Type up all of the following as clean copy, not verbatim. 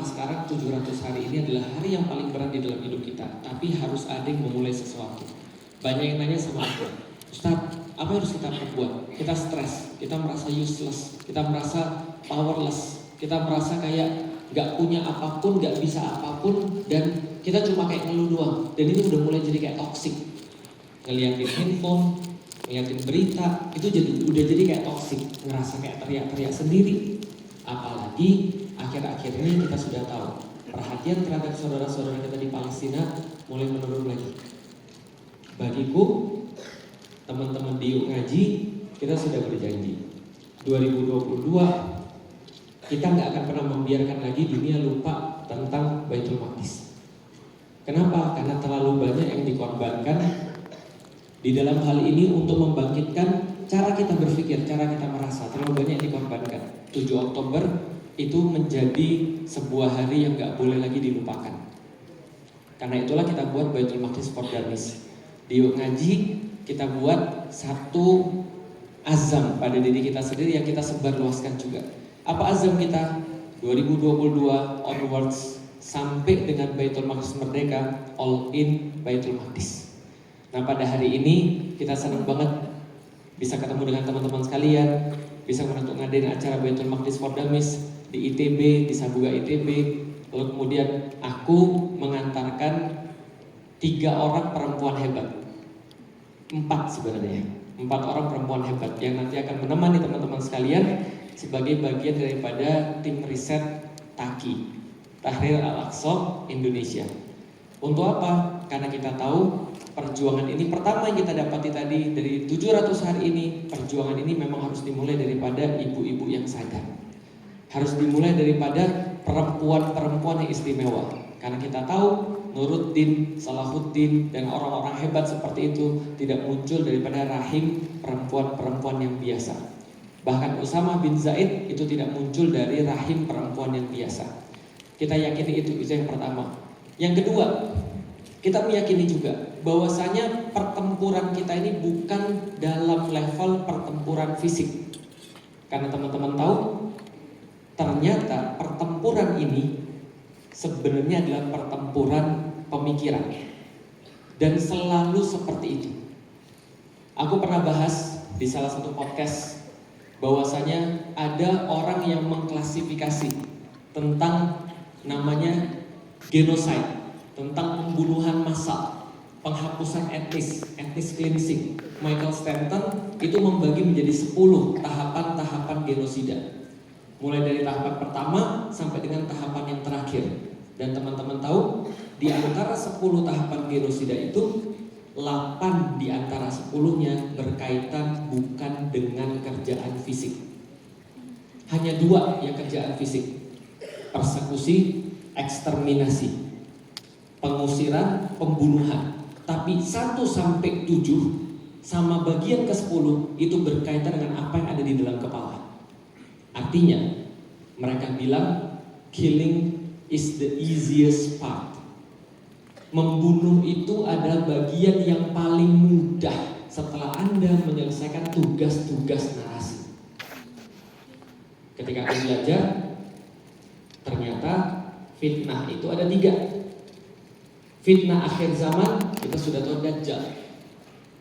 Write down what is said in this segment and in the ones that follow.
sekarang 700 hari ini adalah hari yang paling berat di dalam hidup kita. Tapi harus ada yang memulai sesuatu. Banyak yang nanya sama aku, Ustadz, apa yang harus kita perbuat? Kita stres, kita merasa useless, kita merasa powerless, kita merasa kayak gak punya apapun, gak bisa apapun, dan kita cuma kayak ngeluh doang. Dan ini udah mulai jadi kayak toxic. Ngeliatin handphone, ngeliatin berita, itu udah jadi kayak toxic. Ngerasa kayak teriak-teriak sendiri. Apalagi akhir-akhir ini kita sudah tahu perhatian terhadap saudara-saudara kita di Palestina mulai menurun lagi. Bagiku, teman-teman di ngaji, kita sudah berjanji 2022 kita nggak akan pernah membiarkan lagi dunia lupa tentang Baitul Maqdis. Kenapa? Karena terlalu banyak yang dikorbankan di dalam hal ini untuk membangkitkan cara kita berpikir, cara kita merasa. Terlalu banyak yang dikorbankan. 7 Oktober itu menjadi sebuah hari yang nggak boleh lagi dilupakan. Karena itulah kita buat Baitul Maqdis for Dummies. Di ngaji kita buat satu azam pada diri kita sendiri yang kita sebarluaskan juga. Apa azam kita? 2022 onwards sampai dengan Baitul Maqdis merdeka, all in Baitul Maqdis. Nah, pada hari ini kita senang banget bisa ketemu dengan teman-teman sekalian, bisa untuk ngadain acara Baitul Maqdis for Dummies di ITB, di Sabuga ITB. Lalu kemudian aku mengantarkan 3 orang perempuan hebat, 4 sebenarnya, 4 orang perempuan hebat yang nanti akan menemani teman-teman sekalian sebagai bagian daripada tim riset TAKI, Tahrir Al-Aqsa Indonesia. Untuk apa? Karena kita tahu perjuangan ini pertama yang kita dapati tadi dari 700 hari ini, perjuangan ini memang harus dimulai daripada ibu-ibu yang sadar. Harus dimulai daripada perempuan-perempuan yang istimewa. Karena kita tahu Nuruddin, Salahuddin, dan orang-orang hebat seperti itu tidak muncul daripada rahim perempuan-perempuan yang biasa. Bahkan Usama bin Zaid itu tidak muncul dari rahim perempuan yang biasa. Kita yakini itu yang pertama. Yang kedua, kita meyakini juga bahwasanya pertempuran kita ini bukan dalam level pertempuran fisik. Karena teman-teman tahu, ternyata pertempuran ini sebenarnya adalah pertempuran pemikiran. Dan selalu seperti itu. Aku pernah bahas di salah satu podcast bahwasanya ada orang yang mengklasifikasi tentang namanya genocide, tentang pembunuhan massal, penghapusan etnis cleansing. Michael Stanton itu membagi menjadi 10 tahapan-tahapan genosida. Mulai dari tahapan pertama sampai dengan tahapan yang terakhir. Dan teman-teman tahu, di antara 10 tahapan genosida itu 8 di antara 10-nya berkaitan bukan dengan kerjaan fisik. Hanya 2 yang kerjaan fisik. Persekusi, eksterminasi, pengusiran, pembunuhan. Tapi 1 sampai 7 sama bagian ke-10 itu berkaitan dengan apa yang ada di dalam kepala. Artinya, mereka bilang killing is the easiest part. Membunuh itu adalah bagian yang paling mudah setelah Anda menyelesaikan tugas-tugas narasi. Ketika Anda belajar, ternyata fitnah itu ada 3. Fitnah akhir zaman, kita sudah tahu Dajjal.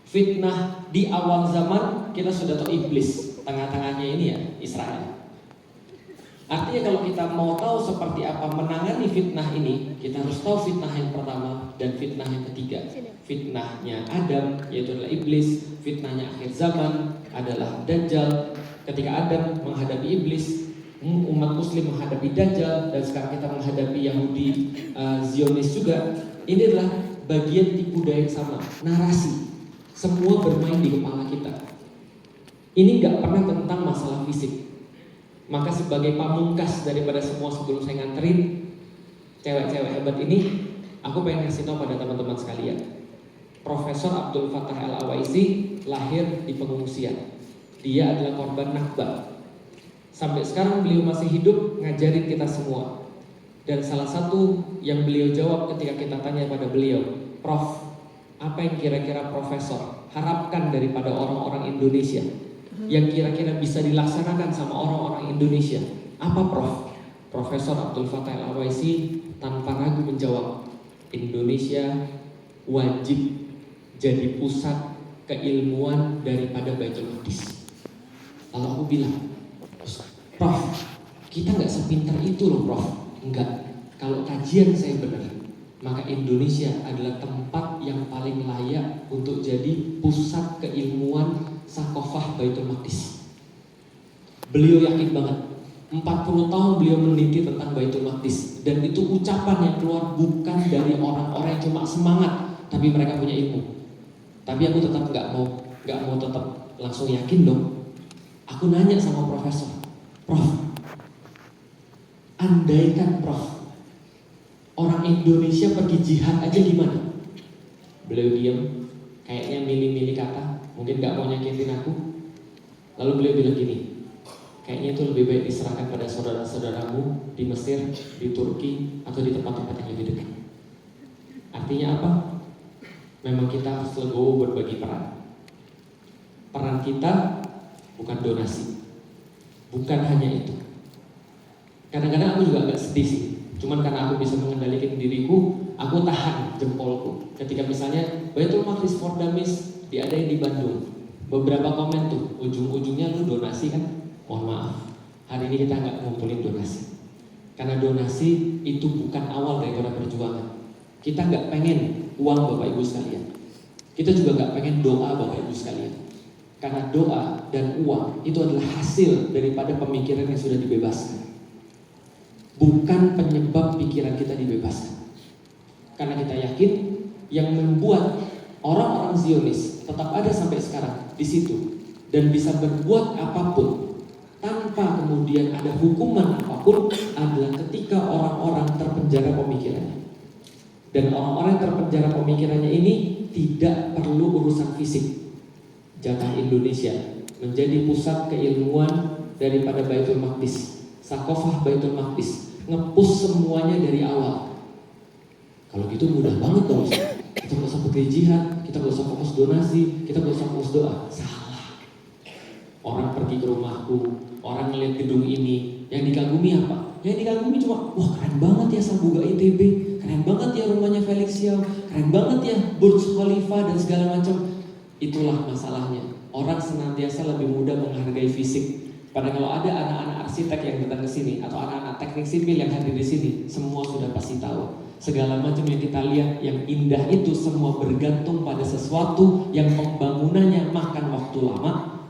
Fitnah di awal zaman, kita sudah tahu iblis. Tengah-tengahnya ini ya, Israel. Artinya kalau kita mau tahu seperti apa menangani fitnah ini, kita harus tahu fitnah yang pertama dan fitnah yang ketiga. Fitnahnya Adam, yaitu adalah iblis. Fitnahnya akhir zaman adalah Dajjal. Ketika Adam menghadapi iblis, umat muslim menghadapi Dajjal, dan sekarang kita menghadapi Yahudi Zionis juga. Ini adalah bagian tipu daya yang sama, narasi. Semua bermain di kepala kita. Ini gak pernah tentang masalah fisik. Maka sebagai pamungkas daripada semua sebelum saya nganterin cewek-cewek hebat ini, aku pengen kasih tahu pada teman-teman sekalian. Profesor Abdul Fattah Al-Awaisi lahir di pengungsian. Dia adalah korban Nakba. Sampai sekarang beliau masih hidup ngajarin kita semua. Dan salah satu yang beliau jawab ketika kita tanya pada beliau, Prof, apa yang kira-kira profesor harapkan daripada orang-orang Indonesia yang kira-kira bisa dilaksanakan sama orang-orang Indonesia? Apa Prof? Profesor Abdul Fattah Al-Awaisi tanpa ragu menjawab, Indonesia wajib jadi pusat keilmuan daripada Baitul Maqdis. Lalu aku bilang, Prof, kita nggak sepintar itu loh Prof. Enggak, kalau kajian saya benar, maka Indonesia adalah tempat yang paling layak untuk jadi pusat keilmuan Sakofah Baitul Maqdis. Beliau yakin banget, 40 tahun beliau meneliti tentang Baitul Maqdis, dan itu ucapan yang keluar bukan dari orang-orang yang cuma semangat, tapi mereka punya ilmu. Tapi aku tetap nggak mau tetap langsung yakin dong. Aku nanya sama profesor, Prof, andaikan Prof, orang Indonesia pergi jihad aja gimana? Beliau diam, kayaknya milih-milih kata, mungkin nggak mau nyakitin aku. Lalu beliau bilang gini, kayaknya itu lebih baik diserahkan pada saudara-saudaramu di Mesir, di Turki, atau di tempat-tempat yang lebih dekat. Artinya apa? Memang kita harus legowo berbagi peran. Peran kita bukan donasi, bukan hanya itu. Kadang-kadang aku juga agak sedih sih, cuman karena aku bisa mengendalikan diriku, aku tahan jempolku. Ketika misalnya Baitul Maqdis for Dummies diadain di Bandung, beberapa komen tuh, ujung-ujungnya lu donasi kan? Mohon maaf, hari ini kita nggak ngumpulin donasi, karena donasi itu bukan awal daripada perjuangan. Kita nggak pengen uang Bapak Ibu sekalian, kita juga nggak pengen doa Bapak Ibu sekalian, karena doa dan uang itu adalah hasil daripada pemikiran yang sudah dibebaskan, bukan penyebab pikiran kita dibebaskan. Karena kita yakin yang membuat orang-orang Zionis tetap ada sampai sekarang di situ dan bisa berbuat apapun tanpa kemudian ada hukuman apapun adalah ketika orang-orang terpenjara pemikirannya. Dan orang-orang yang terpenjara pemikirannya ini tidak perlu urusan fisik. Jatah Indonesia menjadi pusat keilmuan daripada Baitul Maqdis, Sakofah Baitul Maqdis, nge-push semuanya dari awal. Kalau gitu mudah banget dong. Kita gak usah pergi jihad, kita gak usah fokus donasi, kita gak usah fokus doa. Salah. Orang pergi ke rumahku, orang ngeliat gedung ini, yang dikagumi apa? Yang dikagumi cuma, wah keren banget ya Sambuga ITB, keren banget ya rumahnya Felix Yao, keren banget ya Burj Khalifa dan segala macam. Itulah masalahnya. Orang senantiasa lebih mudah menghargai fisik. Padahal kalau ada anak-anak arsitek yang datang ke sini atau anak-anak teknik sipil yang hadir di sini, semua sudah pasti tahu. Segala macam yang kita lihat yang indah itu semua bergantung pada sesuatu yang pembangunannya makan waktu lama,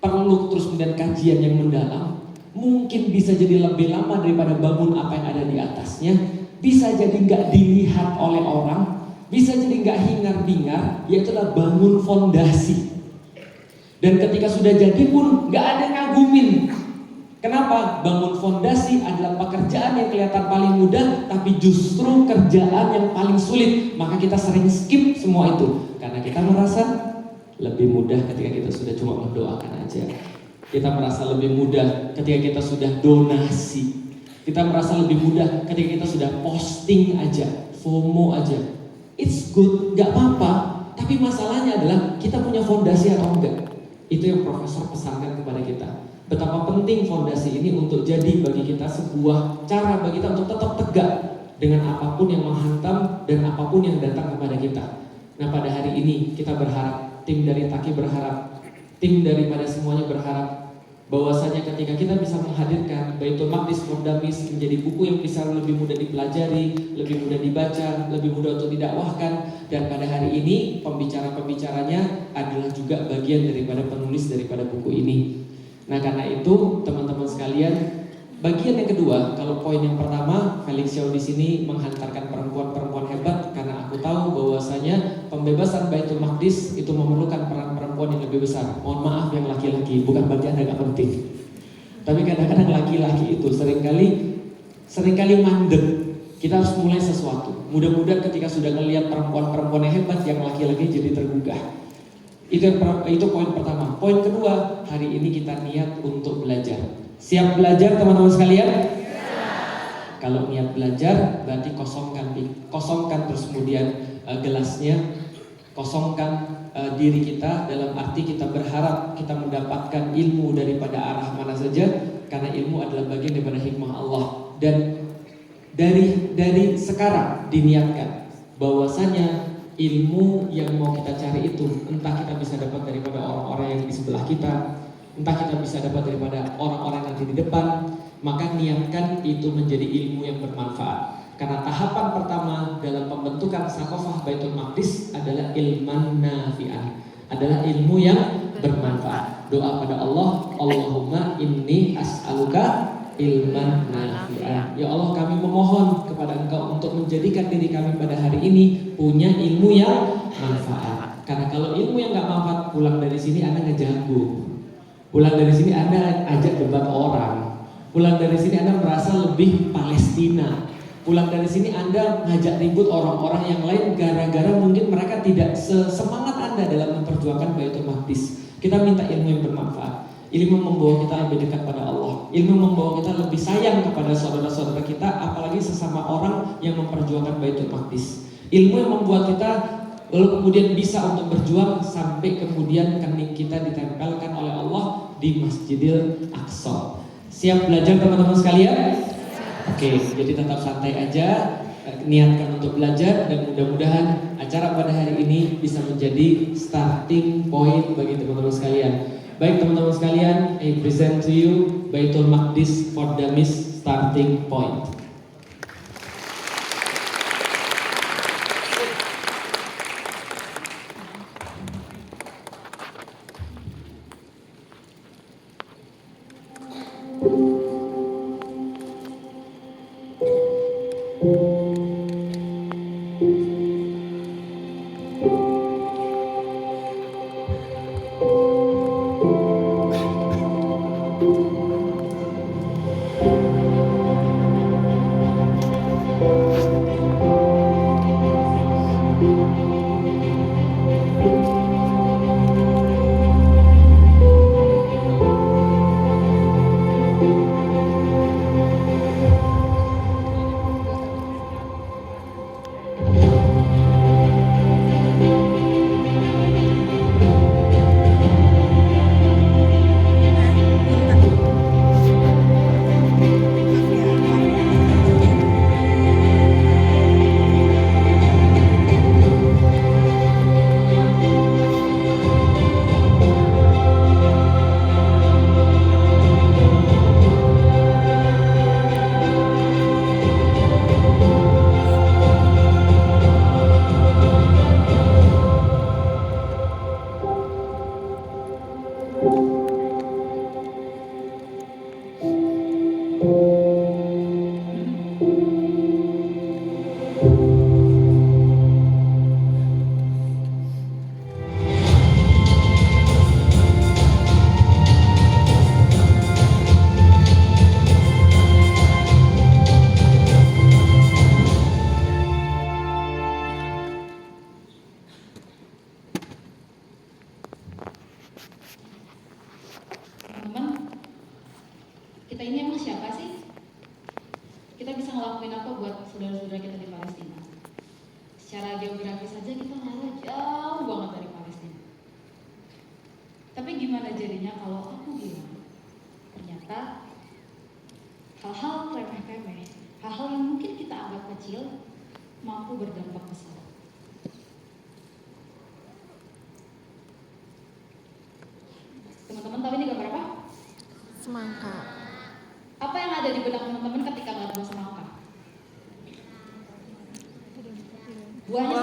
perlu terus kemudian kajian yang mendalam, mungkin bisa jadi lebih lama daripada bangun apa yang ada di atasnya, bisa jadi nggak dilihat oleh orang, bisa jadi nggak hingar-bingar, yaitulah bangun fondasi. Dan ketika sudah jadi pun nggak ada yang ngagumin. Kenapa? Bangun fondasi adalah pekerjaan yang kelihatan paling mudah, tapi justru kerjaan yang paling sulit. Maka kita sering skip semua itu karena kita merasa lebih mudah ketika kita sudah cuma mendoakan aja. Kita merasa lebih mudah ketika kita sudah donasi. Kita merasa lebih mudah ketika kita sudah posting aja, FOMO aja. It's good, gak apa-apa. Tapi masalahnya adalah kita punya fondasi atau enggak. Itu yang profesor pesankan kepada kita. Betapa penting fondasi ini untuk jadi bagi kita sebuah cara bagi kita untuk tetap tegak dengan apapun yang menghantam dan apapun yang datang kepada kita. Nah pada hari ini kita berharap, tim dari Taki berharap, tim daripada semuanya berharap bahwasanya ketika kita bisa menghadirkan Baitul Maqdis for Dummies menjadi buku yang bisa lebih mudah dipelajari, lebih mudah dibaca, lebih mudah untuk didakwahkan, dan pada hari ini pembicara-pembicaranya adalah juga bagian daripada penulis daripada buku ini. Nah karena itu teman-teman sekalian, bagian yang kedua, kalau poin yang pertama Felix Yao di sini menghantarkan perempuan-perempuan hebat karena aku tahu bahwasanya pembebasan Baitul Maqdis itu memerlukan peran perempuan yang lebih besar. Mohon maaf yang laki-laki, bukan berarti Anda gak penting. Tapi kadang-kadang laki-laki itu seringkali mandek. Kita harus mulai sesuatu. Mudah-mudahan ketika sudah melihat perempuan-perempuan yang hebat, yang laki-laki jadi tergugah. Itu poin pertama. Poin kedua, hari ini kita niat untuk belajar. Siap belajar teman-teman sekalian? Kalau niat belajar berarti kosongkan terus kemudian gelasnya, kosongkan diri kita, dalam arti kita berharap kita mendapatkan ilmu daripada arah mana saja, karena ilmu adalah bagian daripada hikmah Allah. Dan dari sekarang diniatkan bahwasanya ilmu yang mau kita cari itu entah kita bisa dapat daripada orang-orang yang di sebelah kita, entah kita bisa dapat daripada orang-orang yang nanti di depan, maka niatkan itu menjadi ilmu yang bermanfaat. Karena tahapan pertama dalam pembentukan Saqafah Baitul Maqdis adalah ilman nafi'an, adalah ilmu yang bermanfaat. Doa pada Allah, Allahumma inni as'aluka ilman nafi'an. Ya Allah, kami memohon kepada Engkau untuk menjadikan diri kami pada hari ini punya ilmu yang manfaat. Karena kalau ilmu yang gak manfaat, pulang dari sini Anda ngejago, pulang dari sini Anda ajak debat orang, pulang dari sini Anda merasa lebih Palestina, pulang dari sini Anda ngajak ribut orang-orang yang lain gara-gara mungkin mereka tidak sesemangat Anda dalam memperjuangkan Baitul Maqdis. Kita minta ilmu yang bermanfaat. Ilmu membawa kita lebih dekat pada Allah. Ilmu membawa kita lebih sayang kepada saudara-saudara kita, apalagi sesama orang yang memperjuangkan Baitul Maqdis. Ilmu yang membuat kita lalu kemudian bisa untuk berjuang sampai kemudian kening kita ditempelkan oleh Allah di Masjidil Aqsa. Siap belajar teman-teman sekalian? Oke, jadi tetap santai aja, niatkan untuk belajar dan mudah-mudahan acara pada hari ini bisa menjadi starting point bagi teman-teman sekalian. Baik teman-teman sekalian, I present to you Baitul Maqdis for Dummies starting point.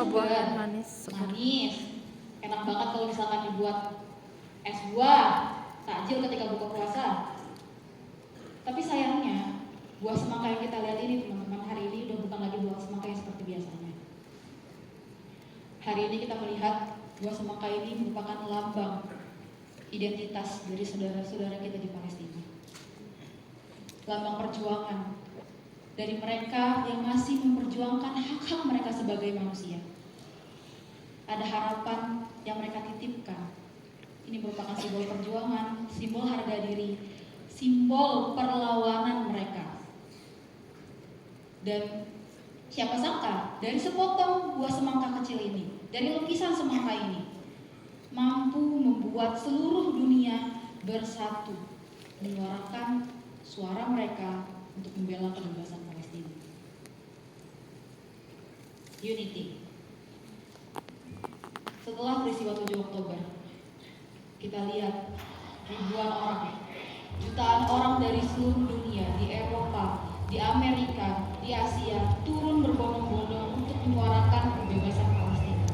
Buah manis, enak banget kalau misalkan dibuat es buah, takjil ketika buka puasa. Tapi sayangnya buah semangka yang kita lihat ini teman-teman hari ini udah bukan lagi buah semangka yang seperti biasanya. Hari ini kita melihat buah semangka ini merupakan lambang identitas dari saudara-saudara kita di Palestina. Lambang perjuangan dari mereka yang masih memperjuangkan hak-hak mereka sebagai manusia. Ada harapan yang mereka titipkan. Ini merupakan simbol perjuangan, simbol harga diri, simbol perlawanan mereka. Dan siapa sangka dari sepotong buah semangka kecil ini, dari lukisan semangka ini, mampu membuat seluruh dunia bersatu, menyuarakan suara mereka untuk membela kebebasan Palestina. Unity. Setelah peristiwa 7 Oktober, kita lihat ribuan orang, jutaan orang dari seluruh dunia, di Eropa, di Amerika, di Asia, turun berbondong-bondong untuk menyuarakan kebebasan Palestina.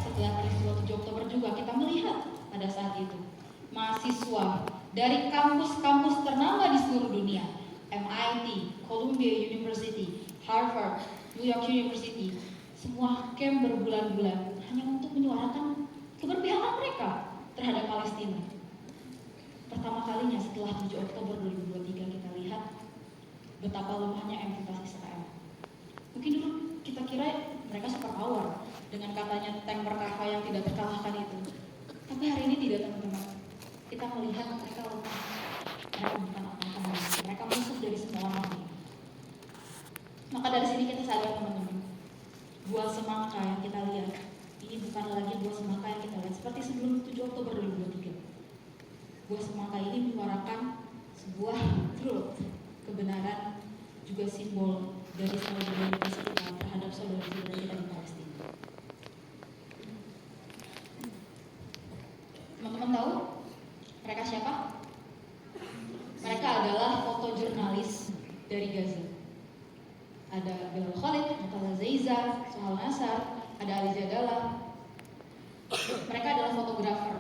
Setelah peristiwa 7 Oktober juga kita melihat pada saat itu mahasiswa dari kampus-kampus ternama di seluruh dunia, MIT, Columbia University, Harvard, New York University, semua camp berbulan-bulan hanya untuk menyuarakan keberpihakan mereka terhadap Palestina. Pertama kalinya setelah 7 Oktober 2023 kita lihat betapa lemahnya entitas Israel. Mungkin dulu kita kira mereka super power dengan katanya tank berkava yang tidak terkalahkan itu. Tapi hari ini tidak, teman-teman. Kita melihat mereka lemah. Mereka bukan apa-apa. Mereka musuh dari semua orang. Maka dari sini kita sadar, teman-teman, buah semangka yang kita lihat ini bukan lagi buah semangka yang kita lihat seperti sebelum 7 Oktober 2023. Buah semangka ini menyuarakan sebuah truth, kebenaran, juga simbol dari solidaritas kita terhadap saudara-saudara kita di Palestina. Teman-teman tahu mereka siapa? Mereka adalah fotojurnalis dari Gaza. Ada Bilal Khalid, Mutala Zaiza, Sohal Nasar, ada Ali Jadala. Mereka adalah fotografer.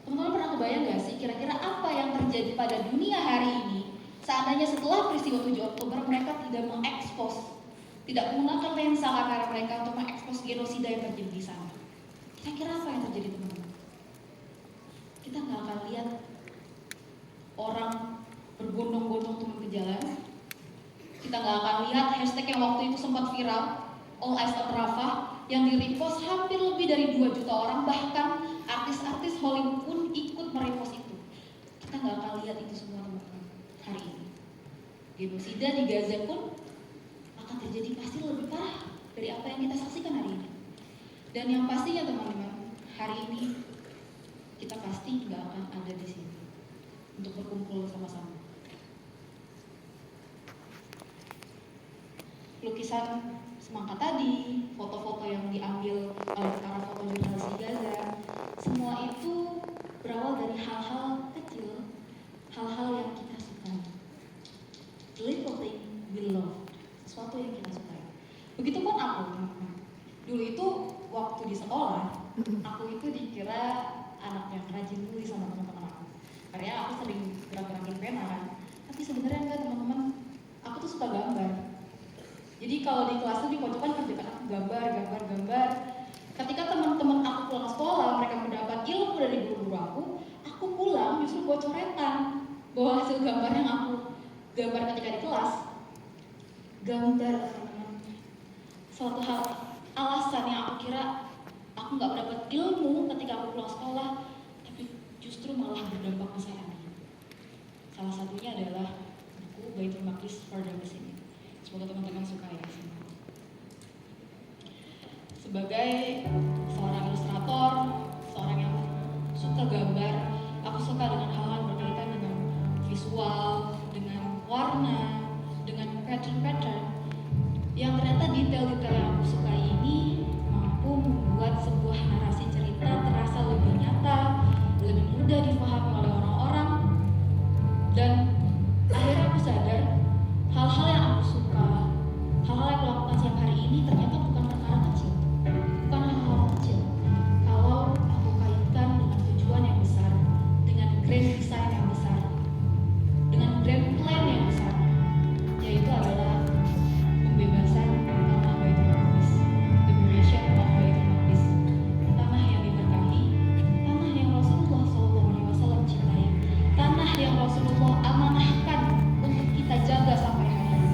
Teman-teman pernah kebayang gak sih kira-kira apa yang terjadi pada dunia hari ini seandainya setelah peristiwa 7 Oktober mereka tidak mengekspos, tidak menggunakan lensa kamera mereka untuk mengekspos genosida yang terjadi di sana? Kira-kira apa yang terjadi, teman-teman? Kita nggak akan lihat orang berbondong-bondong turun ke jalan. Kita nggak akan lihat hashtag yang waktu itu sempat viral, All Eyes on Rafah, yang di-repost hampir lebih dari 2 juta orang, bahkan artis-artis Hollywood pun ikut merepost itu. Kita nggak akan lihat itu semua, teman-teman, hari ini. Genosida di Gaza pun akan terjadi pasti lebih parah dari apa yang kita saksikan hari ini. Dan yang pastinya, teman-teman, hari ini kita pasti nggak akan ada di sini untuk berkumpul sama-sama. Lukisan semangka tadi, foto-foto yang diambil oleh para fotojurnalis di Gaza, semua itu berawal dari hal-hal kecil, hal-hal yang kita sukai. The little thing we love, sesuatu yang kita sukai. Begitupun aku, teman-teman. Dulu itu waktu di sekolah, aku itu dikira anak yang rajin nulis sama teman-teman aku. Karena aku sering gerak-gerakin pena kan. Tapi sebenarnya enggak, teman-teman. Aku tuh suka gambar. Jadi kalau di kelas tuh di pojokan kerjakan aku gambar. Ketika teman-teman aku pulang sekolah, mereka mendapat ilmu dari guru-guru aku pulang justru buat coretan bahwa hasil gambar yang aku gambar ketika di kelas. Gambar, teman-teman, suatu hal alasan yang aku kira aku nggak mendapat ilmu ketika aku pulang sekolah, tapi justru malah berdampak ke saya. Salah satunya adalah buku Baitul Maqdis for Damas ini. Semoga teman-teman suka ya. Sebagai seorang ilustrator, seorang yang suka gambar, aku suka dengan hal-hal berkaitan dengan visual, dengan warna, dengan pattern-pattern yang ternyata detail-detail yang aku suka ini mampu membuat sebuah narasi cerita terasa lebih nyata, lebih mudah dipahami oleh orang-orang. Dan akhirnya aku sadar hal-hal yang aku suka, hal-hal yang aku lakukan setiap hari ini ternyata bukan perkara kecil, bukan hal-hal kecil. Kalau aku kaitkan dengan tujuan yang besar, dengan grand design yang besar, dengan grand plan yang besar, yaitu adalah pembebasan tanah Baitul Maqdis, liberation of Baitul Maqdis, tanah yang diberkahi, tanah yang Rasulullah SAW cintai, tanah yang Rasulullah amanahkan untuk kita jaga sampai hari ini.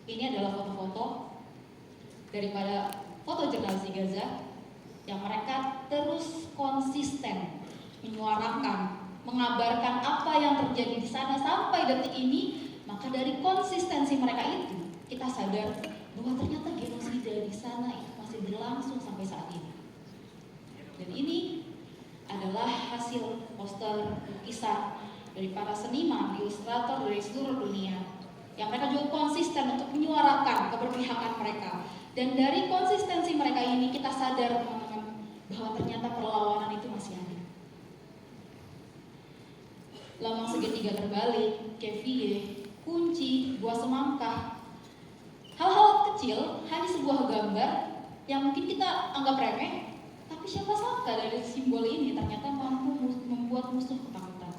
Ini adalah foto-foto daripada fotojurnalis di Gaza yang mereka terus konsisten menyuarakan, mengabarkan apa yang terjadi di sana sampai detik ini. Maka dari konsistensi mereka itu, kita sadar bahwa ternyata genosida di sana itu masih berlangsung sampai saat ini. Dan ini adalah hasil poster lukisan dari para seniman, ilustrator dari seluruh dunia yang mereka juga konsisten untuk menyuarakan keberpihakan mereka. Dan dari konsistensi mereka ini kita sadar teman-teman bahwa ternyata perlawanan itu masih ada. Lambang segitiga terbalik, KVY, kunci, buah semangka, hal-hal kecil, hanya sebuah gambar yang mungkin kita anggap remeh, tapi siapa sangka dari simbol ini ternyata mampu membuat musuh ketakutan.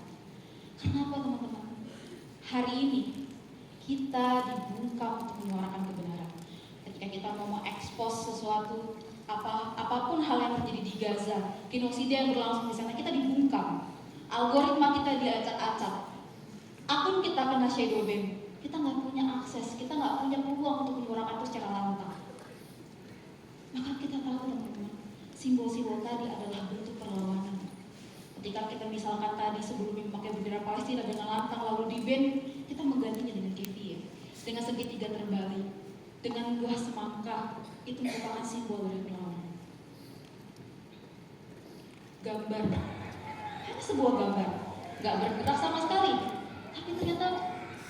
Kenapa teman-teman? Hari ini kita dibungkam untuk menyuarakan kebenaran. Ketika kita mau mengekspos sesuatu, apapun hal yang terjadi di Gaza, genosida yang berlangsung di sana, kita dibungkam. Algoritma kita diacak-acak. Akun kita kena shadow ban. Kita nggak punya akses, kita nggak punya peluang untuk menyuarakan itu secara lantang. Maka kita tahu teman-teman, simbol-simbol tadi adalah bentuk perlawanan. Ketika kita misalkan tadi sebelumnya memakai bendera Palestina dengan lantang lalu di-ban, kita menggantinya dengan KVY, dengan segitiga terbalik, dengan buah semangka, itu merupakan simbol dari perlawanan. Gambar, hanya sebuah gambar, nggak bergerak sama sekali, tapi ternyata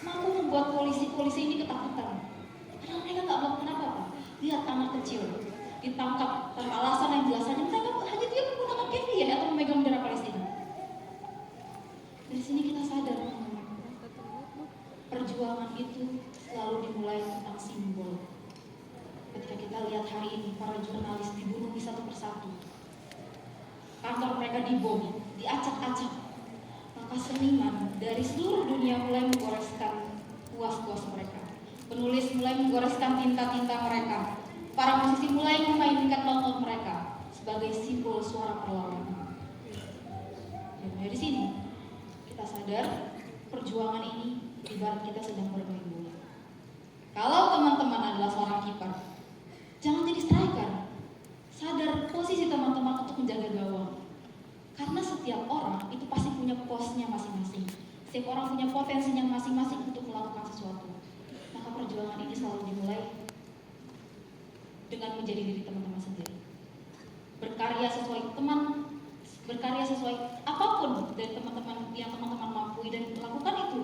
mampu membuat polisi ini ketakutan. Karena mereka nggak melakukan apa-apa. Lihat anak kecil ditangkap tanpa alasan yang jelas, hanya dia menggunakan KVY atau memegang bendera Palestina. Dari sini kita sadar, perjuangan itu selalu dimulai tentang simbol. Ketika kita lihat hari ini para jurnalis dibunuh di satu persatu, kantor mereka dibom, diacak-acak, maka seniman dari seluruh dunia mulai menggoreskan kuas-kuas mereka. Penulis mulai menggoreskan tinta-tinta mereka. Para musisi mulai memainkan not-not mereka sebagai simbol suara perlawanan. Dan dari sini kita sadar perjuangan ini ibarat kita sedang bermain bola. Kalau teman-teman adalah seorang kiper, jangan jadi striker. Sadar posisi teman-teman untuk menjaga gawang. Karena setiap orang itu pasti punya posnya masing-masing. Setiap orang punya potensinya masing-masing untuk melakukan sesuatu. Maka perjuangan ini selalu dimulai dengan menjadi diri teman-teman sendiri. Berkarya sesuai apapun dari teman-teman yang teman-teman mampu dan lakukan itu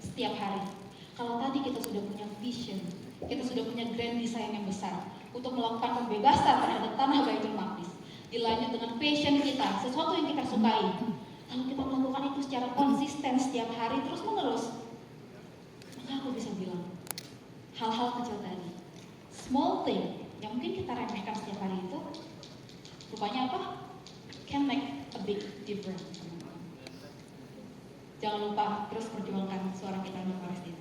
setiap hari. Kalau tadi kita sudah punya vision, kita sudah punya grand design yang besar untuk melakukan pembebasan terhadap tanah Baitul Maqdis, dilanjut dengan passion kita, sesuatu yang kita sukai, lalu kita melakukan itu secara konsisten setiap hari terus menerus, maka aku bisa bilang hal-hal kecil tadi, small thing yang mungkin kita remehkan setiap hari itu, rupanya apa? Can make a big difference. Jangan lupa terus perjuangkan suara kita untuk Palestina.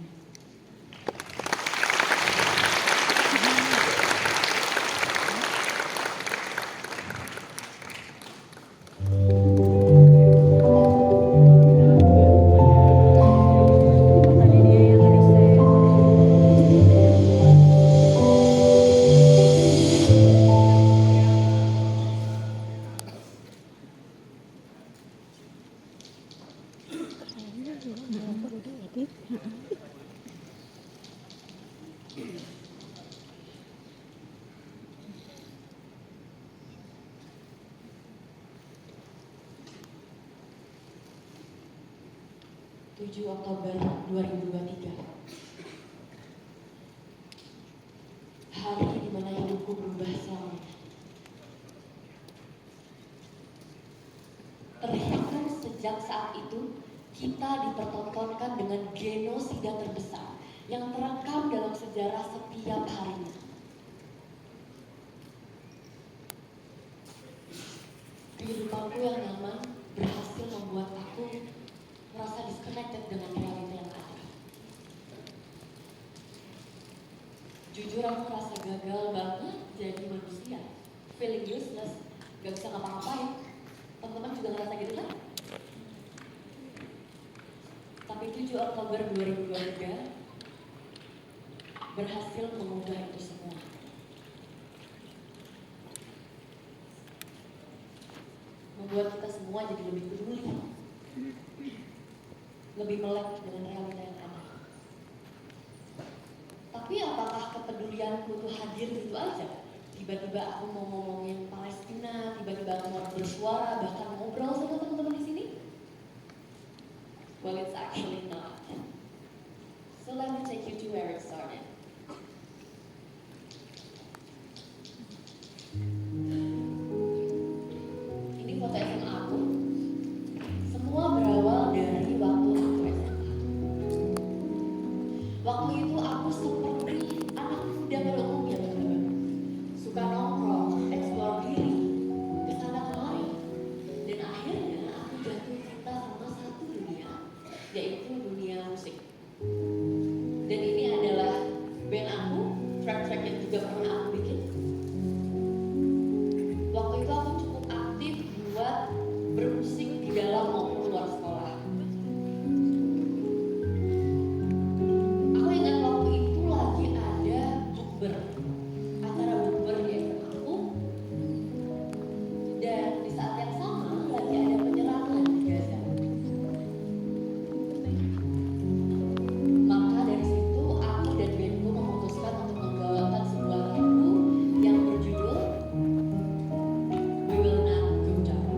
Oktober 2023, hari di mana hidupku berubah selamanya. Terhitung sejak saat itu, kita dipertontonkan dengan genosida terbesar yang terekam dalam sejarah setiap harinya. Kehidupanku yang nyaman berhasil membuat aku merasa disconnected dengan realita yang ada. Jujur aku merasa gagal banget jadi manusia, feeling useless, gak bisa ngapa-ngapain. Teman-teman juga ngerasa gitu kan? Tapi 7 Oktober 2023 berhasil mengubah itu semua. Membuat kita semua jadi lebih peduli, lebih melek dengan realita yang ada. Tapi apakah kepedulianku itu hadir gitu aja? tiba-tiba aku mau ngomongin Palestina, tiba-tiba aku mau bersuara, bahkan ngobrol sama teman-teman di sini? Well, it's actually not. So let me take you to where it started. Ini foto SMA aku. Semua berawal dari waktu aku SMA. Waktu itu aku seperti anak muda pada umumnya, teman-teman. Suka nongkrong, explore diri, kesana kemari. Dan akhirnya aku jatuh cinta sama satu dunia, yaitu dunia musik. Dan ini adalah band aku, track-track yang juga pernah aku bikin. Waktu itu aku cukup aktif buat bermusik di dalam maupun luar sekolah. Aku ingat waktu itu lagi ada bukber, acara bukber di SMA aku. Dan di saat yang sama lagi ada penyerangan di Gaza. Maka dari situ aku dan bandku memutuskan untuk membawakan sebuah lagu yang berjudul We Will Not Go Down.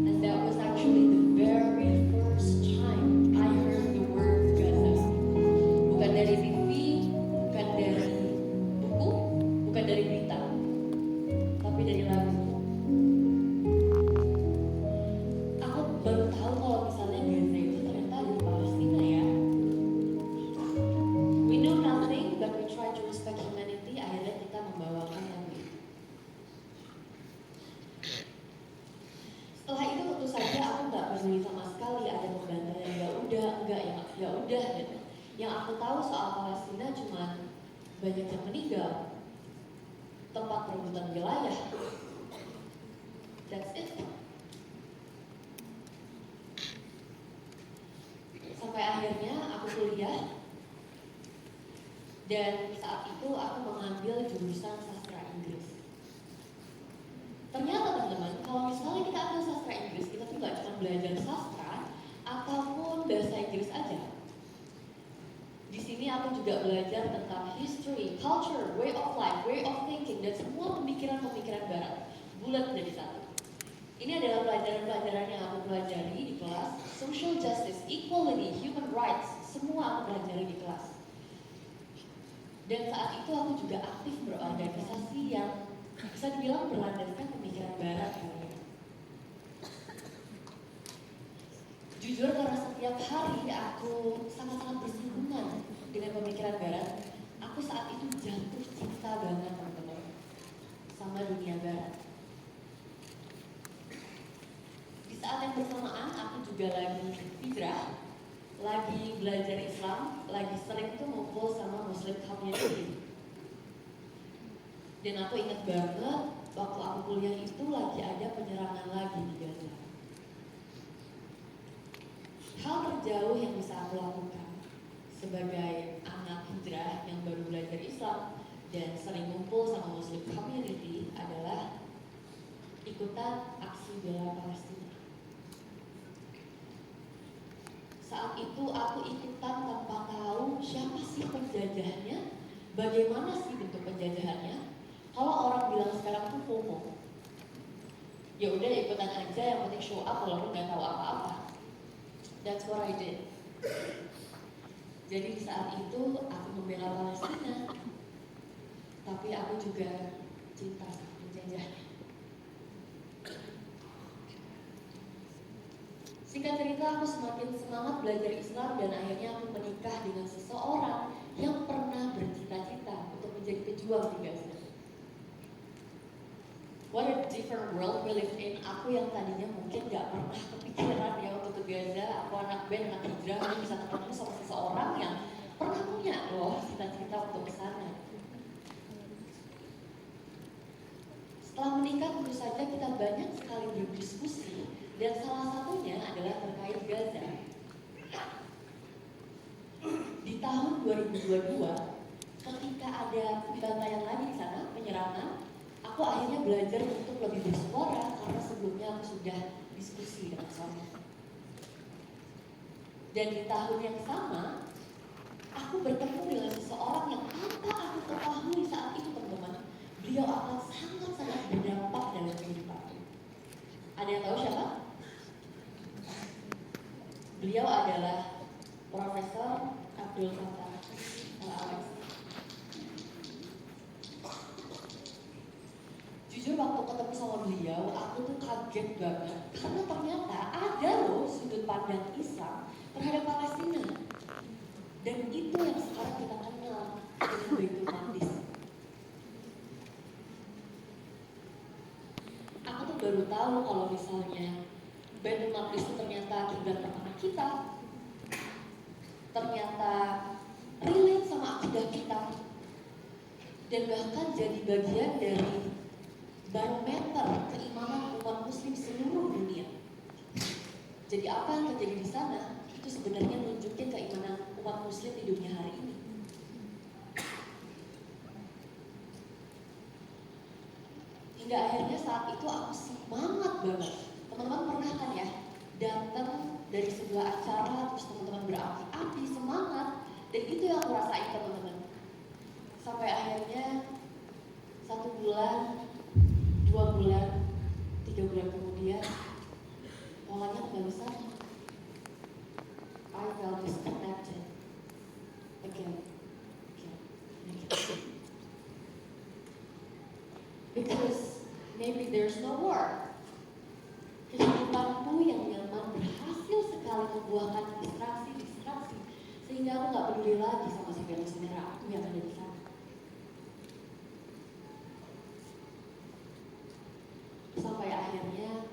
And that was actually the very first time I heard the word Gaza. Bukan dari TV, bukan dari buku, bukan dari berita, tapi dari lagu. Aku baru tahu kalau misalnya Gaza itu ternyata ada di Palestina ya. We know nothing, but we try to respect humanity. Akhirnya kita membawakan lagu itu. Setelah itu tentu saja aku nggak peduli sama sekali ada pembantaian, ya udah gitu. Yang aku tahu soal Palestina cuma banyak yang meninggal, tempat perebutan wilayah. That's it. Sampai akhirnya aku kuliah, dan saat itu aku mengambil jurusan sastra Inggris. Ternyata teman-teman, kalau misalnya kita ambil sastra Inggris, kita tuh gak cuma belajar sastra ataupun bahasa Inggris aja. Di sini aku juga belajar tentang history, culture, way of life, way of thinking, dan semua pemikiran-pemikiran barat. Bulat jadi satu. Ini adalah pelajaran-pelajaran yang aku pelajari di kelas. Social justice, equality, human rights, semua aku pelajari di kelas. Dan saat itu aku juga aktif berorganisasi yang bisa dibilang berlandaskan pemikiran barat. Jujur karena setiap hari aku sangat-sangat bersinggungan dengan pemikiran barat, aku saat itu jatuh cinta banget teman-teman sama dunia barat. Di saat yang bersamaan aku juga lagi hijrah, lagi belajar Islam, lagi sering tuh ngumpul sama Muslim community. Dan aku ingat banget waktu aku kuliah itu lagi ada penyerangan lagi di Gaza. Hal terjauh yang bisa aku lakukan sebagai anak hijrah yang baru belajar Islam dan sering ngumpul sama Muslim community adalah ikutan aksi bela Palestina. Saat itu aku ikutan tanpa tahu siapa sih penjajahnya, bagaimana sih bentuk penjajahannya. Kalau orang bilang sekarang tuh FOMO, ya udah ikutan aja, yang penting show up walaupun nggak tahu apa-apa. That's what I did. Jadi di saat itu aku membela Palestina, tapi aku juga cinta sama penjajahnya. Singkat cerita, aku semakin semangat belajar Islam dan akhirnya aku menikah dengan seseorang yang pernah bercita-cita untuk menjadi pejuang di Gaza. What a different world we live in. Aku yang tadinya mungkin gak pernah kepikiran ya untuk ke Gaza. Aku anak band, anak hijrah, aku bisa ketemu sama seseorang yang pernah punya loh cita-cita untuk kesana. Setelah menikah tentu saja kita banyak sekali berdiskusi, dan salah satunya adalah terkait Gaza. Di tahun 2022, ketika ada pembantaian lagi di sana, penyerangan, aku akhirnya belajar untuk lebih bersuara karena sebelumnya aku sudah diskusi dengan suami. Dan di tahun yang sama, aku bertemu dengan seseorang yang tanpa aku ketahui saat itu teman-teman, beliau akan sangat-sangat berdampak dalam kehidupanku. Ada yang tahu siapa? Beliau adalah Profesor Abdul Fattah Al-Alex. Jujur waktu ketemu sama beliau, aku tuh kaget banget karena ternyata ada loh sudut pandang Islam terhadap Palestina. Dan itu yang sekarang kita kenal dengan Baitul Maqdis. Aku tuh baru tahu kalau misalnya Baitul Maqdis itu ternyata kiblat pertama kita, ternyata relate sama akidah kita, dan bahkan jadi bagian dari barometer keimanan umat muslim seluruh dunia. Jadi apa yang terjadi di sana itu sebenarnya nunjukin keimanan umat muslim di dunia hari ini. Hingga akhirnya saat itu aku semangat banget. Teman-teman pernah kan ya datang dari sebuah acara terus teman-teman berapi-api semangat, dan itu yang aku rasain teman-teman. Sampai akhirnya 1 bulan, 2 bulan, 3 bulan kemudian polanya kembali sama. I felt disconnected again. Because maybe there's no war. Kehidupanku yang nyaman berhasil sekali membuahkan distraksi sehingga aku gak peduli lagi sama saudara-saudara aku yang ada di sana. Sampai akhirnya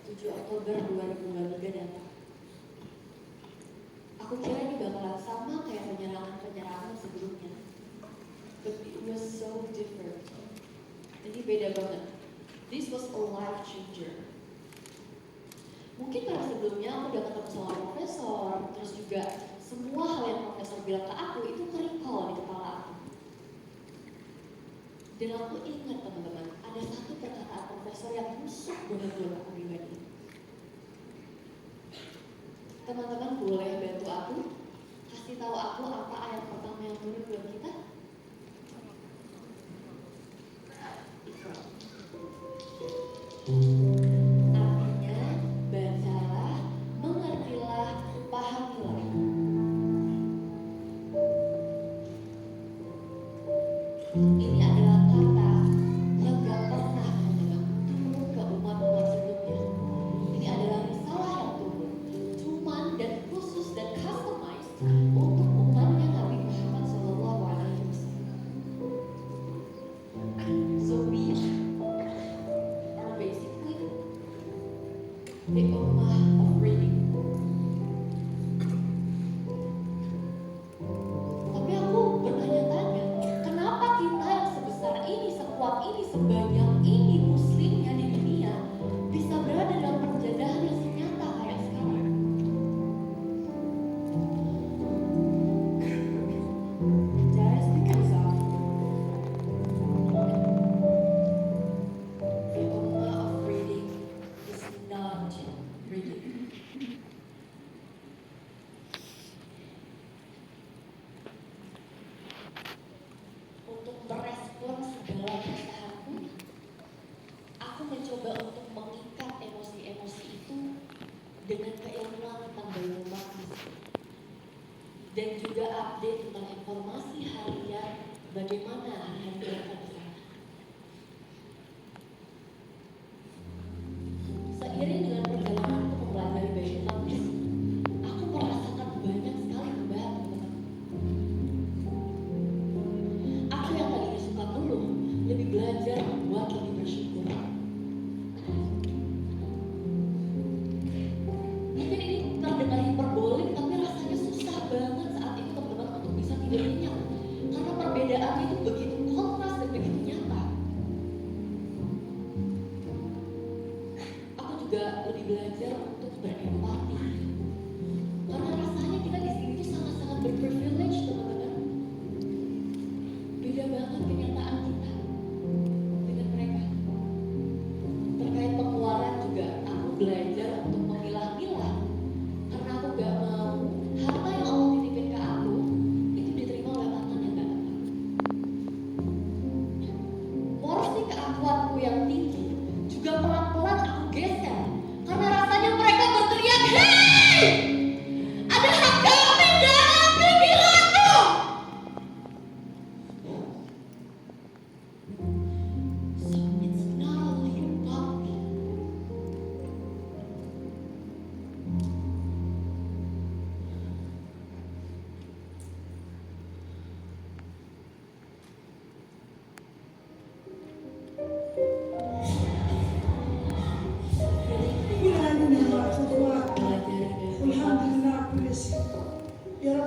7 Oktober 2023 datang. Aku kira ini bakalan sama kayak penyerangan-penyerangan sebelumnya. But it was so different. Ini beda banget. This was a life changer. Mungkin karena sebelumnya aku udah ketemu sama profesor, terus juga semua hal yang profesor bilang ke aku itu ke-recall di kepala aku. Dan aku ingat teman-teman, ada satu perkataan profesor yang busuk banget buat aku pribadi. Teman-teman boleh bantu aku, kasih tahu aku apa ayat pertama yang turun buat kita? Iqra. Artinya, bacalah, mengertilah, pahamilah. Ini adalah kata yang gak pernah turun ke umat-umat sebelumnya. Ini adalah risalah yang turun, cuman dan khusus dan customized untuk umatnya Nabi Muhammad SAW. So we are basically the ummah of reading. Tapi aku bertanya-tanya, kenapa kita yang sebesar ini, sekuat ini, sebanyak ini muslimnya di dunia bisa berada dalam penjajahan yang senyata kayak sekarang? That is because of the ummah of reading is not reading. Untuk merespon segala keresahanku, aku mencoba untuk mengikat emosi-emosi itu dengan keilmuan tentang Baitul Maqdis dan juga update tentang informasi harian bagaimana hari-hari mereka di sana. Seiring dengan perjalananku mempelajari Baitul Maqdis, aku merasakan banyak sekali perubahan, teman-teman. Aku yang tadinya suka ngeluh, lebih belajar membuat lebih bersyukur. Mungkin ini terdengar hiperbolik, tapi rasanya susah banget saat itu teman-teman untuk bisa tidur nyenyak. Karena perbedaannya itu begitu kontras dan begitu nyata. Aku juga lebih belajar untuk berempati. Karena rasanya kita di sini tuh sangat-sangat berprivilege, teman-teman. Beda banget kenyataan kita dengan mereka. Terkait pengeluaran juga, aku belajar untuk memilah-milah. Karena aku gak mau harta yang Allah titipin ke aku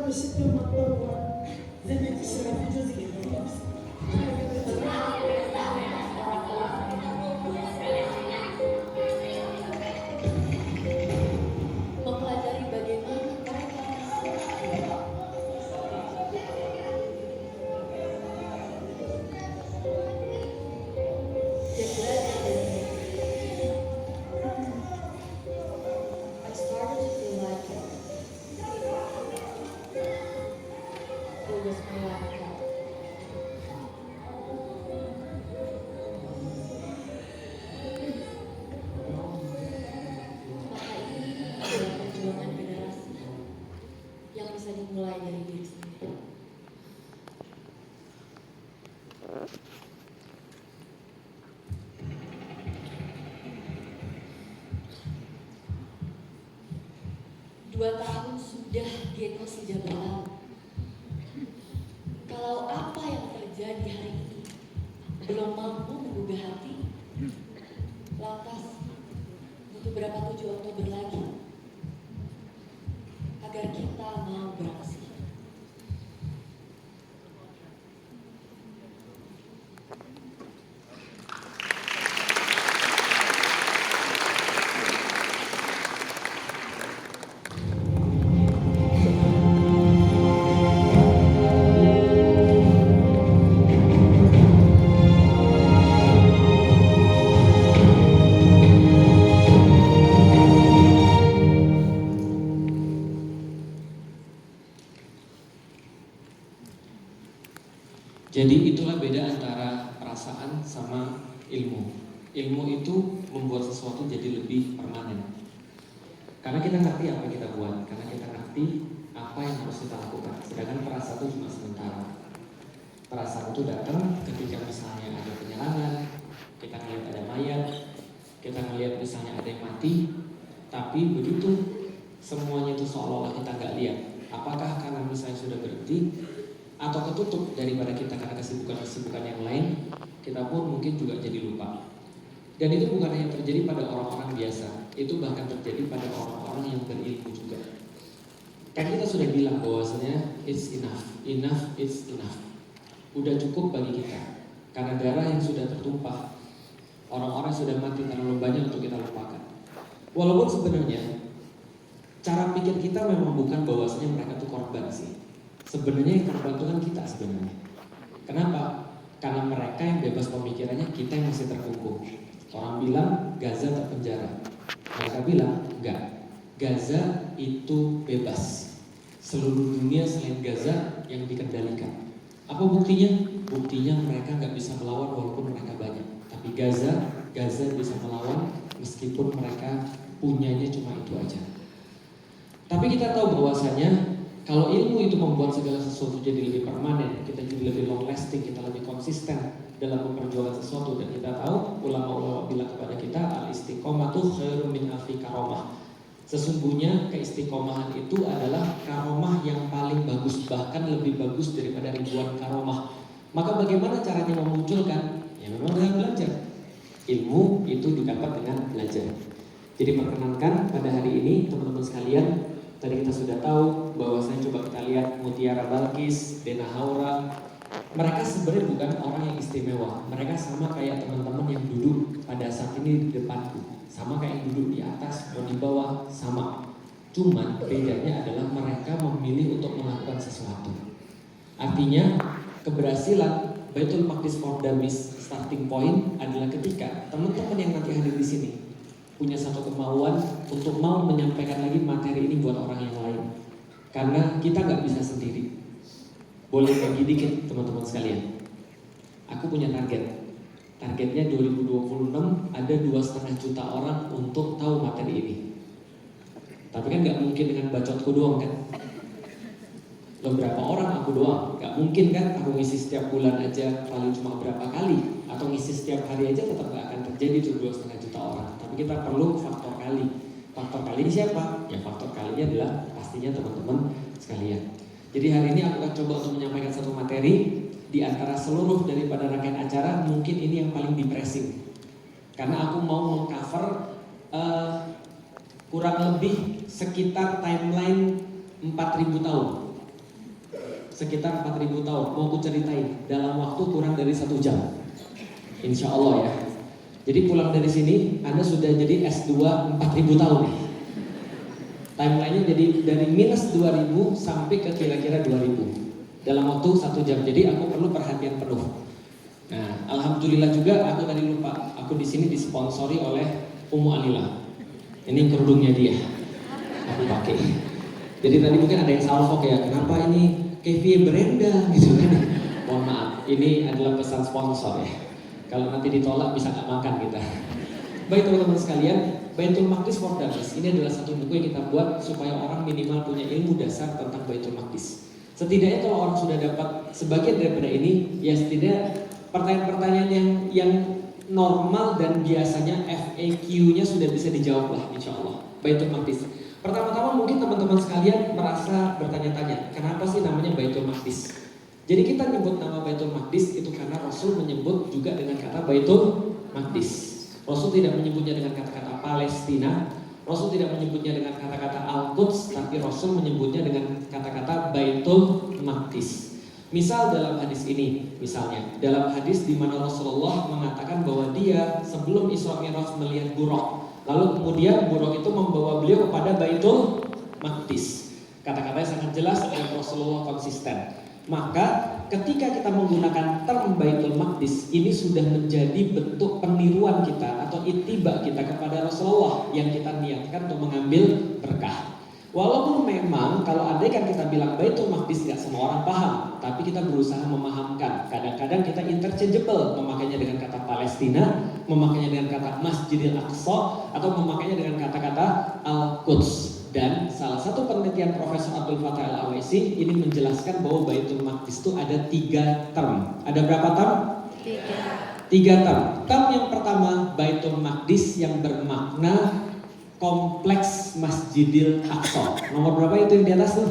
worship your number one. Then it is just get Mempelajari bagaimana mereka dan belajar dari mereka. I started to feel like it was my life now. Maka ini adalah perjuangan generasi yang bisa dimulai dari diri sendiri. Dua tahun sudah genosida berlalu. Kalau apa yang terjadi hari ini belum mampu menggugah hati, lantas butuh berapa 7 Oktober lagi agar kita mau beraksi. Jadi itulah beda antara perasaan sama ilmu. Ilmu itu membuat sesuatu jadi lebih permanen. Karena kita ngerti apa yang kita buat, karena kita ngerti apa yang harus kita lakukan. Sedangkan perasaan itu cuma sementara. Perasaan itu datang ketika misalnya ada penyerangan, kita melihat ada mayat, kita melihat misalnya ada yang mati, tapi begitu semuanya itu seolah-olah kita nggak lihat. Apakah karena misalnya sudah berhenti atau ketutup daripada kita karena kesibukan-kesibukan yang lain, kita pun mungkin juga jadi lupa. Dan itu bukan hanya terjadi pada orang-orang biasa, itu bahkan terjadi pada orang-orang yang berilmu juga. Kan kita sudah bilang bahwasanya it's enough is enough. Udah cukup bagi kita, karena darah yang sudah tertumpah, orang-orang sudah mati terlalu banyak untuk kita lupakan. Walaupun sebenarnya cara pikir kita memang bukan bahwasanya mereka itu korban sih. Sebenarnya yang korban itu kan kita sebenarnya. Kenapa? Karena mereka yang bebas pemikirannya, kita yang masih terkungkung. Orang bilang Gaza terpenjara, mereka bilang enggak, Gaza itu bebas. Seluruh dunia selain Gaza yang dikendalikan. Apa buktinya? Buktinya mereka nggak bisa melawan walaupun mereka banyak. Tapi Gaza bisa melawan meskipun mereka punyanya cuma itu aja. Tapi kita tahu bahwasanya kalau ilmu itu membuat segala sesuatu jadi lebih permanen, kita jadi lebih long lasting, kita lebih konsisten dalam memperjuangkan sesuatu. Dan kita tahu ulama-ulama bilang kepada kita al-istiqomatu khairun min alfi karomah. Sesungguhnya keistiqomahan itu adalah karomah yang paling bagus, bahkan lebih bagus daripada ribuan karomah. Maka bagaimana caranya memunculkan? Ya memang dengan belajar. Ilmu itu didapat dengan belajar. Jadi perkenankan pada hari ini teman-teman sekalian, tadi kita sudah tahu bahwa saya coba kita lihat Mutiara Balkis, Dena Haura. Mereka sebenarnya bukan orang yang istimewa. Mereka sama kayak teman-teman yang duduk pada saat ini di depanku. Sama kayak yang duduk di atas atau di bawah, sama. Cuman bedanya adalah mereka memilih untuk melakukan sesuatu. Artinya keberhasilan Baitul Maqdis for Dummies starting point adalah ketika teman-teman yang nanti hadir di sini punya satu kemauan untuk mau menyampaikan lagi materi ini buat orang yang lain. Karena kita nggak bisa sendiri. Boleh bagi dikit teman-teman sekalian. Aku punya target. Targetnya 2026 ada 2,5 juta orang untuk tahu materi ini. Tapi kan nggak mungkin dengan bacotku doang kan. Beberapa orang aku doang. Nggak mungkin kan aku ngisi setiap bulan aja paling cuma berapa kali. Atau ngisi setiap hari aja tetap nggak akan terjadi tuh 2,5 juta orang. Tapi kita perlu faktor kali. Faktor kali ini siapa? Ya faktor kalinya adalah pastinya teman-teman sekalian. Jadi hari ini aku akan coba untuk menyampaikan satu materi. Di antara seluruh daripada rangkaian acara, mungkin ini yang paling depressing. Karena aku mau mengcover kurang lebih sekitar timeline 4.000 tahun. sekitar 4.000 tahun. Mau aku ceritain dalam waktu kurang dari 1 jam. Insya Allah ya. Jadi pulang dari sini, Anda sudah jadi S2 4.000 tahun. Timeline-nya jadi dari minus 2.000 sampai ke kira-kira 2.000 dalam waktu 1 jam. Jadi aku perlu perhatian penuh. Nah, alhamdulillah juga aku tadi lupa. Aku di sini disponsori oleh Ummu Alila. Ini kerudungnya dia. Aku pakai. Jadi tadi mungkin ada yang salfok ya. Kenapa ini Kevie Brenda gitu kan? Mohon maaf. Ini adalah pesan sponsor ya. Kalau nanti ditolak bisa nggak makan kita. Baik teman-teman sekalian, Baitul Maqdis for Dummies ini adalah satu buku yang kita buat supaya orang minimal punya ilmu dasar tentang Baitul Maqdis. Setidaknya kalau orang sudah dapat sebagian daripada ini, ya setidaknya pertanyaan-pertanyaan yang normal dan biasanya FAQ-nya sudah bisa dijawab lah, insya Allah. Baitul Maqdis. Pertama-tama mungkin teman-teman sekalian merasa bertanya-tanya, kenapa sih namanya Baitul Maqdis? Jadi kita nyebut nama Baitul Maqdis itu karena Rasul menyebut juga dengan kata Baitul Maqdis. Rasul tidak menyebutnya dengan kata-kata Palestina, Rasul tidak menyebutnya dengan kata-kata Al-Quds, tapi Rasul menyebutnya dengan kata-kata Baitul Maqdis. Misal dalam hadis ini, misalnya dalam hadis di mana Rasulullah mengatakan bahwa dia sebelum Isra Mi'raj melihat buraq, lalu kemudian buraq itu membawa beliau kepada Baitul Maqdis. Kata-katanya sangat jelas dan Rasulullah konsisten. Maka ketika kita menggunakan term Baitul Maqdis, ini sudah menjadi bentuk peniruan kita atau ittiba kita kepada Rasulullah yang kita niatkan untuk mengambil berkah. Walaupun memang kalau andai kan kita bilang Baitul Maqdis nggak semua orang paham, tapi kita berusaha memahamkan. Kadang-kadang kita interchangeable, memakainya dengan kata Palestina, memakainya dengan kata Masjidil Aqsa, atau memakainya dengan kata-kata Al-Quds. Dan salah satu penelitian Profesor Abdul Fattah Al-Awaisi ini menjelaskan bahwa Baitul Maqdis itu ada 3 term. Ada berapa term? 3 term. Term yang pertama Baitul Maqdis yang bermakna kompleks Masjidil Aqsa. Nomor berapa itu yang di atas tuh?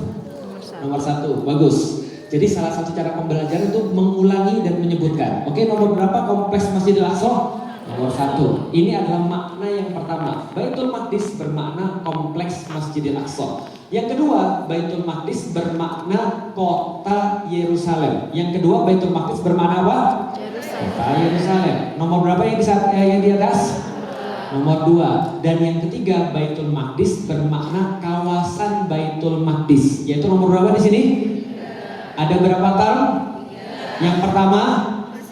Nomor 1. Bagus. Jadi salah satu cara pembelajaran itu mengulangi dan menyebutkan. Oke, nomor berapa kompleks Masjidil Aqsa? Nomor 1. Ini adalah makna yang pertama. Baitul Maqdis bermakna kompleks Masjidil Aqsa. Yang kedua, Baitul Maqdis bermakna kota Yerusalem. Yang kedua, Baitul Maqdis bermakna apa? Kota Yerusalem. Nomor berapa yang di atas? Nomor 2. Dan yang ketiga, Baitul Maqdis bermakna kawasan Baitul Maqdis. Yaitu nomor berapa di sini? Ada berapa term? Yang pertama,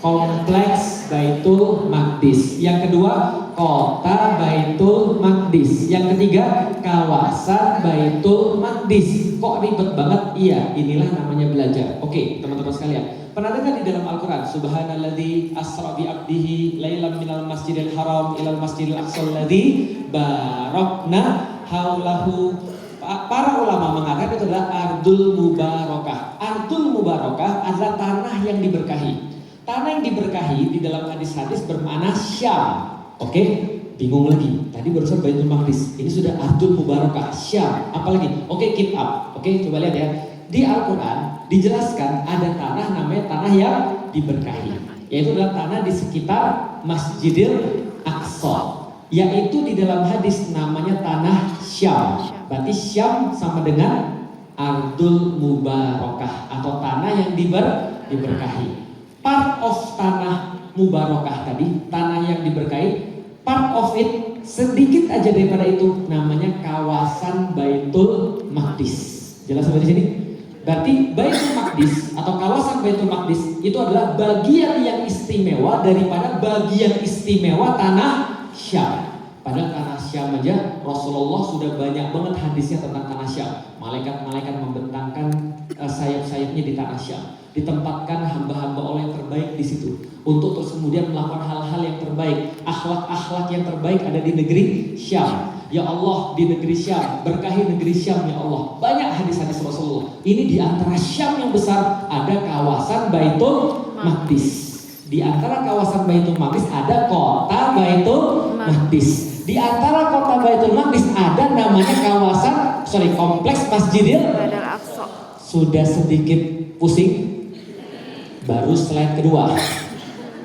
kompleks Baitul Maqdis. Yang kedua, kota Baitul Maqdis. Yang ketiga, kawasan Baitul Maqdis. Kok ribet banget? Iya, inilah namanya belajar. Oke, teman-teman sekalian. Pernah dengar di dalam Al-Quran, Subhanalladzi asra bi abdihi lailan minal masjidil haram ilal masjidil aqsal ladzi barakna haulahu. Para ulama mengatakan itu adalah Ardul Mubarakah. Ardul Mubarakah adalah tanah yang diberkahi. Tanah yang diberkahi di dalam hadis-hadis bermakna Syam. Oke, bingung lagi. Tadi barusan Baitul Maqdis, ini sudah Ardul Mubarakah, Syam. Apalagi? Oke, keep up. Oke, coba lihat ya. Di Al-Quran dijelaskan ada tanah namanya tanah yang diberkahi, yaitu adalah tanah di sekitar Masjidil Aqsa, yaitu di dalam hadis namanya tanah Syam. Berarti Syam sama dengan Ardul Mubarakah atau tanah yang diberkahi. Part of tanah Mubarakah tadi, tanah yang diberkahi, part of it sedikit aja daripada itu namanya kawasan Baitul Maqdis. Jelas sampai di sini? Berarti Baitul Maqdis atau kawasan Baitul Maqdis itu adalah bagian yang istimewa daripada bagian istimewa tanah Syam. Padahal tanah Syam aja Rasulullah sudah banyak banget hadisnya tentang tanah Syam. Malaikat-malaikat membentangkan sayap-sayapnya di tanah Syam. Ditempatkan hamba-hamba Allah yang terbaik di situ untuk terus kemudian melakukan hal-hal yang terbaik, akhlak-akhlak yang terbaik ada di negeri Syam. Ya Allah, di negeri Syam, berkahi negeri Syam ya Allah. Banyak hadis-hadis Rasulullah. Ini di antara Syam yang besar ada kawasan Baitul Maqdis. Di antara kawasan Baitul Maqdis ada kota Baitul Maqdis. Di antara kota Baitul Maqdis ada namanya kompleks Masjidil Aqsa. Sudah sedikit pusing? Baru slide kedua.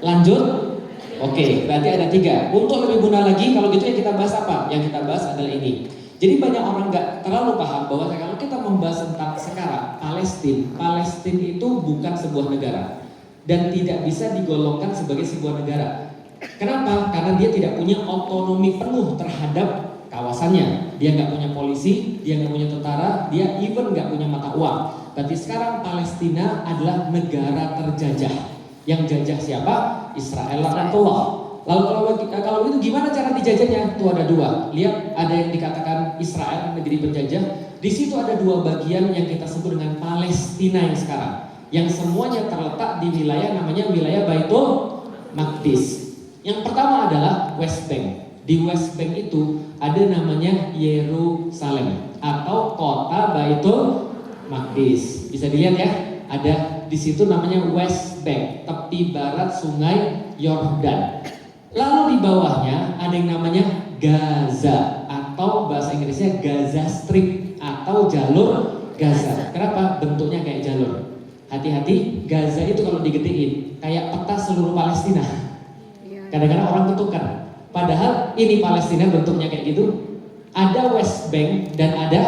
Lanjut. Oke, berarti ada 3. Untuk lebih guna lagi, kalau gitu ya kita bahas apa? Yang kita bahas adalah ini. Jadi banyak orang nggak terlalu paham bahwa kalau kita membahas tentang sekarang Palestina itu bukan sebuah negara dan tidak bisa digolongkan sebagai sebuah negara. Kenapa? Karena dia tidak punya otonomi penuh terhadap kawasannya. Dia nggak punya polisi, dia nggak punya tentara, dia even nggak punya mata uang. Berarti sekarang Palestina adalah negara terjajah. Yang jajah siapa? Israel laknatullah. Lalu kalau itu gimana cara dijajahnya? Itu ada dua. Lihat, ada yang dikatakan Israel negeri penjajah. Di situ ada dua bagian yang kita sebut dengan Palestina yang sekarang, yang semuanya terletak di wilayah namanya wilayah Baitul Maqdis. Yang pertama adalah West Bank. Di West Bank itu ada namanya Yerusalem atau kota Baitul Maqdis. Bisa dilihat ya, ada di situ namanya West Bank, tepi barat Sungai Yordan. Lalu di bawahnya ada yang namanya Gaza atau bahasa Inggrisnya Gaza Strip atau jalur Gaza. Kenapa? Bentuknya kayak jalur. Hati-hati, Gaza itu kalau digedein kayak peta seluruh Palestina. Kadang-kadang orang ketukar. Padahal ini Palestina bentuknya kayak gitu. Ada West Bank dan ada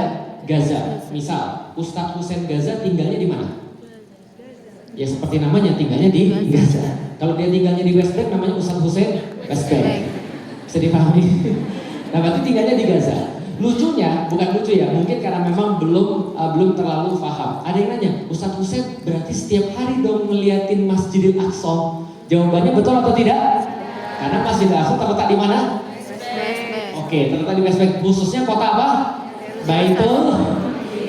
Gaza. Misal, Ustadz Hussein Gaza tinggalnya di mana? Ya seperti namanya, tinggalnya di Gaza. Kalau dia tinggalnya di West Bank namanya Ustadz Hussein West Bank. Bisa dipahami? Nah berarti tinggalnya di Gaza. Lucunya, bukan lucu ya, mungkin karena memang belum terlalu paham. Ada yang nanya, Ustadz Hussein berarti setiap hari dong ngeliatin Masjidil Aqsa. Jawabannya betul atau tidak? Karena Masjidil Aqsa terletak di mana? Oke, terletak di West Bank. Khususnya kota apa?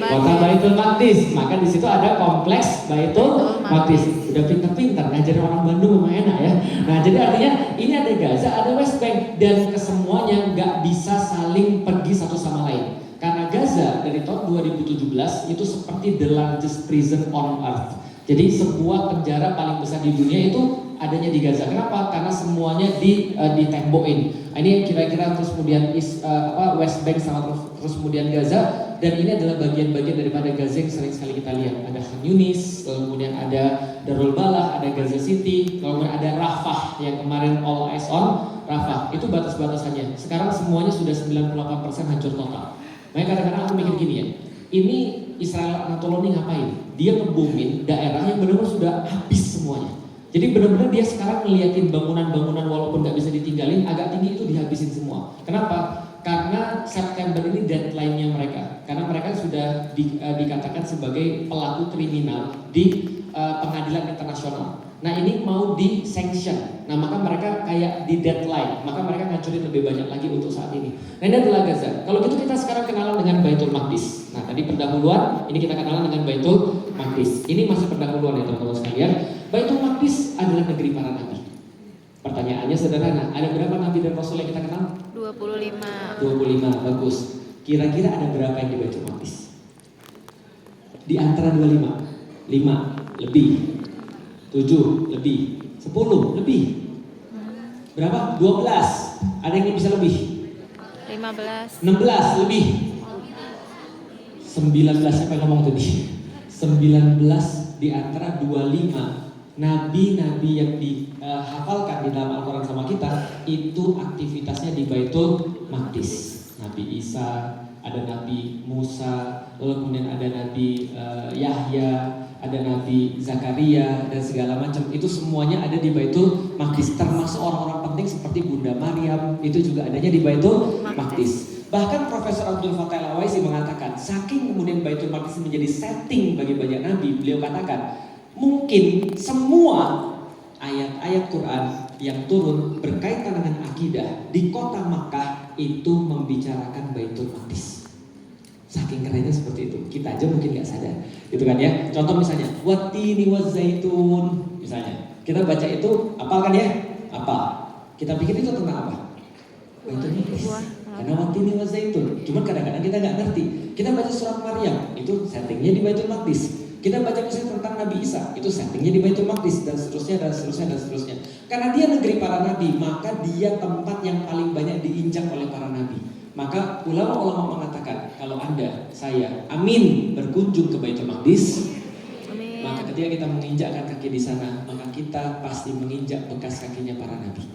Kota Baitul Maqdis. Maka di situ ada kompleks Baitul Maqdis. Udah pintar-pintar ngajarin orang Bandung memang enak ya. Nah, jadi artinya ini ada Gaza, ada West Bank dan kesemuanya nggak bisa saling pergi satu sama lain. Karena Gaza dari tahun 2017 itu seperti the largest prison on earth. Jadi sebuah penjara paling besar di dunia itu adanya di Gaza. Kenapa? Karena semuanya ditembokin. Nah, ini kira-kira terus kemudian West Bank sama terus kemudian Gaza, dan ini adalah bagian-bagian daripada Gaza yang sering sekali kita lihat. Ada Khan Yunis, kemudian ada Darul Balah, ada Gaza City, kemudian ada Rafah yang kemarin all eyes on Rafah. Itu batas-batasannya. Sekarang semuanya sudah 98% hancur total. Makanya kadang-kadang aku mikir gini ya. Ini Israel Anatoloni ngapain? Dia ngebumin daerah yang benar-benar sudah habis semuanya. Jadi benar-benar dia sekarang ngeliatin bangunan-bangunan walaupun nggak bisa ditinggalin agak tinggi itu dihabisin semua. Kenapa? Karena September ini deadline-nya mereka. Karena mereka sudah dikatakan sebagai pelaku kriminal di pengadilan internasional. Nah ini mau di sanction. Nah maka mereka kayak di deadline. Maka mereka ngancurin lebih banyak lagi untuk saat ini. Nah ini adalah Gaza. Kalau gitu kita sekarang kenalan dengan Baitul Maqdis. Nah tadi pendahuluan, ini kita kenalan dengan Baitul Maqdis. Ini masih pendahuluan ya teman-teman sekalian. Baitul Maqdis adalah negeri para nabi. Pertanyaannya sederhana, ada berapa nabi dan rasul yang kita kenal? 25. 25, bagus. Kira-kira ada berapa yang di Baitul Maqdis? Di antara 25, 5 lebih, 7 lebih, 10 lebih. Berapa? 12. Ada yang bisa lebih? 15. 16 lebih. 19 siapa yang ngomong tadi? 19 di antara 25 nabi-nabi yang dihafalkan di dalam Al-Quran sama kita itu aktivitasnya di Baitul Maqdis. Nabi Isa, ada Nabi Musa, lalu kemudian ada Nabi Yahya, ada Nabi Zakaria dan segala macam. Itu semuanya ada di Baitul Maqdis. Termasuk orang-orang penting seperti Bunda Maryam, itu juga adanya di Baitul Maqdis. Bahkan Profesor Abdul Fattah Al-Awaisi mengatakan, saking kemudian Baitul Maqdis menjadi setting bagi banyak nabi, beliau katakan mungkin semua ayat-ayat Quran yang turun berkaitan dengan akidah di kota Makkah itu membicarakan Baitul Maqdis. Saking kerennya seperti itu. Kita aja mungkin nggak sadar, gitu kan ya. Contoh misalnya, watini wazaitun, misalnya. Kita baca itu, apalkan ya? Apa? Kita pikir itu tentang apa? Baitul Maqdis. Karena watini wazaitun. Cuman kadang-kadang kita nggak ngerti. Kita baca surat Maryam, itu settingnya di Baitul Maqdis. Kita baca misalnya tentang Nabi Isa, itu settingnya di Baitul Maqdis dan seterusnya dan seterusnya dan seterusnya. Karena dia negeri para nabi, maka dia tempat yang paling banyak diinjak oleh para nabi. Maka ulama-ulama mengatakan, kalau Anda, saya, amin berkunjung ke Baitul Maqdis, maka ketika kita menginjakkan kaki di sana, maka kita pasti menginjak bekas kakinya para nabi.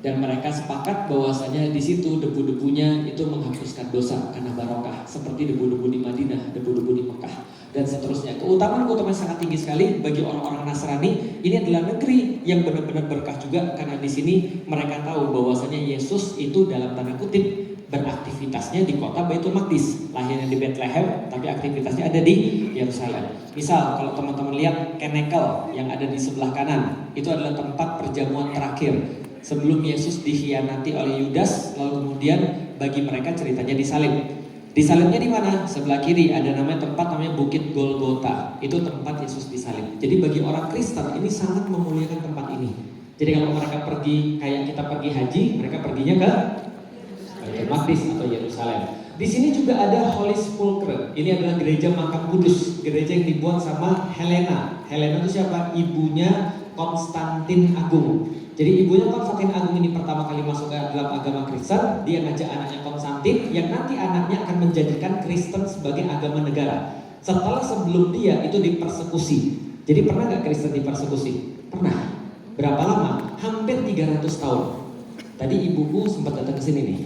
Dan mereka sepakat bahwasanya di situ debu-debunya itu menghapuskan dosa karena barokah, seperti debu-debu di Madinah, debu-debu di Mekah, dan seterusnya. Keutamaan sangat tinggi sekali bagi orang-orang Nasrani. Ini adalah negeri yang benar-benar berkah juga, karena di sini mereka tahu bahwasanya Yesus itu dalam tanda kutip beraktivitasnya di kota Baitul Maqdis, lahirnya di Bethlehem, tapi aktivitasnya ada di Yerusalem. Misal kalau teman-teman lihat Kenekel yang ada di sebelah kanan, itu adalah tempat perjamuan terakhir sebelum Yesus dikhianati oleh Yudas, lalu kemudian bagi mereka ceritanya disalib. Disalibnya di mana? Sebelah kiri ada tempat namanya Bukit Golgota. Itu tempat Yesus disalib. Jadi bagi orang Kristen ini sangat memuliakan tempat ini. Jadi kalau mereka pergi kayak kita pergi haji, mereka perginya ke Baitul Maqdis atau Yerusalem. Di sini juga ada Holy Sepulchre. Ini adalah gereja makam kudus, gereja yang dibuat sama Helena. Helena itu siapa? Ibunya Konstantin Agung. Jadi ibunya Konstantin Agung ini pertama kali masuk ke dalam agama Kristen. Dia ngajak anaknya Konstantin, yang nanti anaknya akan menjadikan Kristen sebagai agama negara. Sebelum dia itu dipersekusi. Jadi pernah nggak Kristen dipersekusi? Pernah. Berapa lama? Hampir 300 tahun. Tadi ibuku sempat datang ke sini nih.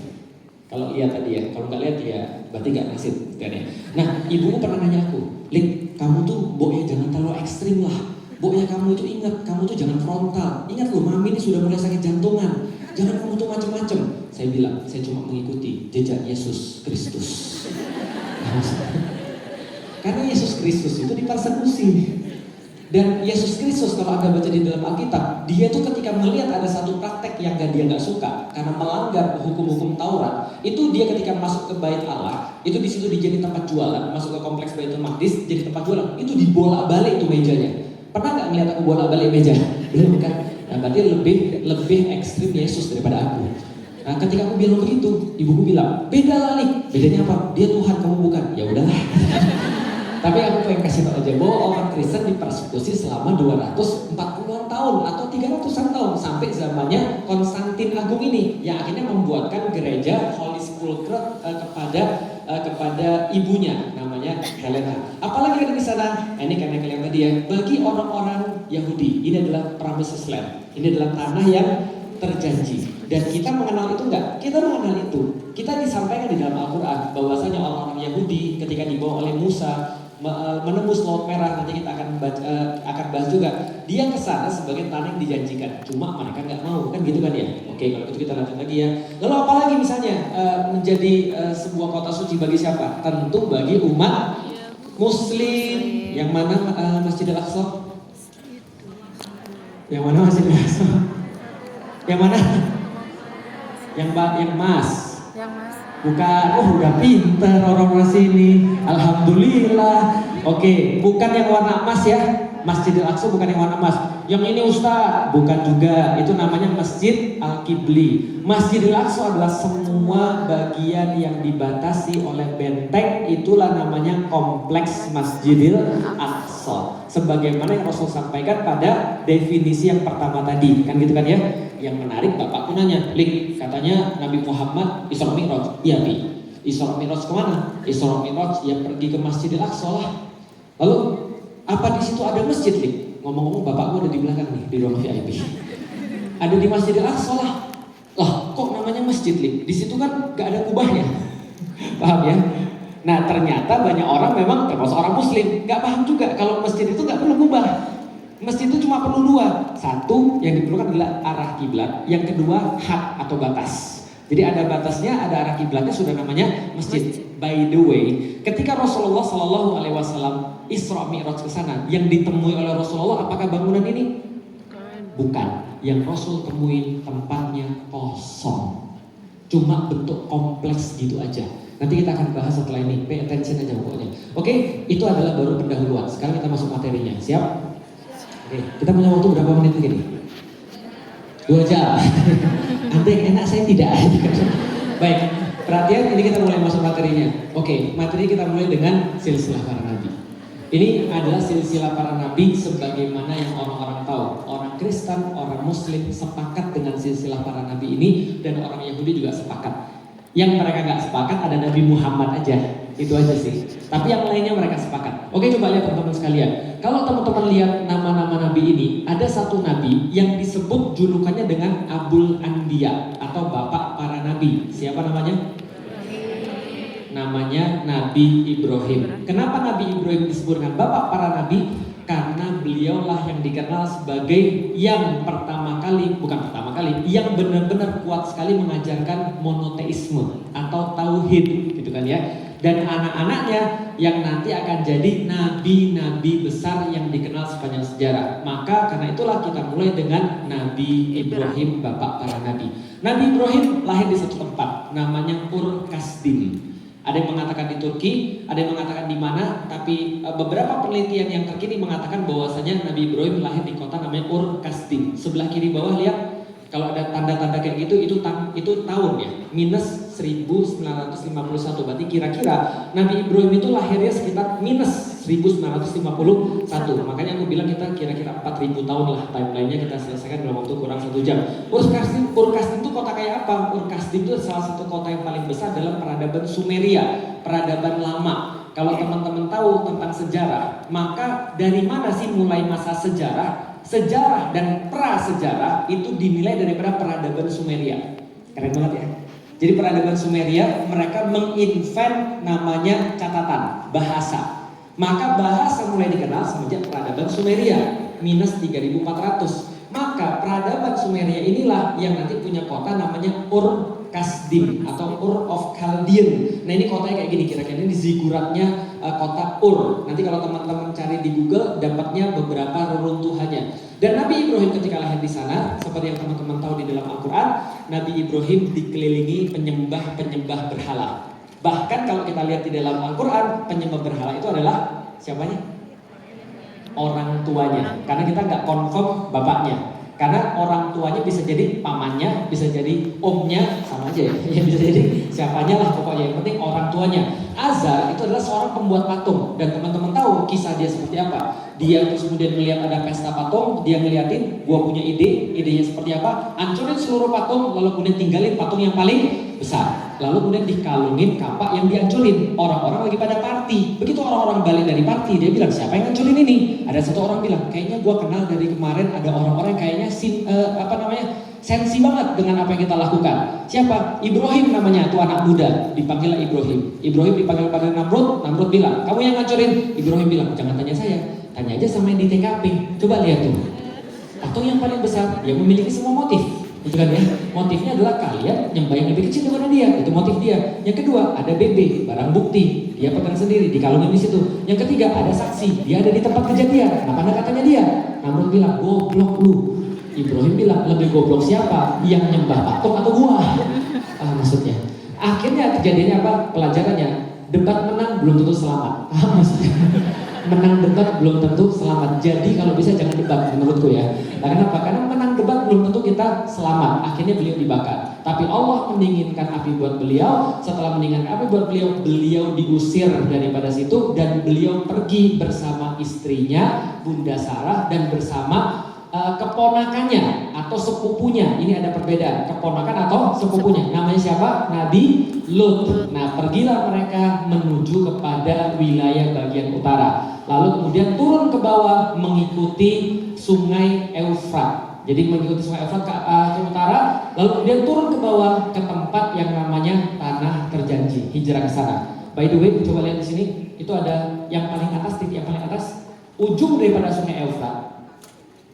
Kalau lihat tadi ya, kalau nggak lihat ya berarti nggak nasib kan ya. Nah, ibuku pernah nanya aku, Lik, kamu tuh boknya jangan terlalu ekstrim lah. Boknya kamu itu ingat, kamu tuh jangan frontal. Ingat loh, mami ini sudah mulai sakit jantungan. Jangan kamu tuh macem-macem. Saya bilang, saya cuma mengikuti jejak Yesus Kristus. Karena Yesus Kristus itu dipersekusi. Dan Yesus Kristus kalau Anda baca di dalam Alkitab, dia tuh ketika melihat ada satu praktek yang dia nggak suka karena melanggar hukum-hukum Taurat, itu dia ketika masuk ke Bait Allah, itu di situ dijadi tempat jualan, masuk ke kompleks Baitul Maqdis jadi tempat jualan, itu dibolak-balik tuh mejanya. Pernah nggak ngeliat aku bolak-balik meja? Belum kan? Nah, berarti lebih ekstrim Yesus daripada aku. Nah, ketika aku bilang begitu, ibuku bilang, beda lah nih. Bedanya apa? Dia Tuhan, kamu bukan. Ya udahlah. Tapi aku pengen kasih tau aja bahwa orang Kristen dipersekusi selama 240-an tahun atau 300-an tahun sampai zamannya Konstantin Agung ini, yang akhirnya membuatkan gereja Holy Sepulchre kepada ibunya namanya Helena. Apalagi ada di sana? Ini karena kalian tadi ya. Bagi orang-orang Yahudi, ini adalah promised land. Ini adalah tanah yang terjanji. Dan kita mengenal itu enggak? Kita mengenal itu. Kita disampaikan di dalam Al-Quran bahwasanya orang-orang Yahudi ketika dibawa oleh Musa menembus Laut Merah, nanti kita akan bahas juga. Dia ke sana sebagai tanah yang dijanjikan. Cuma mereka nggak mau, kan gitu kan ya? Oke, kalau gitu kita lanjut lagi ya. Lalu apalagi misalnya menjadi sebuah kota suci bagi siapa? Tentu bagi umat Muslim. Yang mana Masjidil Aqsa? Yang mana Masjidil Aqsa? Yang mana? Yang Mas. Yang Mas. Bukan, udah pinter orang-orang sini. Alhamdulillah. Oke, bukan yang warna emas ya. Masjidil Aqsa bukan yang warna emas. Yang ini Ustaz, bukan juga. Itu namanya Masjid Al-Qibli. Masjidil Aqsa adalah semua bagian yang dibatasi oleh benteng. Itulah namanya kompleks Masjidil Aqsa. Sebagaimana yang Rasul sampaikan pada definisi yang pertama tadi. Kan gitu kan ya. Yang menarik, bapakku nanya, Lik, katanya Nabi Muhammad Isra Mi'raj. Iya, Bi. Isra Mi'raj kemana? Isra Mi'raj ya pergi ke Masjidil Aqsa lah. Lalu apa di situ ada masjid, Lik? Ngomong-ngomong bapakku ada di belakang nih, di ruang VIP. Ada di Masjidil Aqsa lah. Lah, kok namanya masjid, Lik? Di situ kan gak ada kubahnya. Paham ya? Nah, ternyata banyak orang memang termasuk orang Muslim gak paham juga kalau masjid itu gak perlu kubah. Masjid itu cuma perlu dua. Satu yang diperlukan adalah arah kiblat. Yang kedua had atau batas. Jadi ada batasnya, ada arah kiblatnya, sudah namanya masjid. By the way, ketika Rasulullah Shallallahu Alaihi Wasallam Isra Mi'raj ke sana, yang ditemui oleh Rasulullah apakah bangunan ini? Bukan. Yang Rasul temuin tempatnya kosong. Cuma bentuk kompleks gitu aja. Nanti kita akan bahas setelah ini. Pay attention aja pokoknya. Oke, itu adalah baru pendahuluan. Sekarang kita masuk materinya. Siap? Oke, kita punya waktu berapa menit lagi nih? 2 jam. Nanti yang enak saya tidak. Baik, perhatian, ini kita mulai masuk materinya. Oke, materi kita mulai dengan silsilah para nabi. Ini adalah silsilah para nabi sebagaimana yang orang-orang tahu. Orang Kristen, orang Muslim sepakat dengan silsilah para nabi ini, dan orang Yahudi juga sepakat. Yang mereka gak sepakat ada Nabi Muhammad aja. Itu aja sih. Tapi yang lainnya mereka sepakat. Oke, coba lihat teman-teman sekalian. Kalau teman-teman lihat nama-nama nabi ini, ada satu nabi yang disebut julukannya dengan Abul Anbiya atau bapak para nabi. Siapa namanya? Namanya Nabi Ibrahim. Kenapa Nabi Ibrahim disebut dengan bapak para nabi? Karena beliaulah yang dikenal sebagai yang yang benar-benar kuat sekali mengajarkan monoteisme atau tauhid, gitu kan ya. Dan anak-anaknya yang nanti akan jadi nabi-nabi besar yang dikenal sepanjang sejarah. Maka karena itulah kita mulai dengan Nabi Ibrahim, bapak para nabi. Nabi Ibrahim lahir di satu tempat namanya Ur Kasdim. Ada yang mengatakan di Turki, ada yang mengatakan di mana, tapi beberapa penelitian yang terkini mengatakan bahwasanya Nabi Ibrahim lahir di kota namanya Ur Kasdim. Sebelah kiri bawah lihat, kalau ada tanda-tanda kayak gitu itu tahun ya, minus 1951. Berarti kira-kira Nabi Ibrahim itu lahirnya sekitar minus 1951. Makanya aku bilang kita kira-kira 4000 tahun lah timelinenya kita selesaikan dalam waktu kurang 1 jam. Ur Kasdim itu kota kayak apa? Ur Kasdim itu salah satu kota yang paling besar dalam peradaban Sumeria, peradaban lama. Kalau teman-teman tahu tentang sejarah, maka dari mana sih mulai masa sejarah? Sejarah dan prasejarah itu dinilai daripada peradaban Sumeria. Keren banget ya. Jadi peradaban Sumeria mereka menginvent namanya catatan, bahasa. Maka bahasa mulai dikenal semenjak peradaban Sumeria, minus 3400. Maka peradaban Sumeria inilah yang nanti punya kota namanya Ur Kasdim atau Ur of Chaldean. Nah ini kotanya kayak gini kira-kira, ini di ziguratnya kota Ur. Nanti kalau teman-teman cari di Google dapatnya beberapa reruntuhannya. Dan Nabi Ibrahim ketika lahir di sana, seperti yang teman-teman tahu di dalam Al-Quran, Nabi Ibrahim dikelilingi penyembah-penyembah berhala. Bahkan kalau kita lihat di dalam Al-Quran, penyembah berhala itu adalah siapanya? Orang tuanya. Karena kita nggak confirm bapaknya. Karena orang tuanya bisa jadi pamannya, bisa jadi omnya, sama aja ya, bisa jadi siapanya lah pokoknya, yang penting orang tuanya. Azar itu adalah seorang pembuat patung, dan teman-teman tahu kisah dia seperti apa. Dia terus kemudian melihat ada pesta patung, dia ngeliatin, gua punya idenya seperti apa, hancurin seluruh patung, lalu kemudian tinggalin patung yang paling besar. Lalu kemudian dikalungin kapak yang dihancurin. Orang-orang lagi pada party. Begitu orang-orang balik dari party, dia bilang, siapa yang hancurin ini? Ada satu orang bilang, kayaknya gua kenal dari kemarin, ada orang-orang kayaknya sensi banget dengan apa yang kita lakukan. Siapa? Ibrahim namanya, tuh anak muda. Dipanggillah Ibrahim. Ibrahim dipanggil pada Namrud. Namrud bilang, kamu yang hancurin. Ibrahim bilang, jangan tanya saya, tanya aja sama yang di TKP. Coba lihat tuh, patung yang paling besar yang memiliki semua motif. Itu kan ya, motifnya adalah kalian nyembah yang lebih kecil daripada dia, itu motif dia. Yang kedua ada BB, barang bukti, dia pegang sendiri, dikalungin di situ. Yang ketiga ada saksi, dia ada di tempat kejadian. Nah, pada katanya dia, Namrud bilang, goblok lu. Ibrahim bilang, lebih goblok siapa? Yang nyembah patung atau gua? Maksudnya. Akhirnya kejadiannya apa? Pelajarannya, debat menang belum tentu selamat. Maksudnya. Menang debat belum tentu selamat. Jadi kalau bisa jangan debat menurutku ya. Nah, kenapa? Karena menang debat belum tentu kita selamat. Akhirnya beliau dibakar. Tapi Allah mendinginkan api buat beliau. Setelah mendinginkan api buat beliau, beliau diusir daripada situ dan beliau pergi bersama istrinya Bunda Sarah dan bersama keponakannya atau sepupunya. Ini ada perbedaan, keponakan atau sepupunya. Namanya siapa? Nabi Lut. Nah, pergilah mereka menuju kepada wilayah bagian utara. Lalu kemudian turun ke bawah mengikuti sungai Eufrat. Jadi mengikuti sungai Eufrat ke utara, lalu kemudian turun ke bawah ke tempat yang namanya Tanah Terjanji, hijrah ke sana. By the way, coba lihat di sini, itu ada yang paling atas, titik yang paling atas, ujung daripada sungai Eufrat.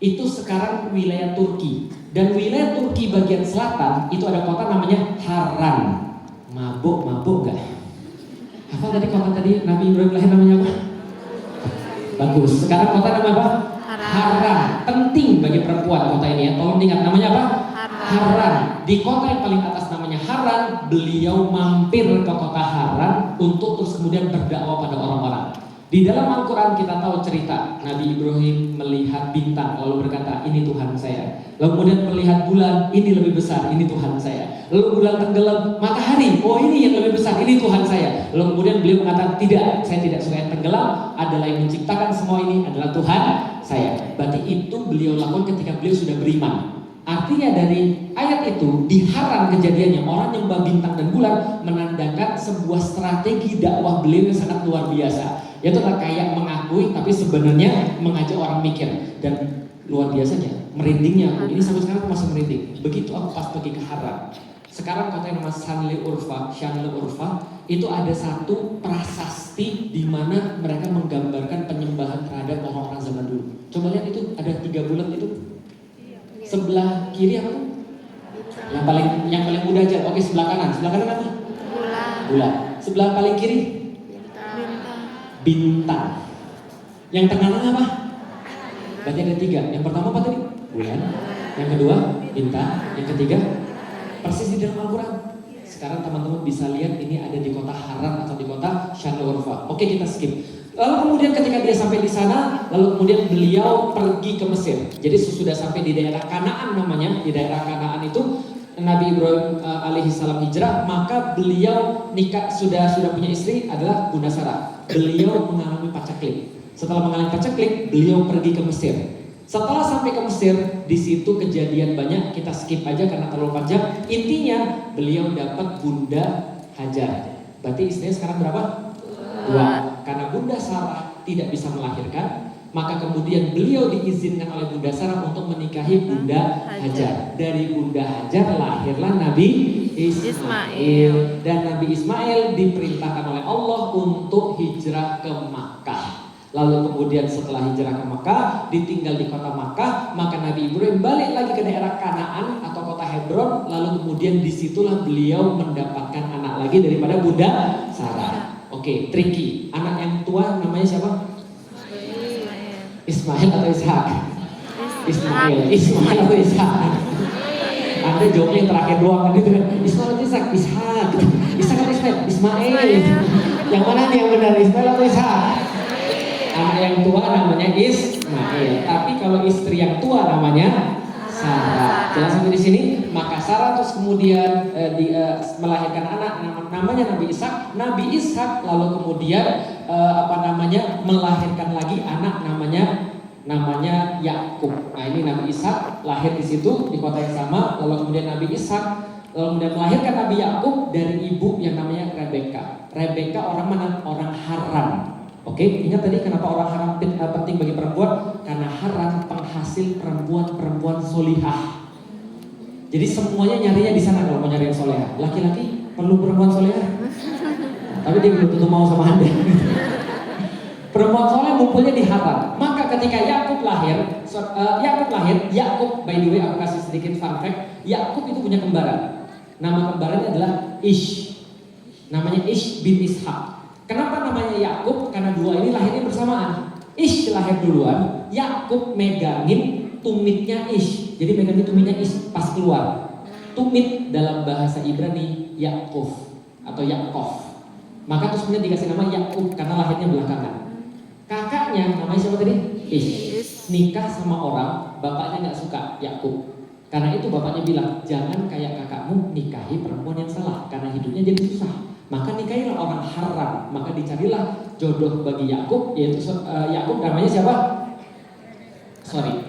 Itu sekarang wilayah Turki. Dan wilayah Turki bagian selatan itu ada kota namanya Haran. Mabuk gak? Apa tadi kota tadi Nabi Ibrahim lahir namanya apa? Bagus. Sekarang kota namanya apa? Haran. Penting bagi perempuan kota ini ya. Tolong ingat namanya apa? Haran. Di kota yang paling atas namanya Haran, beliau mampir ke kota Haran untuk terus kemudian berdakwah pada orang-orang. Di dalam Al-Quran kita tahu cerita Nabi Ibrahim melihat bintang lalu berkata, ini Tuhan saya. Lalu kemudian melihat bulan, ini lebih besar, ini Tuhan saya. Lalu bulan tenggelam, matahari, oh ini yang lebih besar, ini Tuhan saya. Lalu kemudian beliau mengatakan, tidak, saya tidak suka yang tenggelam, adalah yang menciptakan semua ini adalah Tuhan saya. Berarti itu beliau lakukan ketika beliau sudah beriman. Artinya dari ayat itu diharam kejadiannya orang nyembah bintang dan bulan menandakan sebuah strategi dakwah beliau yang sangat luar biasa. Yaitu kayak mengakui tapi sebenarnya mengajak orang mikir. Dan luar biasanya, merindingnya aku. Ini sampai sekarang aku masih merinding. Begitu aku pas pergi ke Haram. Sekarang kota yang nama Shanle Urfa itu ada satu prasasti di mana mereka menggambarkan penyembahan terhadap orang-orang zaman dulu. Coba lihat itu, ada 3 bulat itu. Sebelah kiri apa tuh? Yang paling muda aja. Oke, sebelah kanan. Sebelah kanan apa? Bulan. Sebelah paling kiri? Bintang. Yang tengah-tengah apa? Berarti ada 3. Yang pertama apa tadi? Bulan. Yang kedua bintang. Yang ketiga persis di dalam Al-Quran. Sekarang teman-teman bisa lihat ini ada di kota Haran atau di kota Shanle Urfa. Oke, kita skip. Lalu kemudian ketika dia sampai di sana, lalu kemudian beliau pergi ke Mesir. Jadi sesudah sampai di daerah Kanaan namanya, di daerah Kanaan itu Nabi Ibrahim alaihi salam hijrah, maka beliau nikah sudah punya istri adalah Bunda Sarah. Beliau mengalami paceklik. Setelah mengalami paceklik, beliau pergi ke Mesir. Setelah sampai ke Mesir, di situ kejadian banyak, kita skip aja karena terlalu panjang. Intinya beliau dapat Bunda Hajar. Berarti istrinya sekarang berapa? 2. Karena Bunda Sarah tidak bisa melahirkan, maka kemudian beliau diizinkan oleh Bunda Sarah untuk menikahi Bunda Hajar. Dari Bunda Hajar lahirlah Nabi Ismail. Dan Nabi Ismail diperintahkan oleh Allah untuk hijrah ke Makkah. Lalu kemudian setelah hijrah ke Makkah, ditinggal di kota Makkah, maka Nabi Ibrahim balik lagi ke daerah Kanaan atau kota Hebron. Lalu kemudian disitulah beliau mendapatkan anak lagi daripada Bunda Sarah. Oke, tricky. Anak yang tua namanya siapa? Ismail atau Ishak? Ismail atau Ishak? Anda jawabnya yang terakhir doang gitu kan? Ismail atau Ishak? Ishak atau Ismail? Yang mana nih yang benar? Ismail atau Ishak? Anak yang tua namanya Ismail. Tapi kalau istri yang tua namanya Sarah. Jelas sampai di sini. Maka Sarah terus kemudian melahirkan anak namanya Nabi Ishak. Nabi Ishak lalu kemudian melahirkan lagi anak namanya Yakub. Nah, ini Nabi Ishak lahir di situ di kota yang sama. Lalu kemudian Nabi Ishak lalu kemudian melahirkan Nabi Yakub dari ibu yang namanya Rebeka. Rebeka orang mana? Orang Haran. Oke, ingat tadi kenapa orang Haran penting bagi perempuan? Karena Haran penghasil perempuan solihah. Jadi semuanya nyarinya di sana kalau mau nyari yang solehah. Laki-laki perlu perempuan solehah. Tapi dia belum tentu mau sama Anda. Perempuan soleh ngumpulnya di Haran. Maka ketika Yakub lahir, Yakub by the way aku kasih sedikit fun fact, Yakub itu punya kembaran. Nama kembarannya adalah Ish. Namanya Ish bin Ishak. Kenapa namanya Yakub? Karena dua ini lahirnya bersamaan. Ish lahir duluan, Yakub megangin tumitnya Ish. Jadi megangin tumitnya Ish pas keluar. Tumit dalam bahasa Ibrani Yakov atau Yakov. Maka terus kemudian dikasih nama Yakub karena lahirnya belakangan. Kakaknya namanya siapa tadi? Ish. Nikah sama orang, bapaknya nggak suka Yakub. Karena itu bapaknya bilang, jangan kayak kakakmu nikahi perempuan yang salah, karena hidupnya jadi susah. Maka nikahilah orang Haran. Maka dicarilah jodoh bagi Yakub, yaitu Yakub namanya siapa?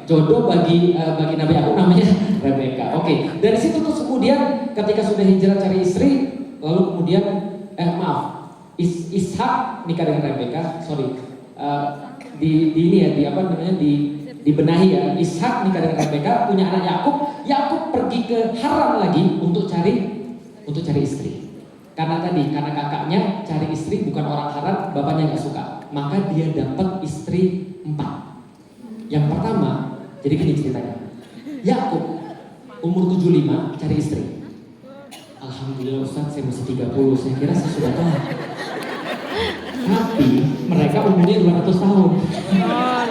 Jodoh bagi Nabi Yakub namanya Rebeka. Oke. Dari situ terus kemudian ketika sudah hijrah cari istri, lalu kemudian Ishak nikah dengan Rebeka. Dibenahi ya. Ishak nikah dengan Rebeka, punya anak Yakub. Yakub pergi ke Haran lagi untuk cari istri. Karena kakaknya cari istri bukan orang Haran, bapaknya nggak suka. Maka dia dapat istri 4. Yang pertama, jadi gini ceritanya. Yakub umur 75 cari istri. Alhamdulillah Ustaz, saya masih 30, saya kira saya sudah tahu. Tapi mereka umurnya 200 tahun. Oh,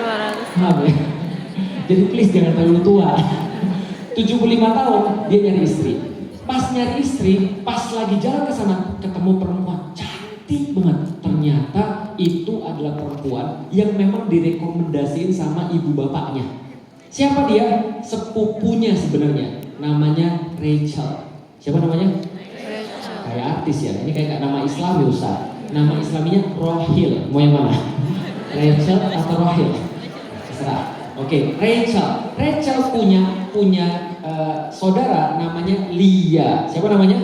200. Ya? Jadi please jangan terlalu tua. 75 tahun dia nyari istri. Pas nyari istri, pas lagi jalan ke sana ketemu perempuan cantik banget. Ternyata itu adalah perempuan yang memang direkomendasiin sama ibu bapaknya. Siapa dia? Sepupunya sebenarnya. Namanya Rachel. Siapa namanya? Rachel. Kayak artis ya. Ini kayak nama Islam ya Ustaz. Nama Islaminya Rohil. Mau yang mana? Rachel atau Rohil? Terserah. Oke, Rachel. Rachel punya saudara namanya Lia. Siapa namanya?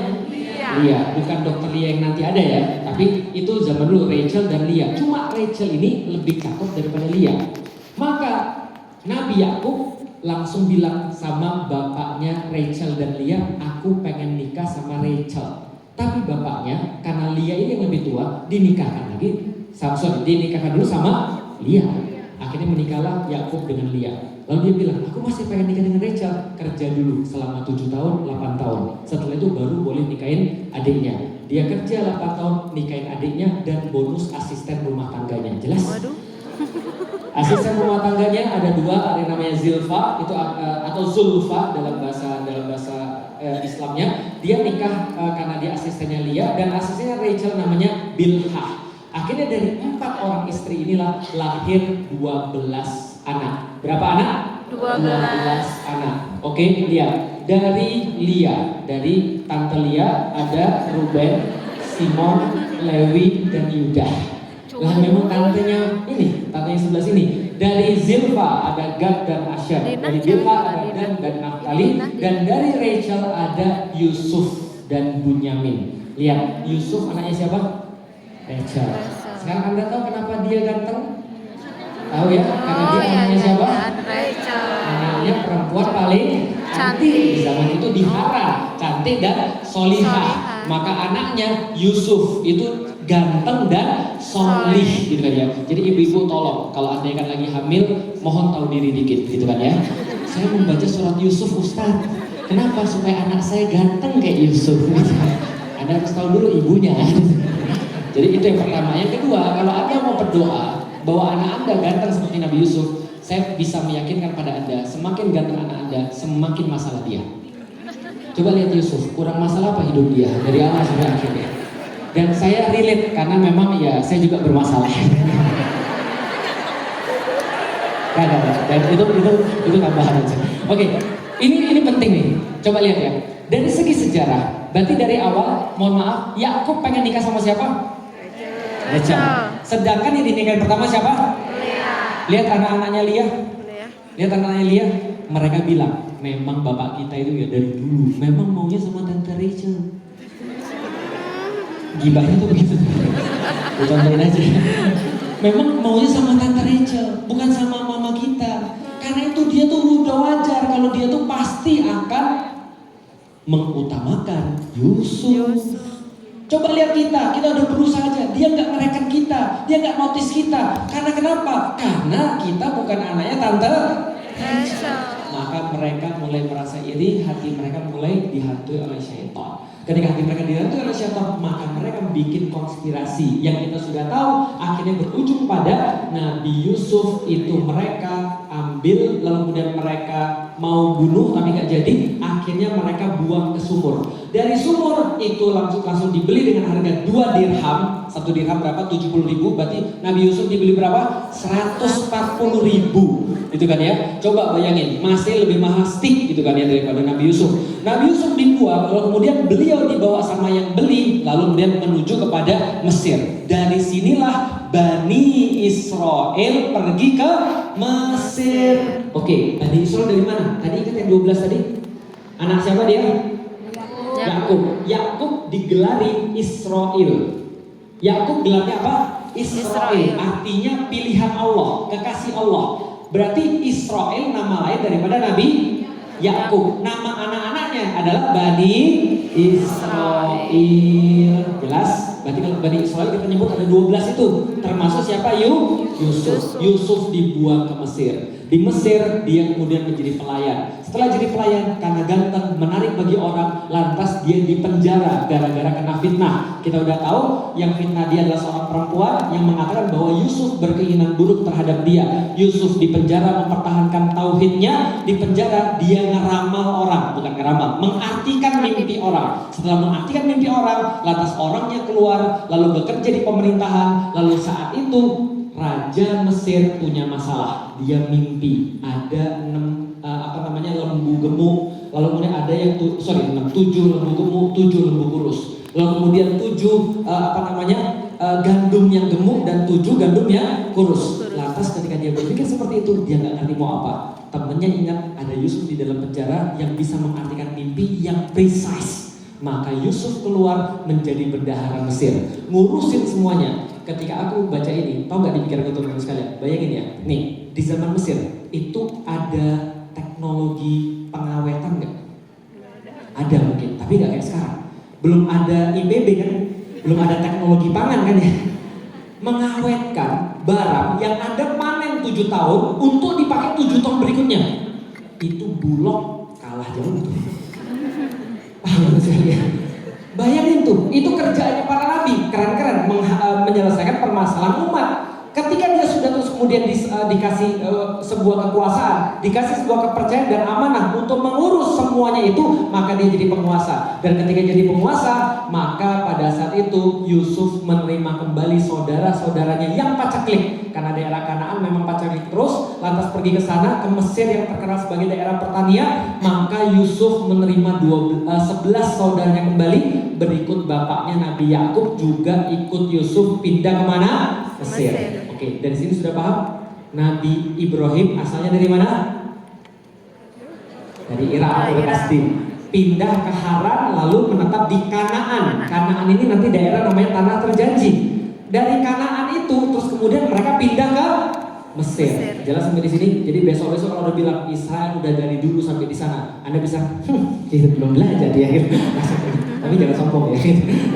Lia, bukan dokter Lia yang nanti ada ya, tapi itu zaman dulu Rachel dan Lia. Cuma Rachel ini lebih cakep daripada Lia. Maka Nabi Yakub langsung bilang sama bapaknya Rachel dan Lia, aku pengen nikah sama Rachel. Tapi bapaknya karena Lia ini yang lebih tua, dinikahkan dulu sama Lia. Akhirnya menikahlah Yakub dengan Lia. Lalu dia bilang, aku masih pengen nikah dengan Rachel, kerja dulu selama 7 tahun, 8 tahun. Setelah itu baru boleh nikahin adiknya. Dia kerja 8 tahun, nikahin adiknya dan bonus asisten rumah tangganya. Jelas? Waduh. Asisten rumah tangganya ada 2, ada yang namanya Zilfa itu atau Zulfa dalam bahasa Islamnya. Dia nikah karena dia asistennya Lia, dan asistennya Rachel namanya Bilhah. Akhirnya dari 4 orang istri inilah lahir 12 anak. Berapa anak? 12 anak. Oke, lihat. Dari tante Lia ada Ruben, Simon, Lewi, dan Yuda. Lah memang tantenya yang sebelah sini. Dari Zilpa ada Gad dan Asher. Dari Bilha ada Dan dan Naftali. Dan dari Rachel ada Yusuf dan Bunyamin. Lihat, Yusuf anaknya siapa? Rachel. Sekarang Anda tahu kenapa dia ganteng? Tahu ya? Karena dia anaknya siapa? Rachel. Anaknya perempuan paling cantik di zaman itu di Haran, cantik dan solihah. Maka anaknya Yusuf itu ganteng dan solih gitu kan ya. Jadi ibu-ibu tolong kalau Anda kan lagi hamil, mohon tahu diri dikit gitu kan ya. Saya membaca surat Yusuf, Ustaz. Kenapa? Supaya anak saya ganteng kayak Yusuf. Anda harus tahu dulu ibunya. Jadi itu yang pertama. Yang kedua, kalau Anda mau berdoa bahwa anak Anda ganteng seperti Nabi Yusuf, saya bisa meyakinkan pada Anda, semakin ganteng anak Anda, semakin masalah dia. Coba lihat Yusuf, kurang masalah apa hidup dia dari awal sampai akhirnya. Dan saya relate karena memang ya saya juga bermasalah. Dan itu tambahan aja. Oke, ini penting nih. Coba lihat ya. Dari segi sejarah, berarti dari awal, mohon maaf, Yakub pengen nikah sama siapa? Rachel. Sedangkan yang dinikahin pertama siapa? Lihat anak-anaknya Lia. Lihat anak-anaknya Lia. Mereka bilang, memang bapak kita itu ya dari dulu memang maunya sama tante Rachel. Gibahnya tuh begitu. Contohin aja. Memang maunya sama tante Rachel, bukan sama mama kita. Karena itu dia tuh udah wajar kalau dia tuh pasti akan mengutamakan Yusuf. Coba lihat kita udah berusaha aja, dia nggak mereken kita, dia nggak notice kita. Karena kenapa? Karena kita bukan anaknya tante Rachel. Maka mereka mulai merasa iri, hati mereka mulai dihantui oleh syaitan. Ketika hati mereka dihantui oleh syaitan, maka mereka bikin konspirasi yang kita sudah tahu akhirnya berujung pada Nabi Yusuf itu mereka ambil, lalu kemudian mereka mau bunuh tapi nggak jadi, akhirnya mereka buang ke sumur. Dari sumur itu langsung dibeli dengan harga 2 dirham. 1 dirham berapa? 70.000. Berarti Nabi Yusuf dibeli berapa? 140.000. Gitu kan ya. Coba bayangin, masih lebih mahal stik gitu kan ya daripada Nabi Yusuf. Nabi Yusuf dibuang, lalu kemudian beliau dibawa sama yang beli, lalu kemudian menuju kepada Mesir. Dari sinilah Bani Israel pergi ke Mesir. Oke, Bani Israel dari mana? Tadi ingat yang 12 tadi? Anak siapa dia? Yakub. Yakub digelari Israel. Yakub gelarnya apa? Israel. Artinya pilihan Allah, kekasih Allah. Berarti Israel nama lain daripada Nabi Yakub. Nama anak-anaknya adalah Bani Israel. Jelas? Berarti kalau Bani Israel kita nyebut ada 12 itu. Termasuk siapa? Yusuf. Yusuf dibuang ke Mesir. Di Mesir dia kemudian menjadi pelayan. Setelah jadi pelayan karena ganteng, menarik bagi orang, lantas dia dipenjara gara-gara kena fitnah. Kita udah tahu yang fitnah dia adalah seorang perempuan yang mengatakan bahwa Yusuf berkeinginan buruk terhadap dia. Yusuf dipenjara mempertahankan tauhidnya, dipenjara dia ngeramal orang, bukan ngeramal, mengartikan mimpi orang. Setelah mengartikan mimpi orang, lantas orangnya keluar, lalu bekerja di pemerintahan. Lalu saat itu Raja Mesir punya masalah. Dia mimpi ada 6 lembu gemuk. Lalu kemudian ada yang 7 lembu gemuk, 7 lembu kurus. Lalu kemudian 7 gandum yang gemuk dan 7 gandum yang kurus. Lantas ketika dia berpikir seperti itu, dia nggak ngerti mau apa. Temennya ingat ada Yusuf di dalam penjara yang bisa mengartikan mimpi yang precise. Maka Yusuf keluar menjadi bendahara Mesir, ngurusin semuanya. Ketika aku baca ini, tau gak di pikiranku teman-teman sekalian? Bayangin ya, nih di zaman Mesir itu ada teknologi pengawetan gak? Ada mungkin, tapi gak kayak sekarang. Belum ada IPB kan, belum ada teknologi pangan kan ya. Mengawetkan barang yang Anda panen 7 tahun untuk dipakai 7 tahun berikutnya. Itu Bulog kalah jauh tuh. Bayangin tuh, itu kerjaannya para nabi, keren-keren menyelesaikan permasalahan umat. Ketika dia sudah terus kemudian dikasih sebuah kekuasaan, dikasih sebuah kepercayaan dan amanah untuk mengurus semuanya itu, maka dia jadi penguasa. Dan ketika jadi penguasa, maka pada saat itu Yusuf menerima kembali saudara-saudaranya yang pacaklik. Karena daerah Kanaan memang pacaklik terus, lantas pergi ke sana ke Mesir yang terkenal sebagai daerah pertanian, maka Yusuf menerima 11 saudaranya kembali. Berikut bapaknya Nabi Yakub juga ikut Yusuf pindah kemana? Mesir. Oke, dari sini sudah paham? Nabi Ibrahim asalnya dari mana? Dari Irak atau Kasdim. Pindah ke Haran lalu menetap di Kanaan. Kanaan ini nanti daerah namanya Tanah Terjanji. Dari Kanaan itu terus kemudian mereka pindah ke Mesir. Jelas sampai di sini. Jadi besok-besok kalau udah bilang Israel udah dari dulu sampai di sana, Anda bisa kita belum belajar ya gitu. Tapi jangan sombong ya.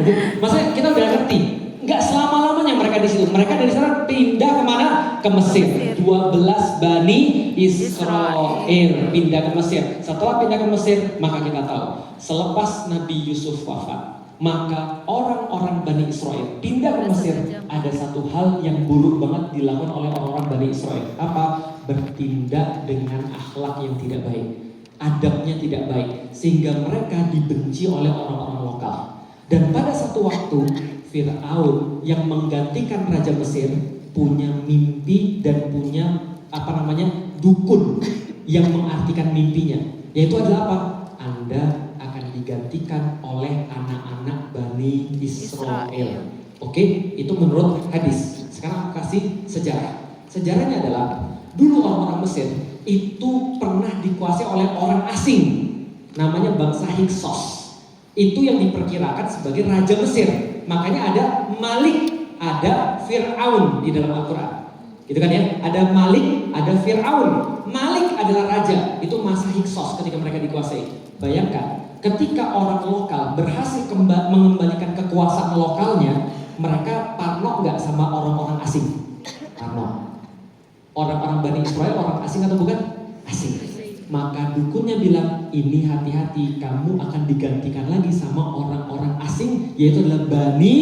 Nanti, maksudnya kita udah ngerti. Enggak selama-lamanya mereka di situ. Mereka dari sana pindah kemana? Ke Mesir. 12 Bani Israel pindah ke Mesir. Setelah pindah ke Mesir, maka kita tahu selepas Nabi Yusuf wafat, maka orang-orang Bani Israel pindah ke Mesir. Ada satu hal yang buruk banget dilakukan oleh orang-orang Bani Israel. Apa? Bertindak dengan akhlak yang tidak baik, adabnya tidak baik, sehingga mereka dibenci oleh orang-orang lokal. Dan pada satu waktu Fir'aun yang menggantikan Raja Mesir punya mimpi dan punya dukun yang mengartikan mimpinya, yaitu adalah apa? Anda akan digantikan oleh anak-anak Bani Israel. Oke, itu menurut hadis. Sekarang aku kasih sejarah. Sejarahnya adalah dulu orang-orang Mesir itu pernah dikuasai oleh orang asing, namanya bangsa Hyksos. Itu yang diperkirakan sebagai Raja Mesir. Makanya ada Malik, ada Fir'aun di dalam Al-Quran. Gitu kan ya, ada Malik, ada Fir'aun. Malik adalah raja, itu masa Hyksos ketika mereka dikuasai. Bayangkan, ketika orang lokal berhasil mengembalikan kekuasaan lokalnya, mereka parno nggak sama orang-orang asing? Parno. Orang-orang Bani Israel orang asing atau bukan? Asing. Maka dukunnya bilang, ini hati-hati, kamu akan digantikan lagi sama orang-orang asing, yaitu adalah Bani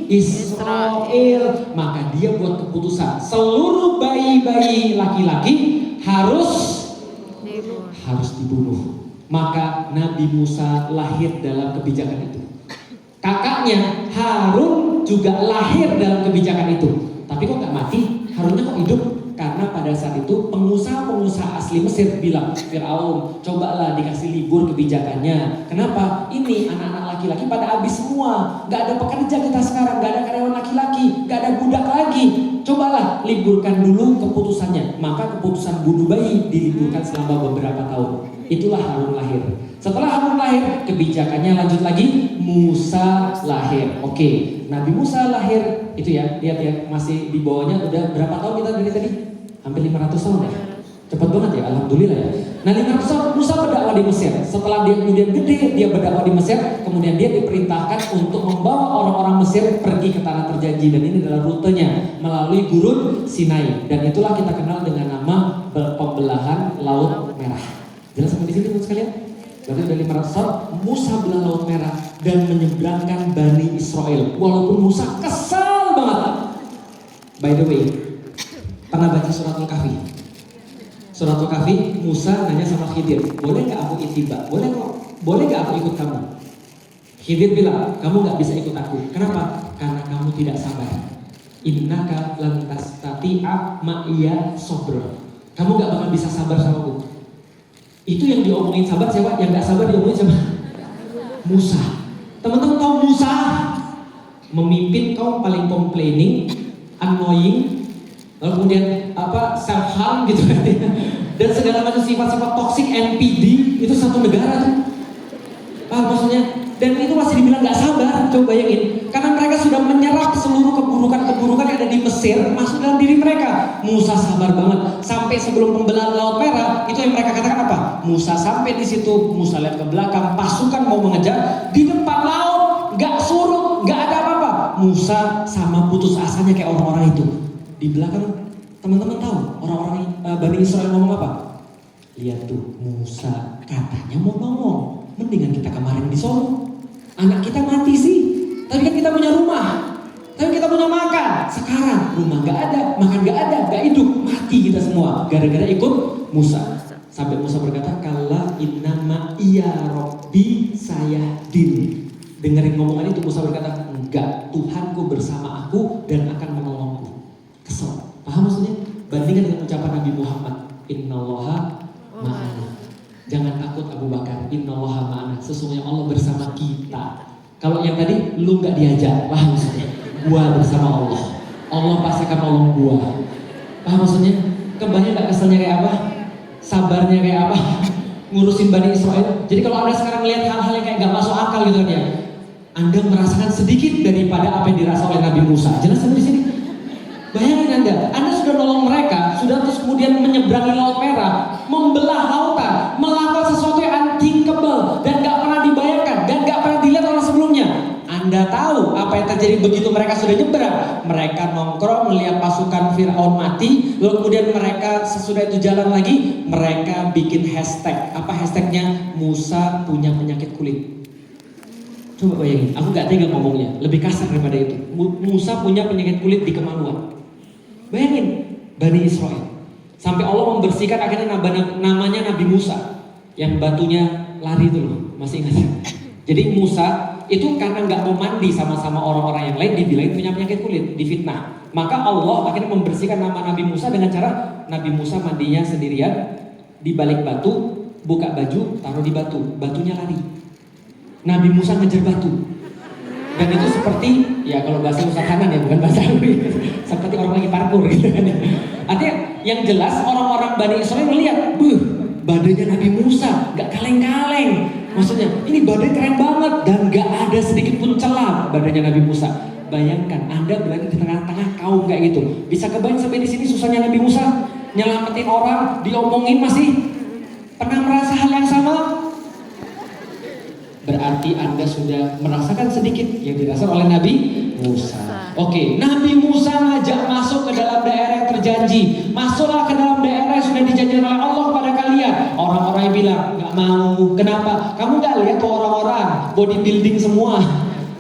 Israel. Maka dia buat keputusan, seluruh bayi-bayi laki-laki harus dibunuh. Maka Nabi Musa lahir dalam kebijakan itu. Kakaknya Harun juga lahir dalam kebijakan itu. Tapi kok gak mati? Harunnya kok hidup? Karena pada saat itu pengusaha-pengusaha asli Mesir bilang, Fir'aun, cobalah dikasih libur kebijakannya. Kenapa? Ini anak-anak laki-laki pada habis semua. Gak ada pekerja kita sekarang, gak ada karyawan laki-laki, gak ada budak lagi. Cobalah liburkan dulu keputusannya. Maka keputusan bunuh bayi diliburkan selama beberapa tahun. Itulah Harun lahir. Setelah Harun lahir, kebijakannya lanjut lagi. Musa lahir. Oke, Nabi Musa lahir. Itu ya, lihat ya, masih di bawahnya udah berapa tahun kita dari tadi? Hampir 500 tahun ya. Cepat banget ya, alhamdulillah ya. Nah 500 tahun Musa berdakwah di Mesir. Setelah dia kemudian gede, dia berdakwah di Mesir. Kemudian dia diperintahkan untuk membawa orang-orang Mesir pergi ke tanah terjanji. Dan ini adalah rutenya melalui gurun Sinai. Dan itulah kita kenal dengan nama pembelahan Laut Merah. Jelas sampai di sini teman sekalian? Berarti dari 500 tahun Musa belah Laut Merah dan menyeberangkan Bani Israel. Walaupun Musa kesal banget. By the way, pernah baca Suratul Kahfi? Suratul Kahfi, Musa nanya sama Khidir, boleh gak aku ittiba? Boleh gak aku ikut kamu? Khidir bilang, kamu gak bisa ikut aku. Kenapa? Karena kamu tidak sabar. Innaka lan tastati'a ma'iya sabra. Kamu gak bakal bisa sabar sama aku. Itu yang diomongin sabar siapa? Yang gak sabar diomongin siapa? Musa. Teman-teman tahu Musa memimpin kaum paling complaining, annoying, lalu kemudian self harm gitu kan ya. Dan segala macam sifat-sifat toxic NPD itu satu negara tuh. Paham maksudnya? Dan itu masih dibilang gak sabar. Coba bayangin, karena mereka sudah menyerap seluruh keburukan-keburukan yang ada di Mesir masuk dalam diri mereka. Musa sabar banget. Sampai sebelum pembelahan Laut Merah, itu yang mereka katakan apa? Musa sampai di situ, Musa lihat ke belakang, pasukan mau mengejar, di depan laut, gak surut, gak ada apa-apa. Musa sama putus asanya kayak orang-orang itu. Di belakang, teman-teman tahu orang-orang Bani Israel ngomong apa? Lihat tuh, Musa katanya mau ngomong, mendingan kita kemarin di Solo. Anak kita mati sih, tapi kan kita punya rumah, tapi kita punya makan. Sekarang rumah gak ada, makan gak ada, gak hidup, mati kita semua gara-gara ikut Musa. Sampai Musa berkata, kalla innama iya Robbi sayahdin. Dengerin ngomongan itu, Musa berkata, enggak, Tuhanku bersama aku dan akan menolongku. Kesel, paham maksudnya? Bandingkan dengan ucapan Nabi Muhammad, innallaha ma'ana. Jangan takut Abu Bakar, innallaha ma'ana. Sesungguhnya Allah bersama kita. Kalau yang tadi lu nggak diajak, paham maksudnya? Gua bersama Allah. Allah pasti akan nolong gua. Paham maksudnya? Kebayang nggak keselnya kayak apa? Sabarnya kayak apa? Ngurusin Bani Israel. Jadi kalau Anda sekarang melihat hal-hal yang kayak nggak masuk akal gitu kan ya, Anda merasakan sedikit daripada apa yang dirasa oleh Nabi Musa. Jelas sampai di sini? Bayangin Anda sudah nolong mereka, sudah terus kemudian menyeberangi Laut Merah, membelah lautan, melakukan sesuatu yang unthinkable dan gak pernah dibayangkan dan gak pernah dilihat orang sebelumnya. Anda tahu apa yang terjadi begitu mereka sudah nyebrang? Mereka nongkrong melihat pasukan Fir'aun mati, lalu kemudian mereka sesudah itu jalan lagi, mereka bikin hashtag. Apa hashtagnya? Musa punya penyakit kulit. Coba bayangin, aku gak tega ngomongnya, lebih kasar daripada itu. Musa punya penyakit kulit di kemaluan. Bayangin, Bani Israel. Sampai Allah membersihkan akhirnya namanya Nabi Musa. Yang batunya lari itu loh, masih ingat? Jadi Musa itu karena gak mau mandi sama-sama orang-orang yang lain, dibilang punya penyakit kulit, difitnah. Maka Allah akhirnya membersihkan nama Nabi Musa dengan cara Nabi Musa mandinya sendirian, di balik batu, buka baju, taruh di batu, batunya lari. Nabi Musa ngejar batu. Dan itu seperti, ya kalau bahasa Musa kanan ya, bukan bahasa Arabik, seperti orang lagi parkur gitu kan ya. Artinya yang jelas orang-orang Bani Israel melihat, badannya Nabi Musa gak kaleng-kaleng. Maksudnya ini badan keren banget dan gak ada sedikit pun celah badannya Nabi Musa. Bayangkan Anda berada di tengah-tengah kaum kayak gitu. Bisa kebayang sampai di sini susahnya Nabi Musa nyelamatin orang, diomongin masih pernah merasa hal yang sama? Berarti Anda sudah merasakan sedikit yang dirasakan oleh Nabi Musa. Oke, Nabi Musa ngajak masuk ke dalam daerah yang terjanji. Masuklah ke dalam daerah yang sudah dijanjikan oleh Allah kepada kalian. Orang-orang yang bilang, gak mau. Kenapa? Kamu gak lihat tuh orang-orang bodybuilding semua,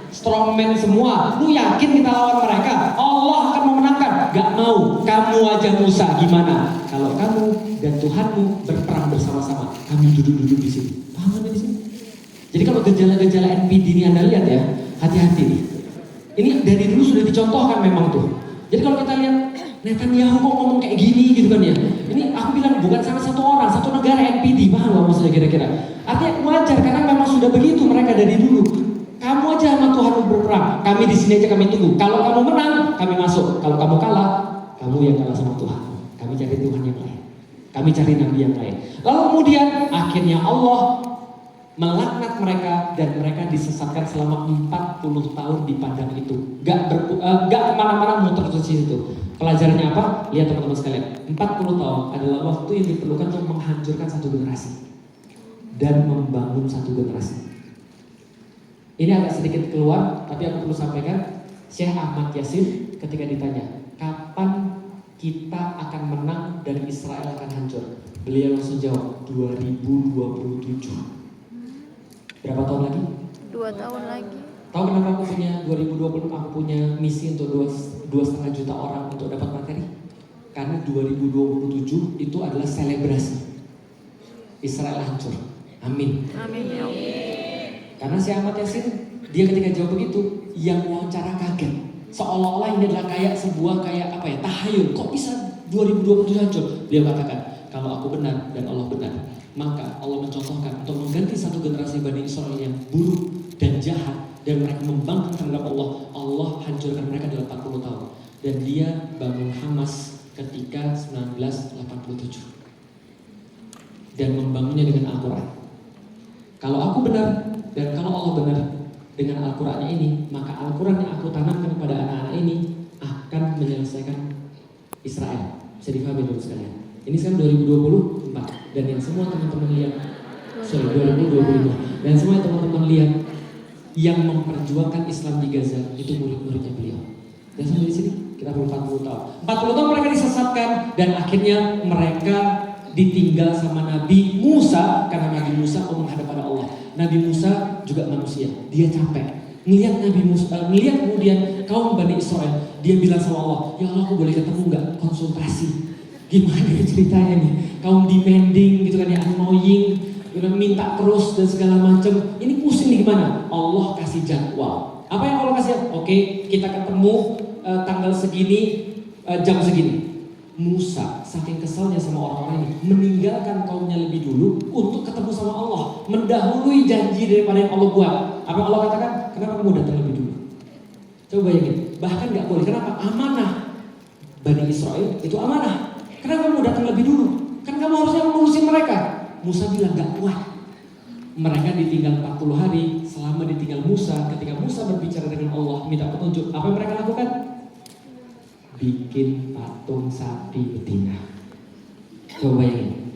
strongman semua. Lu yakin kita lawan mereka? Allah akan memenangkan. Gak mau. Kamu aja Musa, gimana? Kalau kamu dan Tuhanmu berperang bersama-sama, kami duduk-duduk di sini. Paham sampai di sini? Jadi kalau gejala-gejala NPD ini Anda lihat ya, hati-hati nih. Ini dari dulu sudah dicontohkan memang tuh. Jadi kalau kita lihat Netanyahu kok ngomong kayak gini gitu kan ya. Ini aku bilang bukan sama satu orang, satu negara NPD, paham gak maksudnya kira-kira? Artinya wajar karena memang sudah begitu mereka dari dulu. Kamu aja sama Tuhanmu berperang, kami di sini aja kami tunggu. Kalau kamu menang, kami masuk. Kalau kamu kalah, kamu yang kalah sama Tuhan. Kami cari Tuhan yang lain. Kami cari Nabi yang lain. Lalu kemudian akhirnya Allah melaknat mereka dan mereka disesatkan selama 40 tahun di padang itu. Gak kemana-mana muter terus di situ. Pelajarannya apa? Lihat teman-teman sekalian. 40 tahun adalah waktu yang diperlukan untuk menghancurkan satu generasi dan membangun satu generasi. Ini agak sedikit keluar, tapi aku perlu sampaikan. Syekh Ahmad Yasin ketika ditanya, kapan kita akan menang dan Israel akan hancur? Beliau langsung jawab, 2027. Berapa tahun lagi? 2 tahun lagi. Tahu kenapa aku punya 2020? Aku punya misi untuk 2,5 juta orang untuk dapat materi. Karena 2027 itu adalah selebrasi Israel hancur. Amin. Amin ya Allah. Karena si Ahmad Yasin, dia ketika jawab begitu, yang wawancara kaget. Seolah-olah ini adalah kayak sebuah tahayul. Kok bisa 2027 hancur? Dia katakan, kalau aku benar dan Allah benar, maka Allah mencontohkan untuk mengganti satu generasi Bani Israel yang buruk dan jahat dan mereka membangkang terhadap Allah. Allah hancurkan mereka dalam 40 tahun. Dan dia bangun Hamas ketika 1987 dan membangunnya dengan Al-Quran. Kalau aku benar Dan kalau Allah benar dengan Al-Qur'annya ini, maka Al-Qur'an yang aku tanamkan kepada anak-anak ini akan menyelesaikan Israel. Bisa difahami dulu sekalian. Ini sekarang 2024 dan yang semua teman-teman lihat, 2025 dan semua teman-teman lihat yang memperjuangkan Islam di Gaza itu murid-muridnya beliau. Dan sampai di sini kita perlu 40 tahun. 40 tahun mereka disesatkan dan akhirnya mereka ditinggal sama Nabi Musa karena Nabi Musa mau menghadap pada Allah. Nabi Musa juga manusia, dia capek. Melihat Nabi Musa, melihat kemudian kaum Bani Israel, dia bilang sama Allah, ya Allah aku boleh ketemu nggak konsultasi? Gimana ceritanya nih? Kaum demanding gitu kan ya, annoying, udah minta terus dan segala macam. Ini pusing nih gimana? Allah kasih jadwal. Apa yang Allah kasih? Oke, kita ketemu tanggal segini, jam segini. Musa saking kesalnya sama orang-orang ini meninggalkan kaumnya lebih dulu untuk ketemu sama Allah, mendahului janji daripada yang Allah buat. Apa yang Allah katakan? Kenapa kamu datang lebih dulu? Coba bayangin, bahkan nggak boleh. Kenapa? Amanah Bani Israel itu amanah. Kenapa kamu datang lebih dulu? Kan kamu harusnya mengurusin mereka. Musa bilang nggak kuat. Mereka ditinggal 40 hari. Selama ditinggal Musa, ketika Musa berbicara dengan Allah minta petunjuk, apa yang mereka lakukan? Bikin patung sapi betina. Coba bayangin.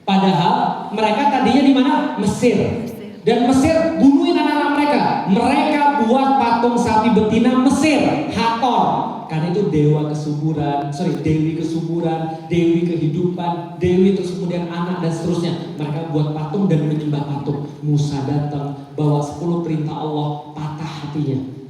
Padahal mereka tadinya di mana? Mesir. Dan Mesir bunuhin anak-anak mereka. Mereka buat patung sapi betina Mesir, Hathor. Karena itu dewa kesuburan, dewi kesuburan, dewi kehidupan, dewi terus kemudian anak dan seterusnya. Mereka buat patung dan menyembah patung. Musa datang bawa 10 perintah Allah, patah hatinya.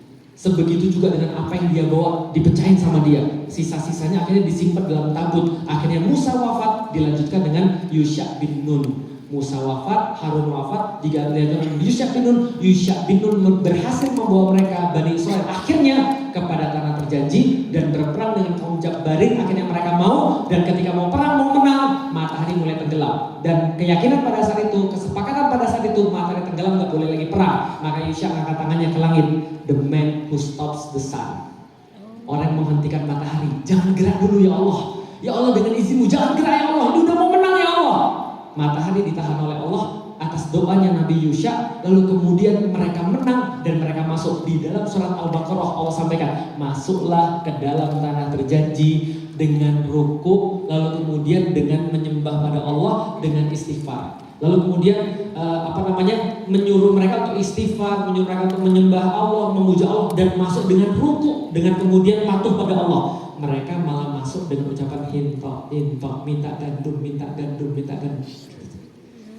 Sebegitu juga dengan apa yang dia bawa dipecahin sama dia. Sisa-sisanya akhirnya disimpan dalam tabut. Akhirnya Musa wafat, dilanjutkan dengan Yusha bin Nun. Musa wafat, Harun wafat, digantikan dengan Yusha bin Nun. Yusha bin Nun berhasil membawa mereka Bani Israel akhirnya kepada tanah terjanji dan berperang dengan kaum Jabbarin. Akhirnya mereka mau, dan ketika mau perang, mau menang, matahari mulai tenggelam. Dan keyakinan pada saat itu, kesepakatan pada saat itu, matahari tenggelam gak boleh lagi perang. Maka Yusha angkat tangannya ke langit. The man who stops the sun. Orang yang menghentikan matahari. Jangan gerak dulu ya Allah. Ya Allah, dengan izinmu jangan gerak ya Allah. Ini udah mau menang ya Allah. Matahari ditahan oleh Allah atas doanya Nabi Yusha. Lalu kemudian mereka menang dan mereka masuk. Di dalam surat Al-Baqarah Allah sampaikan, masuklah ke dalam tanah terjanji dengan ruku, lalu kemudian dengan menyembah pada Allah, dengan istighfar. Lalu kemudian menyuruh mereka untuk istighfar, menyuruh mereka untuk menyembah Allah, memuja Allah, dan masuk dengan ruku, dengan kemudian patuh pada Allah. Mereka malah masuk dengan ucapan infak, minta gandum.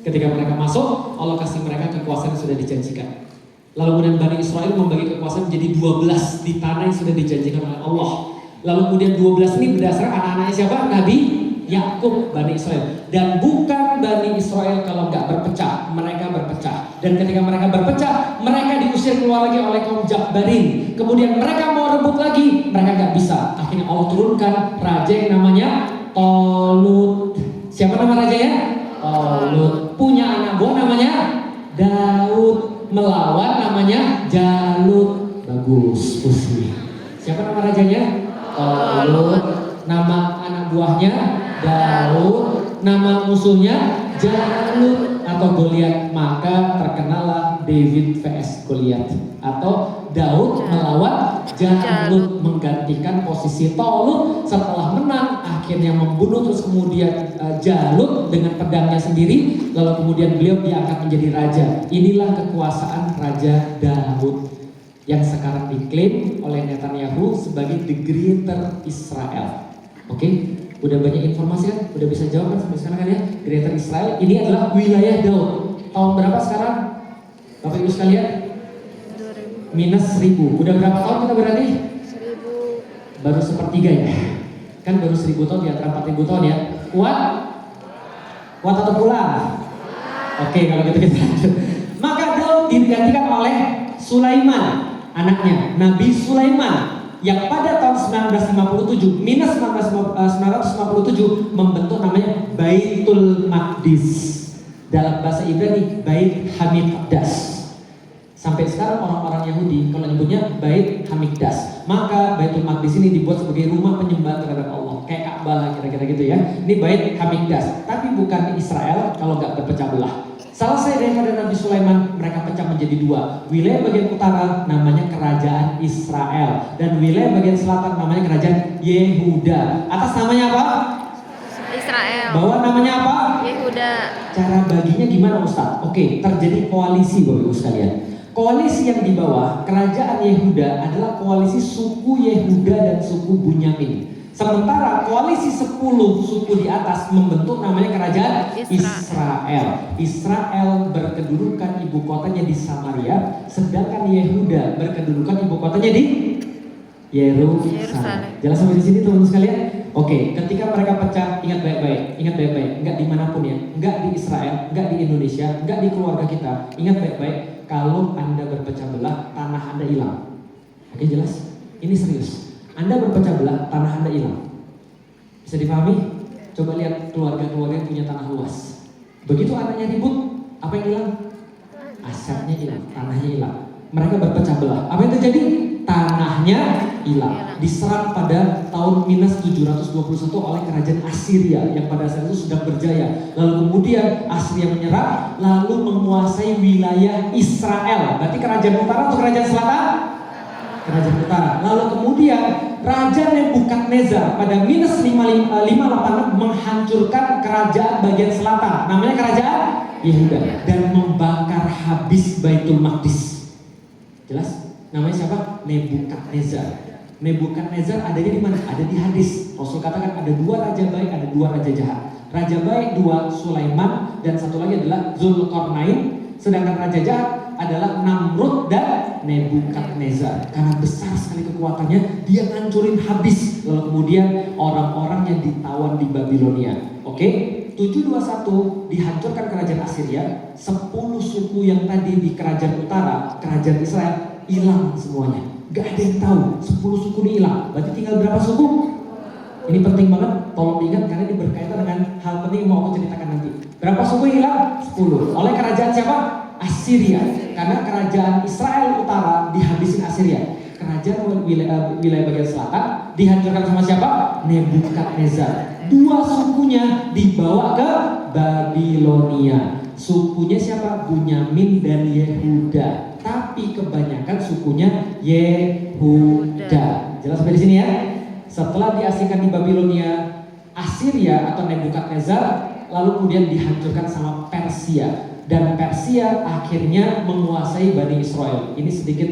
Ketika mereka masuk, Allah kasih mereka kekuasaan yang sudah dijanjikan. Lalu kemudian Bani Israel membagi kekuasaan menjadi 12 di tanah yang sudah dijanjikan oleh Allah. Lalu kemudian 12 ini berdasarkan anak-anaknya siapa? Nabi Yakub, Bani Israel. Dan bukan Bani Israel kalau nggak berpecah, mereka berpecah. Dan ketika mereka berpecah, mereka diusir keluar lagi oleh kaum Jabbarin. Kemudian mereka mau rebut lagi, mereka nggak bisa. Akhirnya Allah turunkan raja yang namanya Talut. Siapa nama rajanya? Talut. Punya anak buah namanya Daud. Melawan namanya Jalut. Bagus, pusing. Siapa nama rajanya? Talut. Nama anak buahnya Daud, nama musuhnya Jalut atau Goliat. Maka terkenalah David vs Goliat, atau Daud melawan Jalut, menggantikan posisi Talut. Setelah menang, akhirnya membunuh terus kemudian Jalut dengan pedangnya sendiri. Lalu kemudian beliau diangkat menjadi raja. Inilah kekuasaan Raja Daud yang sekarang diklaim oleh Netanyahu sebagai the Greater Israel. Oke, udah banyak informasi kan? Udah bisa jawab kan sampai sekarang kan ya? Greater Israel ini adalah wilayah Daud. Tahun berapa sekarang? Bapak Ibu sekalian? 2000. Minus 1000. Udah berapa tahun kita berarti? 1000. Baru sepertiga ya? Kan baru 1000 tahun di antara 4000 tahun ya? Kuat? Kuat atau pulang? Oke, kalau gitu kita lanjut. Maka Daud digantikan oleh Sulaiman, anaknya Nabi Sulaiman, yang pada tahun 1957 minus 1957 membentuk namanya Baitul Maqdis. Dalam bahasa Ibrani Bait Hamikdash. Sampai sekarang orang-orang Yahudi kalau nyebutnya Bait Hamikdash. Maka Baitul Maqdis ini dibuat sebagai rumah penyembahan terhadap Allah, kayak Ka'bah lah kira-kira gitu ya. Ini Bait Hamikdash, tapi bukan Israel kalau nggak berpecah belah. Selesai daripada Nabi Sulaiman, mereka pecah menjadi dua. Wilayah bagian utara namanya kerajaan Israel, dan wilayah bagian selatan namanya kerajaan Yehuda. Atas namanya apa? Israel. Bawah namanya apa? Yehuda. Cara baginya gimana Ustaz? Oke, terjadi koalisi Bapak Ibu sekalian. Koalisi yang di bawah kerajaan Yehuda adalah koalisi suku Yehuda dan suku Bunyamin. Sementara koalisi 10 suku di atas membentuk namanya kerajaan Israel. Israel berkedudukan ibu kotanya di Samaria, sedangkan Yehuda berkedudukan ibu kotanya di Yerusalem. Jelas sampai di sini teman-teman sekalian? Oke, ketika mereka pecah, ingat baik-baik, enggak dimanapun ya, enggak di Israel, enggak di Indonesia, enggak di keluarga kita. Ingat baik-baik, kalau Anda berpecah belah, tanah Anda hilang. Oke, jelas? Ini serius. Anda berpecah belah, tanah Anda hilang. Bisa dipahami? Coba lihat keluarga-keluarga yang punya tanah luas. Begitu anaknya ribut, apa yang hilang? Asetnya hilang, tanahnya hilang. Mereka berpecah belah. Apa yang terjadi? Tanahnya hilang. Diserang pada tahun minus 721 oleh kerajaan Assyria yang pada saat itu sedang berjaya. Lalu kemudian Assyria menyerang, lalu menguasai wilayah Israel. Berarti kerajaan utara atau kerajaan selatan? Kerajaan utara. Lalu kemudian Raja Nebukadnezar pada minus 586 menghancurkan kerajaan bagian selatan. Namanya kerajaan Yehuda, dan membakar habis Baitul Maqdis. Jelas? Namanya siapa? Nebukadnezar. Nebukadnezar adanya di mana? Ada di hadis. Rasul katakan ada dua raja baik, ada dua raja jahat. Raja baik dua, Sulaiman, dan satu lagi adalah Zulkarnain. Sedangkan raja jahat adalah Namrud dan Nebukadnezar. Karena besar sekali kekuatannya, dia ngancurin habis. Lalu kemudian orang-orang yang ditawan di Babilonia. Oke, 721 dihancurkan kerajaan Assyria. 10 suku yang tadi di kerajaan utara, kerajaan Israel, hilang semuanya. Gak ada yang tahu, 10 suku ini hilang. Berarti tinggal berapa suku? Ini penting banget, tolong diingat karena ini berkaitan dengan hal penting yang mau aku ceritakan nanti. Berapa suku hilang? 10. Oleh kerajaan siapa? Assyria. Karena kerajaan Israel utara dihabisin Assyria. Kerajaan wilayah bagian selatan dihancurkan sama siapa? Nebukadnezar. 2 sukunya dibawa ke Babilonia. Sukunya siapa? Bunyamin dan Yehuda. Tapi kebanyakan sukunya Yehuda. Jelas sampai di sini ya? Setelah diasingkan di Babilonia, Assyria atau Nebukadnezar, lalu kemudian dihancurkan sama Persia. Dan Persia akhirnya menguasai Bani Israel. Ini sedikit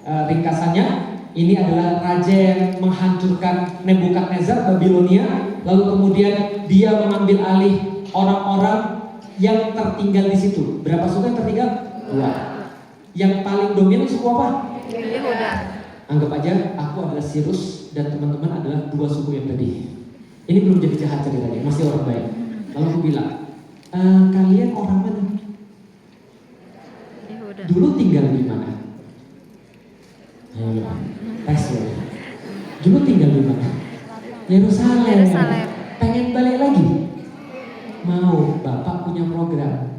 ringkasannya. Ini adalah raja yang menghancurkan Nebukadnezar, Babilonia. Lalu kemudian dia mengambil alih orang-orang yang tertinggal di situ. Berapa suku yang tertinggal? 2. Yang paling dominan suku apa? Yehuda. Anggap aja aku adalah Sirus dan teman-teman adalah 2 suku yang tadi. Ini belum jadi jahat ceritanya, masih orang baik. Lalu aku bilang, kalian orang mana? Yehuda. Dulu tinggal di mana? Ayo, tes ya. Dulu tinggal di mana? Yerusalem. Pengen balik lagi? Mau, Bapak punya program.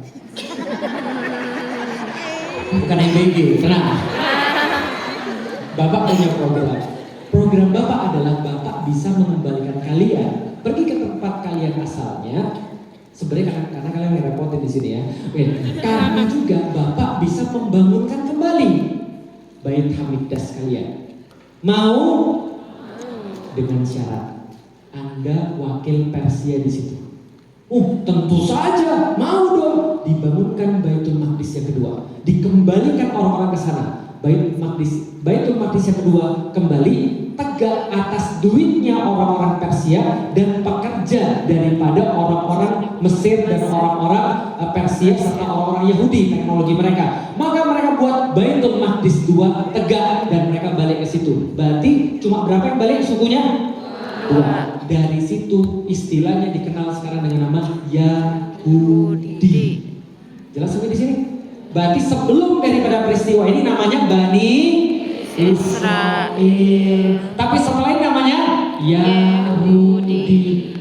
Bukan MBG, tenang. Bapak punya program. Program Bapak adalah Bapak bisa mengembalikan kalian pergi ke tempat kalian asalnya. Sebenarnya karena kalian ngerepotin di sini ya. Karena juga Bapak bisa membangunkan kembali Bait Hamikdas kalian. Mau? Dengan syarat Anda wakil Persia di situ. Tentu saja, mau dong. Dibangunkan Baitul Maqdis yang kedua, dikembalikan orang-orang ke sana. Baitul Maqdis yang kedua kembali tegak atas duitnya orang-orang Persia dan pekerja daripada orang-orang Mesir dan orang-orang Persia serta orang-orang Yahudi, teknologi mereka. Maka mereka buat Baitul Maqdis 2 tegak dan mereka balik ke situ. Berarti cuma berapa yang balik sukunya? 2. Dari situ istilahnya dikenal sekarang dengan nama Yahudi. Jelas sampai di sini? Berarti sebelum daripada peristiwa ini namanya Bani Israel. Tapi setelah ini namanya Yahudi.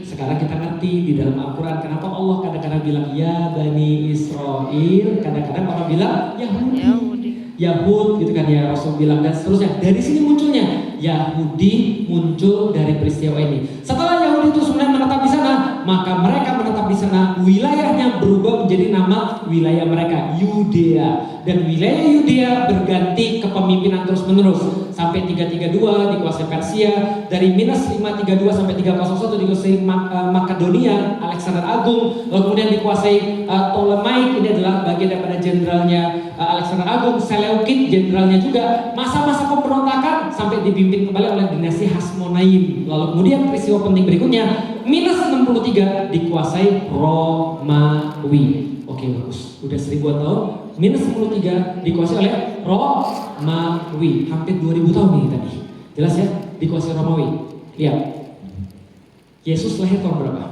Sekarang kita ngerti di dalam Al-Quran kenapa Allah kadang-kadang bilang ya Bani Israel, kadang-kadang orang bilang Yahudi. Yahud gitu kan ya, Rasul bilang dan seterusnya. Dari sini munculnya Yahudi muncul dari peristiwa ini. Setelah Yahudi itu sebenarnya menetap di sana, maka mereka menetap di sana. Wilayahnya berubah menjadi nama wilayah mereka, Yudea. Dan wilayah Yudea berganti kepemimpinan terus-menerus sampai 332 dikuasai Persia, dari minus 532 sampai 301 dikuasai Makedonia, Alexander Agung, lalu kemudian dikuasai Ptolemaic, ini adalah bagian daripada jenderalnya Alexander Agung, Seleukid jenderalnya juga. Masa-masa pemberontakan sampai dipimpin kembali oleh dinasti Hasmonaim. Lalu kemudian peristiwa penting berikutnya, minus 63 dikuasai Romawi. Oke, bagus. Udah 1000 tahun, minus 63 dikuasai oleh Romawi. Hampir 2000 tahun nih tadi. Jelas ya? Dikuasai Romawi. Lihat. Yesus lahir tahun berapa?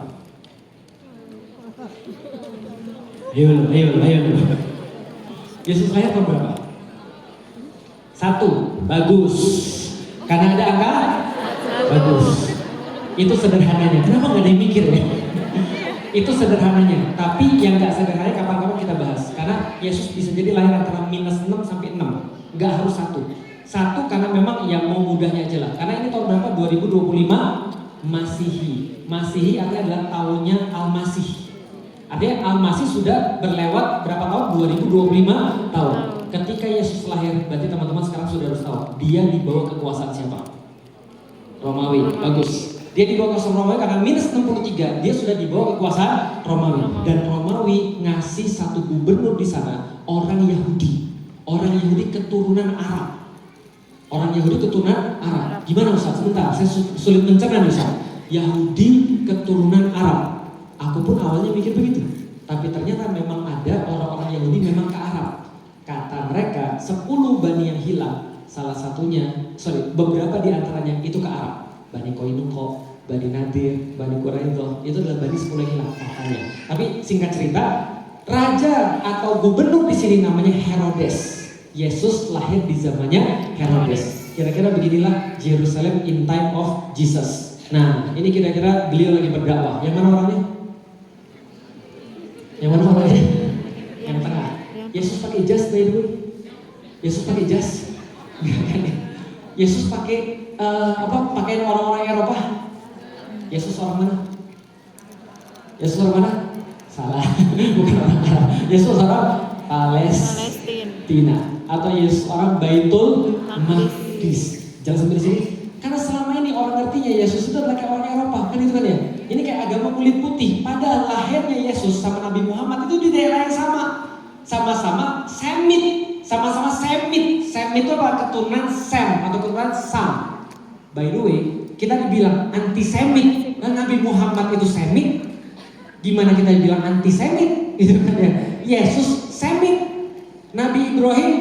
Ayo. Yesus lahir tahun berapa? 1. Bagus. Karena ada angka? Bagus. Itu sederhananya. Kenapa nggak ada yang mikir ya? Itu sederhananya. Tapi yang nggak sederhananya kapan-kapan kita bahas. Karena Yesus bisa jadi lahir antara minus 6 sampai 6. Nggak harus 1. 1 karena memang yang mau mudahnya aja lah. Karena ini tahun berapa? 2025 Masihi. Masihi artinya adalah tahunnya Al-Masih. Artinya Al-Masih sudah berlewat berapa tahun? 2025 tahun. Ketika Yesus lahir, berarti teman-teman sekarang sudah harus tahu. Dia dibawa kekuasaan siapa? Romawi. Bagus. Dia dibawa kekuasaan Romawi karena minus 63. Dia sudah dibawa kekuasaan Romawi. Dan Romawi ngasih satu gubernur di sana, orang Yahudi. Orang Yahudi keturunan Arab. Orang Yahudi keturunan Arab. Gimana Ustaz? Sebentar, saya sulit mencerna Ustaz. Yahudi keturunan Arab. Aku pun awalnya mikir begitu. Tapi ternyata memang ada orang-orang Yahudi memang ke Arab. Kata mereka 10 bani yang hilang, salah satunya, beberapa di antaranya itu ke Arab. Bani Koinuko, Bani Nadir, Bani Quraidah, itu adalah bani 10 yang hilang katanya. Tapi singkat cerita, raja atau gubernur di sini namanya Herodes. Yesus lahir di zamannya Herodes. Kira-kira beginilah Jerusalem in time of Jesus. Nah, ini kira-kira beliau lagi berdakwah. Yang mana orangnya? Yang mana orangnya? Yang tengah. Yesus pakai jas by the way. Yesus pakai jas. Yesus pakai pakaian orang-orang Eropa. Yesus orang mana? Yesus orang mana? Salah. Bukan orang Arab. Yesus orang Palestina. Atau Yesus orang Baitul Maqdis. Jangan sampai di sini. Karena selama ini orang ngertinya Yesus itu adalah kayak orang Eropa, kan itu kan ya. Ini kayak agama kulit putih. Padahal lahirnya Yesus sama Nabi Muhammad itu di daerah yang sama. Sama-sama Semit. Sama-sama Semit. Semit itu apa? Keturunan Sem atau keturunan Sam. By the way, kita dibilang anti-Semit. Nah, Nabi Muhammad itu Semit. Gimana kita dibilang anti-Semit? Itu kan ya. Yesus Semit. Nabi Ibrahim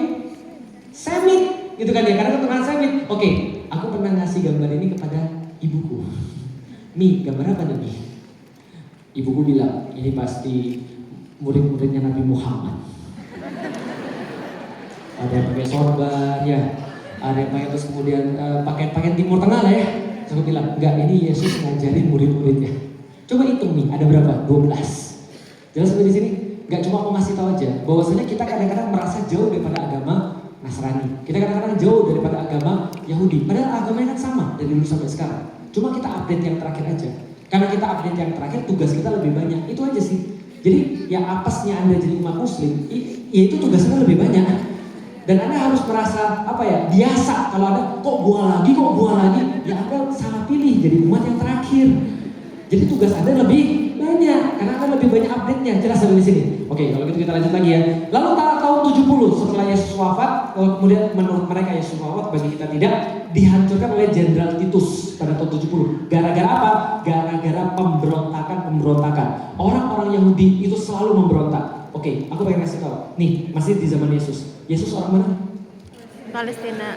Semit. Gitu kan ya, karena keturunan Semit. Oke, aku pernah ngasih gambar ini kepada ibuku. Mi, gambar apa nih? Ibuku bilang, ini pasti murid-muridnya Nabi Muhammad. Ada yang pakai sorban, ya. Ada yang pakai terus kemudian pakaian Timur Tengah lah ya. Terus aku bilang, enggak, ini Yesus ngajarin murid-muridnya. Coba hitung nih, ada berapa? 12. Jelas sampai di sini? Enggak cuma mau ngasih tahu aja, bahwasanya kita kadang-kadang merasa jauh daripada agama Nasrani. Kita kadang-kadang jauh daripada agama Yahudi. Padahal agamanya kan sama dari dulu sampai sekarang. Cuma kita update yang terakhir aja. Karena kita update yang terakhir, tugas kita lebih banyak. Itu aja sih. Jadi ya apesnya Anda jadi umat Muslim, ya itu tugasnya lebih banyak. Dan Anda harus merasa biasa. Kalau ada kok gua lagi, ya Anda salah pilih jadi umat yang terakhir. Jadi tugas Anda lebih banyak karena Anda lebih banyak update-nya. Jelas sampai di sini. Oke, kalau gitu kita lanjut lagi ya. Lalu tahun 70 setelah Yesus wafat, kemudian menurut mereka Yesus wafat, bagi kita tidak, dihancurkan oleh Jenderal Titus pada tahun 70. Gara-gara apa? Gara-gara pemberontakan. Orang-orang Yahudi itu selalu memberontak. Oke, aku pengen kasih tahu. Nih, masih di zaman Yesus. Yesus orang mana? Palestina.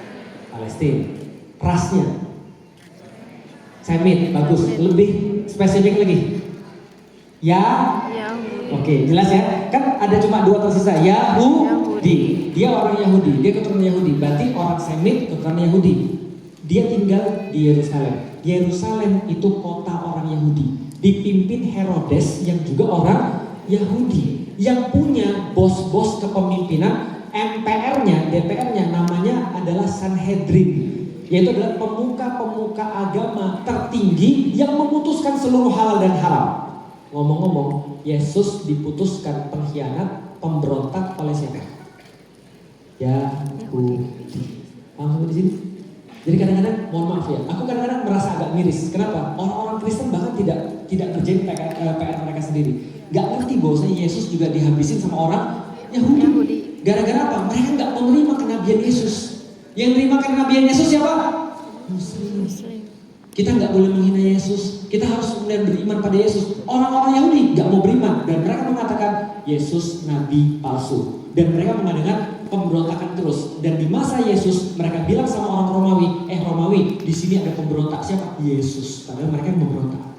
Rasnya Semit, bagus. Lebih spesifik lagi. Yahudi. Oke, jelas ya. Kan ada cuma 2 tersisa. Yahudi. Dia orang Yahudi. Dia keturunan Yahudi. Berarti orang Semit keturunan Yahudi. Dia tinggal di Yerusalem. Yerusalem itu kota orang Yahudi. Dipimpin Herodes yang juga orang Yahudi. Yang punya bos-bos kepemimpinan, MPR-nya, DPR-nya namanya adalah Sanhedrin. Yaitu adalah pemuka-pemuka agama tertinggi tinggi yang memutuskan seluruh halal dan haram. Ngomong-ngomong, Yesus diputuskan pengkhianat, pemberontak oleh siapa? Yahudi. Paham di sini? Jadi kadang-kadang, mohon maaf ya, aku kadang-kadang merasa agak miris. Kenapa? Orang-orang Kristen bahkan tidak kerjain PR mereka sendiri. Gak ngerti bahwasanya Yesus juga dihabisin sama orang Yahudi. Gara-gara apa? Mereka gak menerima kenabian Yesus. Yang menerima kenabian Yesus siapa? Muslim. Kita nggak boleh menghina Yesus. Kita harus kemudian beriman pada Yesus. Orang-orang Yahudi nggak mau beriman dan mereka mengatakan Yesus nabi palsu. Dan mereka mengadakan pemberontakan terus. Dan di masa Yesus mereka bilang sama orang Romawi, di sini ada pemberontak. Siapa? Yesus. Padahal mereka yang memberontak.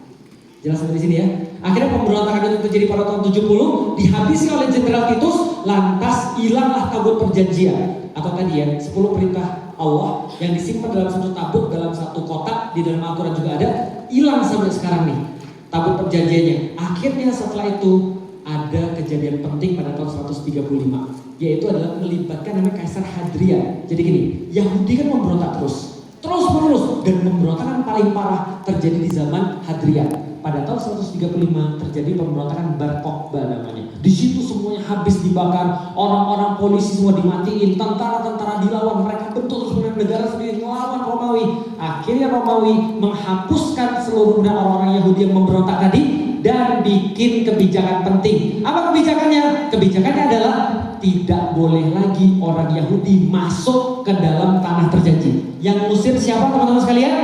Jelas sampai di sini ya. Akhirnya pemberontakan itu terjadi pada tahun 70, dihabisi oleh Jenderal Titus, lantas hilanglah tabut perjanjian. Atau tadi ya, 10 perintah Allah yang disimpan dalam satu tabut, dalam satu kotak, di dalam Al-Quran juga ada, hilang sampai sekarang nih tabut perjanjiannya. Akhirnya setelah itu ada kejadian penting pada tahun 135, yaitu adalah melibatkan namanya Kaisar Hadrian. Jadi gini, Yahudi kan memberontak terus menerus, dan pemberontakan paling parah terjadi di zaman Hadrian. Pada tahun 135 terjadi pemberontakan Bar Kokhba namanya. Di situ semuanya habis dibakar, orang-orang polisi semua dimatiin, tentara-tentara dilawan, mereka bentuk sebenarnya negara sendiri melawan Romawi. Akhirnya Romawi menghapuskan seluruh orang-orang Yahudi yang memberontak tadi dan bikin kebijakan penting. Apa kebijakannya? Kebijakannya adalah tidak boleh lagi orang Yahudi masuk ke dalam tanah terjanji. Yang ngusir siapa teman-teman sekalian?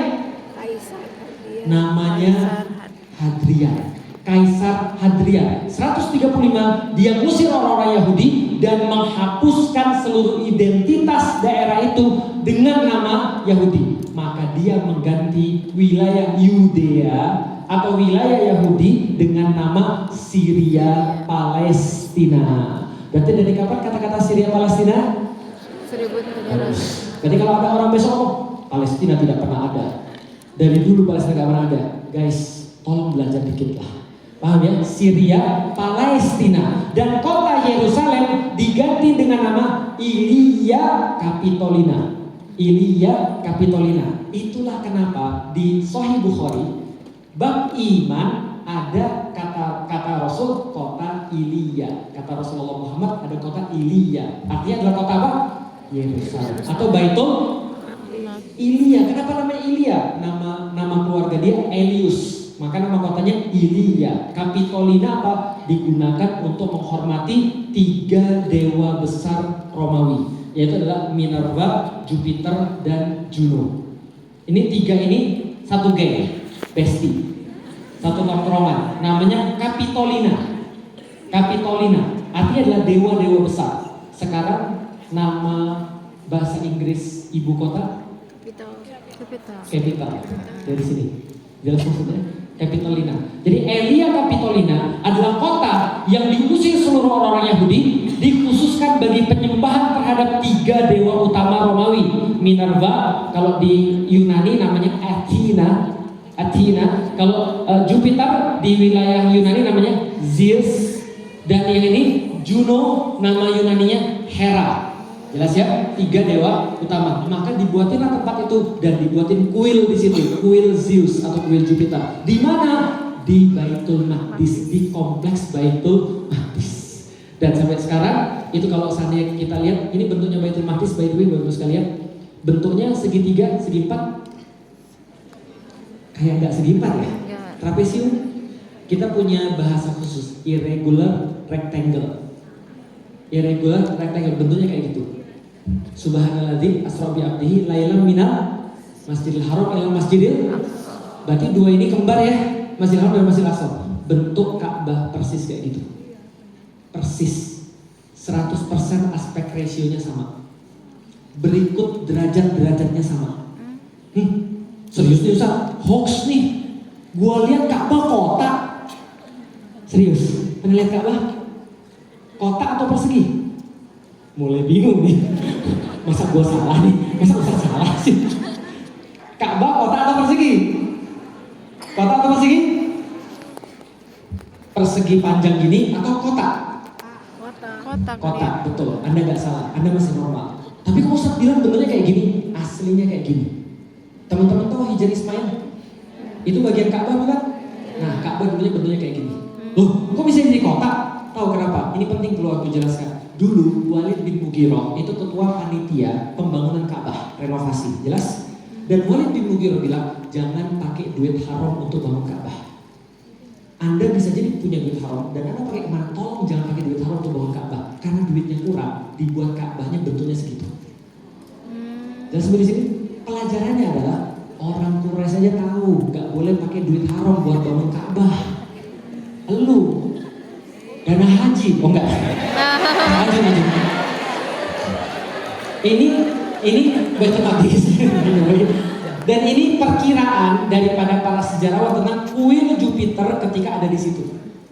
Kaisar. Namanya Hadrian. Kaisar Hadrian 135 dia ngusir orang-orang Yahudi dan menghapuskan seluruh identitas daerah itu dengan nama Yahudi. Maka dia mengganti wilayah Yudea atau wilayah Yahudi dengan nama Syria Palestina. Berarti dari kapan kata-kata Syria Palestina? 1300. Jadi kalau ada orang besok ngomong Palestina tidak pernah ada. Dari dulu Palestina tidak pernah ada. Guys, tolong belajar dikit lah. Paham ya? Syria, Palestina, dan kota Yerusalem diganti dengan nama Ilia Capitolina. Ilia Capitolina. Itulah kenapa di Sahih Bukhari bab iman ada kata Rasul kota Ilia. Kata Rasulullah Muhammad ada kota Ilia. Artinya adalah kota apa? Yerusalem atau Baitul Ilia. Kenapa namanya Ilia? Nama keluarga dia Elius. Maka nama kotanya Ilia. Capitolina apa? Digunakan untuk menghormati 3 dewa besar Romawi, yaitu adalah Minerva, Jupiter, dan Juno. Ini 3 ini satu geng, bestie, satu tongkrongan. Namanya Capitolina. Capitolina artinya adalah dewa-dewa besar. Sekarang nama bahasa Inggris ibu kota Capital. Dari sini. Jelas maksudnya? Capitolina. Jadi Ilia Capitolina adalah kota yang diusir seluruh orang-orang Yahudi, dikhususkan bagi penyembahan terhadap 3 dewa utama Romawi. Minerva, kalau di Yunani namanya Athena. Kalau Jupiter di wilayah Yunani namanya Zeus, dan yang ini Juno, nama Yunaninya Hera. Jelas ya, 3 dewa utama. Maka dibuatinlah tempat itu dan dibuatin kuil di situ, kuil Zeus atau kuil Jupiter. Di mana? Di Baitul Maqdis, di kompleks Baitul Maqdis. Dan sampai sekarang itu kalau seandainya kita lihat, ini bentuknya Baitul Maqdis, by the way, bagus sekalian. Bentuknya segitiga, segi 4. Kayak nggak segi 4 ya? Trapesium. Kita punya bahasa khusus, irregular rectangle. Irregular rectangle bentuknya kayak gitu. Subhanalladzi asra bi 'abdihi lailan minal Masjidil Haram ila Masjidil. Berarti 2 ini kembar ya, Masjidil Haram dan Masjidil Aqsa. Bentuk Ka'bah persis kayak gitu. Persis. 100% aspek rasionya sama. Berikut derajat-derajatnya sama. Serius nih Ustaz, hoax nih. Gua lihat Ka'bah kotak. Serius, pernah lihat Ka'bah kotak atau persegi? Mulai bingung nih. Masa gua salah nih? Masa Ustaz salah sih? Ka'bah kotak atau persegi? Kotak atau persegi? Persegi panjang gini atau kotak? Kotak, betul. Anda nggak salah, Anda masih normal. Tapi kalau Ustaz bilang bentuknya kayak gini, aslinya kayak gini. Teman-teman tahu Hijar Ismail? Itu bagian Ka'bah bukan? Nah, Ka'bah dulunya bentuknya kayak gini. Loh, kok bisa jadi kotak? Tahu kenapa? Ini penting perlu aku jelaskan. Dulu Walid bin Mughirah itu ketua panitia pembangunan Ka'bah, renovasi, jelas? Dan Walid bin Mughirah bilang, jangan pakai duit haram untuk bangun Ka'bah. Anda bisa jadi punya duit haram dan Anda pakai kemana? Tolong jangan pakai duit haram untuk bangun Ka'bah, karena duitnya kurang, dibuat Ka'bahnya bentuknya segitu. Dan sebenarnya di sini pelajarannya adalah orang Quraisy saja tahu nggak boleh pakai duit haram buat bangun Ka'bah. Lu dana haji, oh enggak? Haji. Ini Baitul Maqdis. Dan ini perkiraan daripada para sejarawan tentang kuil Jupiter ketika ada di situ.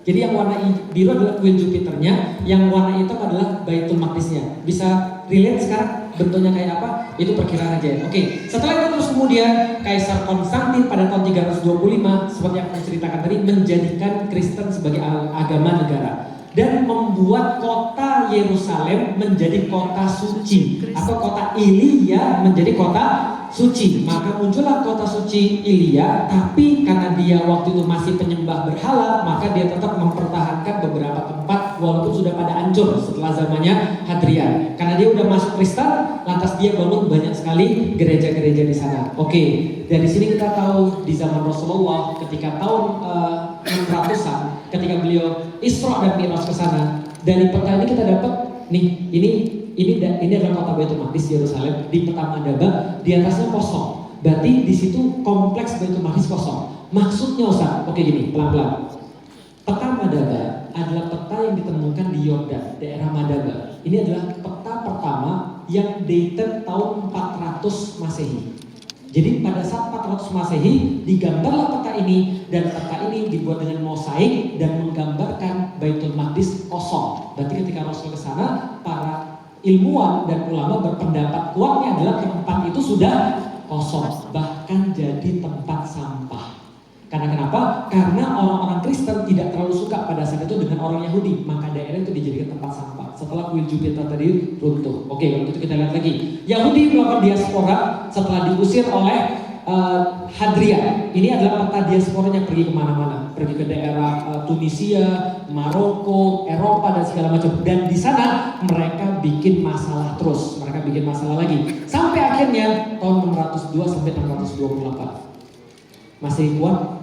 Jadi yang warna biru adalah kuil Jupiternya, yang warna hitam adalah Baitul Maqdisnya. Bisa relate sekarang bentuknya kayak apa? Itu perkiraan aja. Oke, setelah itu terus kemudian Kaisar Konstantin pada tahun 325 seperti yang saya ceritakan tadi menjadikan Kristen sebagai agama negara dan membuat kota Yerusalem menjadi kota suci atau kota Ilya menjadi kota suci. Maka muncullah kota suci Ilya, tapi karena dia waktu itu masih penyembah berhala, maka dia tetap mempertahankan beberapa tempat walaupun sudah pada hancur setelah zamannya Hadrian. Karena dia udah masuk Kristen, lantas dia bangun banyak sekali gereja-gereja di sana. Oke, dari sini kita tahu di zaman Rasulullah ketika tahun 600-an, ketika beliau Isra dan Mi'raj ke sana, dari peta ini kita dapat nih, ini adalah kota Baitul Maqdis Yerusalem di peta Madaba, di atasnya kosong. Berarti di situ kompleks Baitul Maqdis kosong. Maksudnya Ustaz, oke gini, pelan-pelan. Peta Madaba adalah peta yang ditemukan di Yordan, daerah Madaba. Ini adalah peta pertama yang dated tahun 400 Masehi. Jadi pada saat 400 Masehi digambarlah peta ini, dan peta ini dibuat dengan mosaik dan menggambarkan Baitul Maqdis kosong. Berarti ketika Rasul ke sana, para ilmuwan dan ulama berpendapat kuatnya adalah tempat itu sudah kosong, bahkan jadi tempat sampah. Karena kenapa? Karena orang-orang Kristen tidak terlalu suka pada saat itu dengan orang Yahudi, maka daerah itu dijadikan tempat sampah. Setelah kuil Jupiter tadi runtuh. Oke, waktu itu kita lihat lagi. Yahudi melakukan diaspora setelah diusir oleh Hadrian. Ini adalah peta diasporanya, pergi kemana-mana, pergi ke daerah Tunisia, Maroko, Eropa dan segala macam. Dan di sana mereka bikin masalah terus, mereka bikin masalah lagi. Sampai akhirnya tahun 602 sampai 628 masih kuat.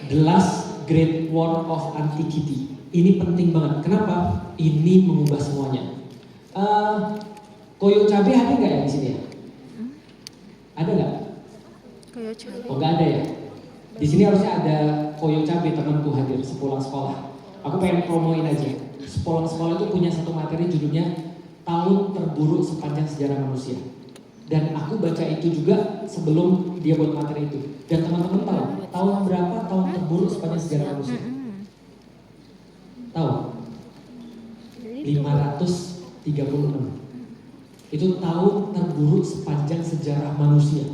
The Last Great War of Antiquity. Ini penting banget. Kenapa? Ini mengubah semuanya. Koyo cabe ada nggak ya di sini ya? Ada nggak? Koyo cabe. Oh nggak ada ya. Di sini harusnya ada koyo cabe, temanku hadir sepulang sekolah. Aku pengen promoin aja. Sepulang sekolah itu punya satu materi judulnya Tahun Terburuk Sepanjang Sejarah Manusia. Dan aku baca itu juga sebelum dia buat materi itu. Dan teman-teman tahu tahun berapa tahun terburuk sepanjang sejarah manusia? Tahu? 536. Itu tahun terburuk sepanjang sejarah manusia.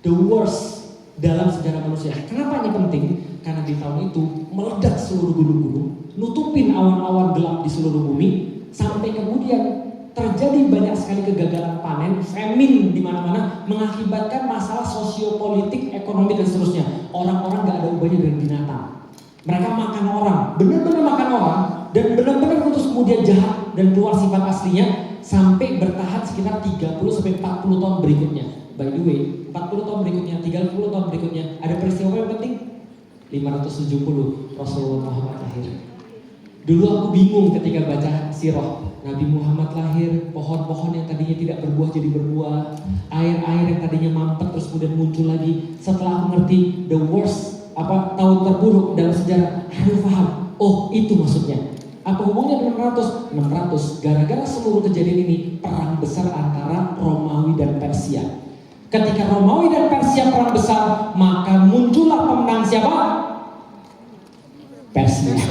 The worst dalam sejarah manusia. Kenapa ini penting? Karena di tahun itu meledak seluruh gunung-gunung, nutupin awan-awan gelap di seluruh bumi, sampai kemudian terjadi banyak sekali kegagalan panen, famine di mana-mana, mengakibatkan masalah sosiopolitik, ekonomi dan seterusnya. Orang-orang gak ada ubahnya dengan binatang. Mereka makan orang, benar-benar makan orang, dan benar-benar terus kemudian jahat dan keluar sifat aslinya sampai bertahan sekitar 30-40 tahun berikutnya. By the way, 40 tahun berikutnya, 30 tahun berikutnya, ada peristiwa yang penting. 570 Rasulullah Muhammad lahir. Dulu aku bingung ketika baca sirah. Nabi Muhammad lahir, pohon-pohon yang tadinya tidak berbuah jadi berbuah, air-air yang tadinya mampet terus kemudian muncul lagi. Setelah aku ngerti the worst, tahun terburuk dalam sejarah, aku paham. Oh, itu maksudnya. Apa hubungannya dengan 600? Gara-gara seluruh kejadian ini perang besar antara Romawi dan Persia. Ketika Romawi dan Persia perang besar, maka muncullah pemenang siapa? Persia.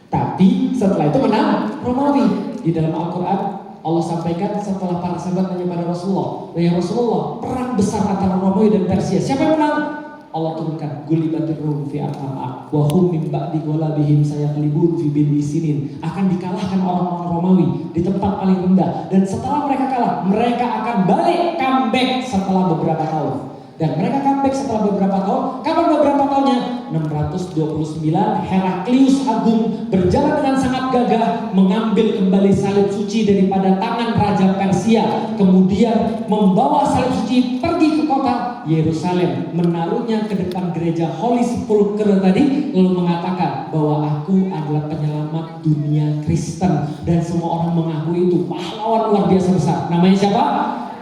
Tapi setelah itu menang Romawi. Di dalam Al-Quran Allah sampaikan setelah para sahabat nanya pada Rasulullah, ya Rasulullah, perang besar antara Romawi dan Persia, siapa yang menang? Allah turunkan gulibatir rum fi al-am'a wa hum min ba'di ghalabihim sayaghlibun fi bid'i sinin. Akan dikalahkan orang-orang Romawi di tempat paling rendah, dan setelah mereka kalah, mereka akan balik comeback setelah beberapa tahun. Dan mereka comeback setelah beberapa tahun. Kapan beberapa tahunnya? 629, Heraklius Agung berjalan dengan sangat gagah mengambil kembali salib suci daripada tangan Raja Persia. Kemudian membawa salib suci pergi ke kota Yerusalem, menaruhnya ke depan gereja Holy Sepulchre tadi, lalu mengatakan bahwa aku adalah penyelamat dunia Kristen. Dan semua orang mengakui itu pahlawan luar biasa besar. Namanya siapa?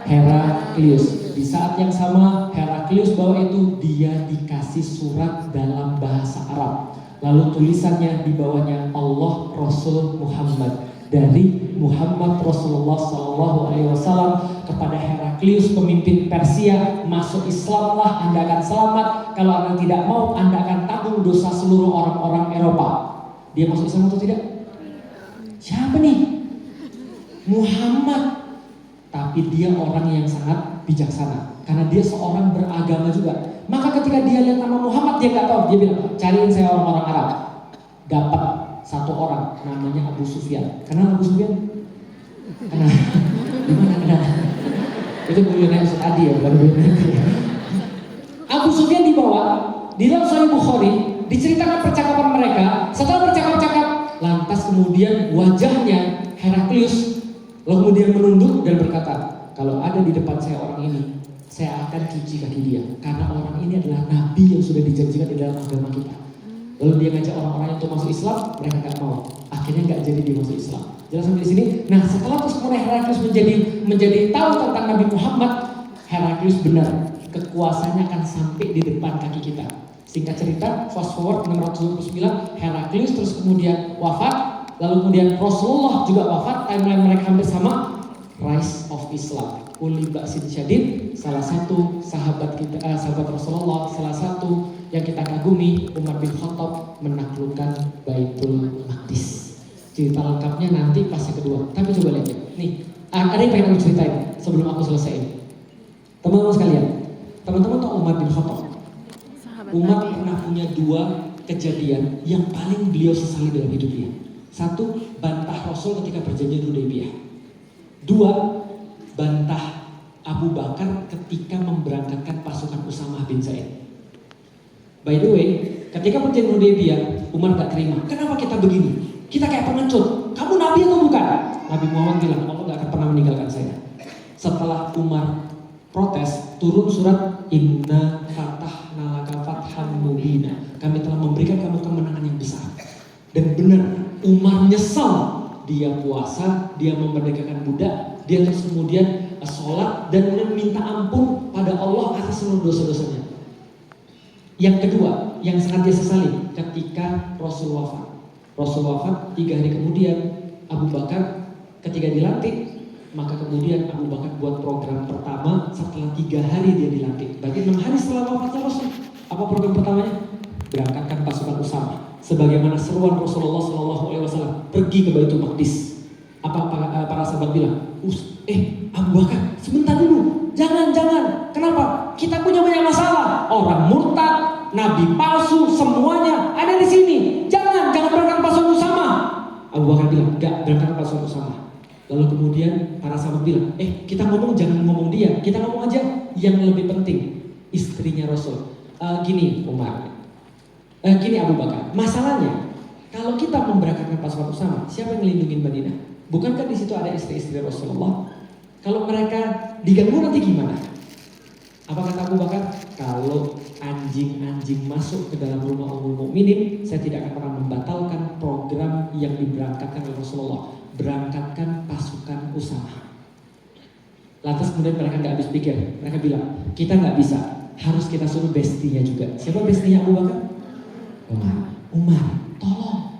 Heraklius. Di saat yang sama Heraklius bawa itu, dia dikasih surat dalam bahasa Arab. Lalu tulisannya di bawahnya Allah Rasul Muhammad, dari Muhammad Rasulullah SAW kepada Heraklius pemimpin Persia, masuk Islamlah Anda akan selamat. Kalau Anda tidak mau, Anda akan tanggung dosa seluruh orang-orang Eropa. Dia masuk Islam atau tidak? Siapa nih? Muhammad. Tapi dia orang yang sangat bijaksana karena dia seorang beragama juga. Maka ketika dia lihat nama Muhammad, dia nggak tahu, dia bilang cariin saya orang-orang Arab. Dapat satu orang namanya Abu Sufyan. Kenal Abu Sufyan? Kenal? Gimana kenal? Itu gurunya Ustaz Adi ya, bukan gurunya. Abu Sufyan dibawa di dalam Sahih Bukhari, diceritakan percakapan mereka. Setelah bercakap-cakap, lantas kemudian wajahnya Heraklius lalu kemudian menunduk dan berkata, kalau ada di depan saya orang ini, saya akan cuci kaki dia, karena orang ini adalah nabi yang sudah dijanjikan di dalam agama kita. Lalu dia ngajak orang-orang untuk masuk Islam, mereka nggak mau. Akhirnya nggak jadi dia masuk Islam. Jelas sampai di sini. Nah, setelah terus kemudian Heraklius menjadi tahu tentang Nabi Muhammad, Heraklius benar kekuasaannya akan sampai di depan kaki kita. Singkat cerita, fast forward 629, Heraklius terus kemudian wafat. Lalu kemudian Rasulullah juga wafat, timeline mereka hampir sama. Rise of Islam. Uli Ba'sin Syadid, salah satu sahabat kita, sahabat Rasulullah, salah satu yang kita kagumi, Umar bin Khattab menaklukkan Baitul Maqdis. Cerita lengkapnya nanti pas yang kedua. Tapi coba lihat ya. Nih, ada yang pengen aku ceritain sebelum aku selesai. Teman-teman sekalian, teman-teman tahu Umar bin Khattab? Umar pernah punya dua kejadian yang paling beliau sesali dalam hidup dia. Satu, bantah Rasul ketika perjanjian Hudaybiyah. Dua, bantah Abu Bakar ketika memberangkatkan pasukan Usamah bin Zaid. By the way, ketika perjanjian Hudaybiyah, Umar gak terima. Kenapa kita begini? Kita kayak pengecut. Kamu nabi atau bukan? Nabi Muhammad bilang, Allah gak akan pernah meninggalkan saya. Setelah Umar protes, turun surat Inna fatahna laka fathan mubina. Kami telah memberikan kamu kemenangan yang besar. Dan benar, Umar nyesal. Dia puasa, dia memerdekakan budak, dia terus kemudian sholat dan kemudian minta ampun pada Allah atas seluruh dosa-dosanya. Yang kedua, yang sangat dia sesali ketika Rasul wafat. Rasul wafat 3 hari kemudian, Abu Bakar ketika dilantik, maka kemudian Abu Bakar buat program pertama setelah 3 hari dia dilantik. Berarti 6 hari setelah wafatnya Rasul. Apa program pertamanya? Berangkatkan pasukan Usamah. Sebagaimana seruan Rasulullah SAW pergi ke Baitul Maqdis. Apa para sahabat bilang? Abu Bakar, sebentar dulu, jangan. Kenapa? Kita punya banyak masalah. Orang murtad, nabi palsu, semuanya ada di sini. Jangan berangkat pasukan Usamah. Abu Bakar bilang, enggak, berangkat pasukan Usamah. Lalu kemudian para sahabat bilang, kita ngomong jangan ngomong dia, kita ngomong aja yang lebih penting, istrinya Rasul. Gini Umar. Gini Abu Bakar, masalahnya kalau kita memberangkatkan pasukan Usamah, siapa yang melindungi Madinah? Bukankah di situ ada istri-istri Rasulullah? Kalau mereka diganggu nanti gimana? Apa kata Abu Bakar? Kalau anjing-anjing masuk ke dalam rumah Ummul Mukminin, saya tidak akan pernah membatalkan program yang diberangkatkan oleh Rasulullah. Berangkatkan pasukan Usamah. Lantas kemudian mereka nggak habis pikir, mereka bilang kita nggak bisa, harus kita suruh bestinya juga. Siapa bestinya Abu Bakar? Umar, tolong.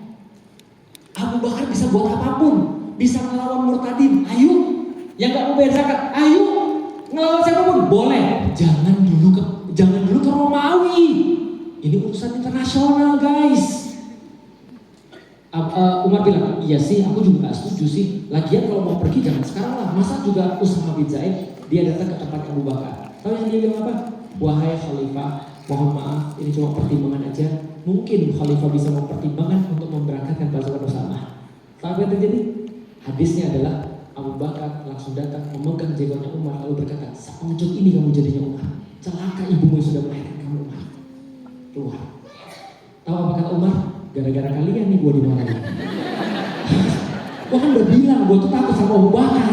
Abu Bakar bisa buat apapun, bisa melawan murtadin. Ayo, yang nggak mau bayar zakat, ayo ngelawan siapapun, boleh. Jangan dulu ke Romawi. Ini urusan internasional, guys. Umar bilang, iya sih, aku juga nggak setuju sih. Lagian kalau mau pergi jangan sekarang lah. Masa juga Usamah bin Zaid dia datang ke tempat Abu Bakar. Tahu yang dia bilang apa? Wahai Khalifah, mohon maaf, ini cuma pertimbangan aja. Mungkin Khalifah bisa mempertimbangkan untuk memberangkatkan pasukan Usamah. Apa yang terjadi? Hadisnya adalah Abu Bakar langsung datang memegang jenggotnya Umar lalu berkata, "Sepengecut ini kamu jadinya Umar. celaka ibumu sudah melahirkan kamu, Umar. Keluar. Tahu apa kata Umar? Gara-gara kalian nih gue dimarahin. Gue kan udah bilang gue tuh takut sama Abu Bakar.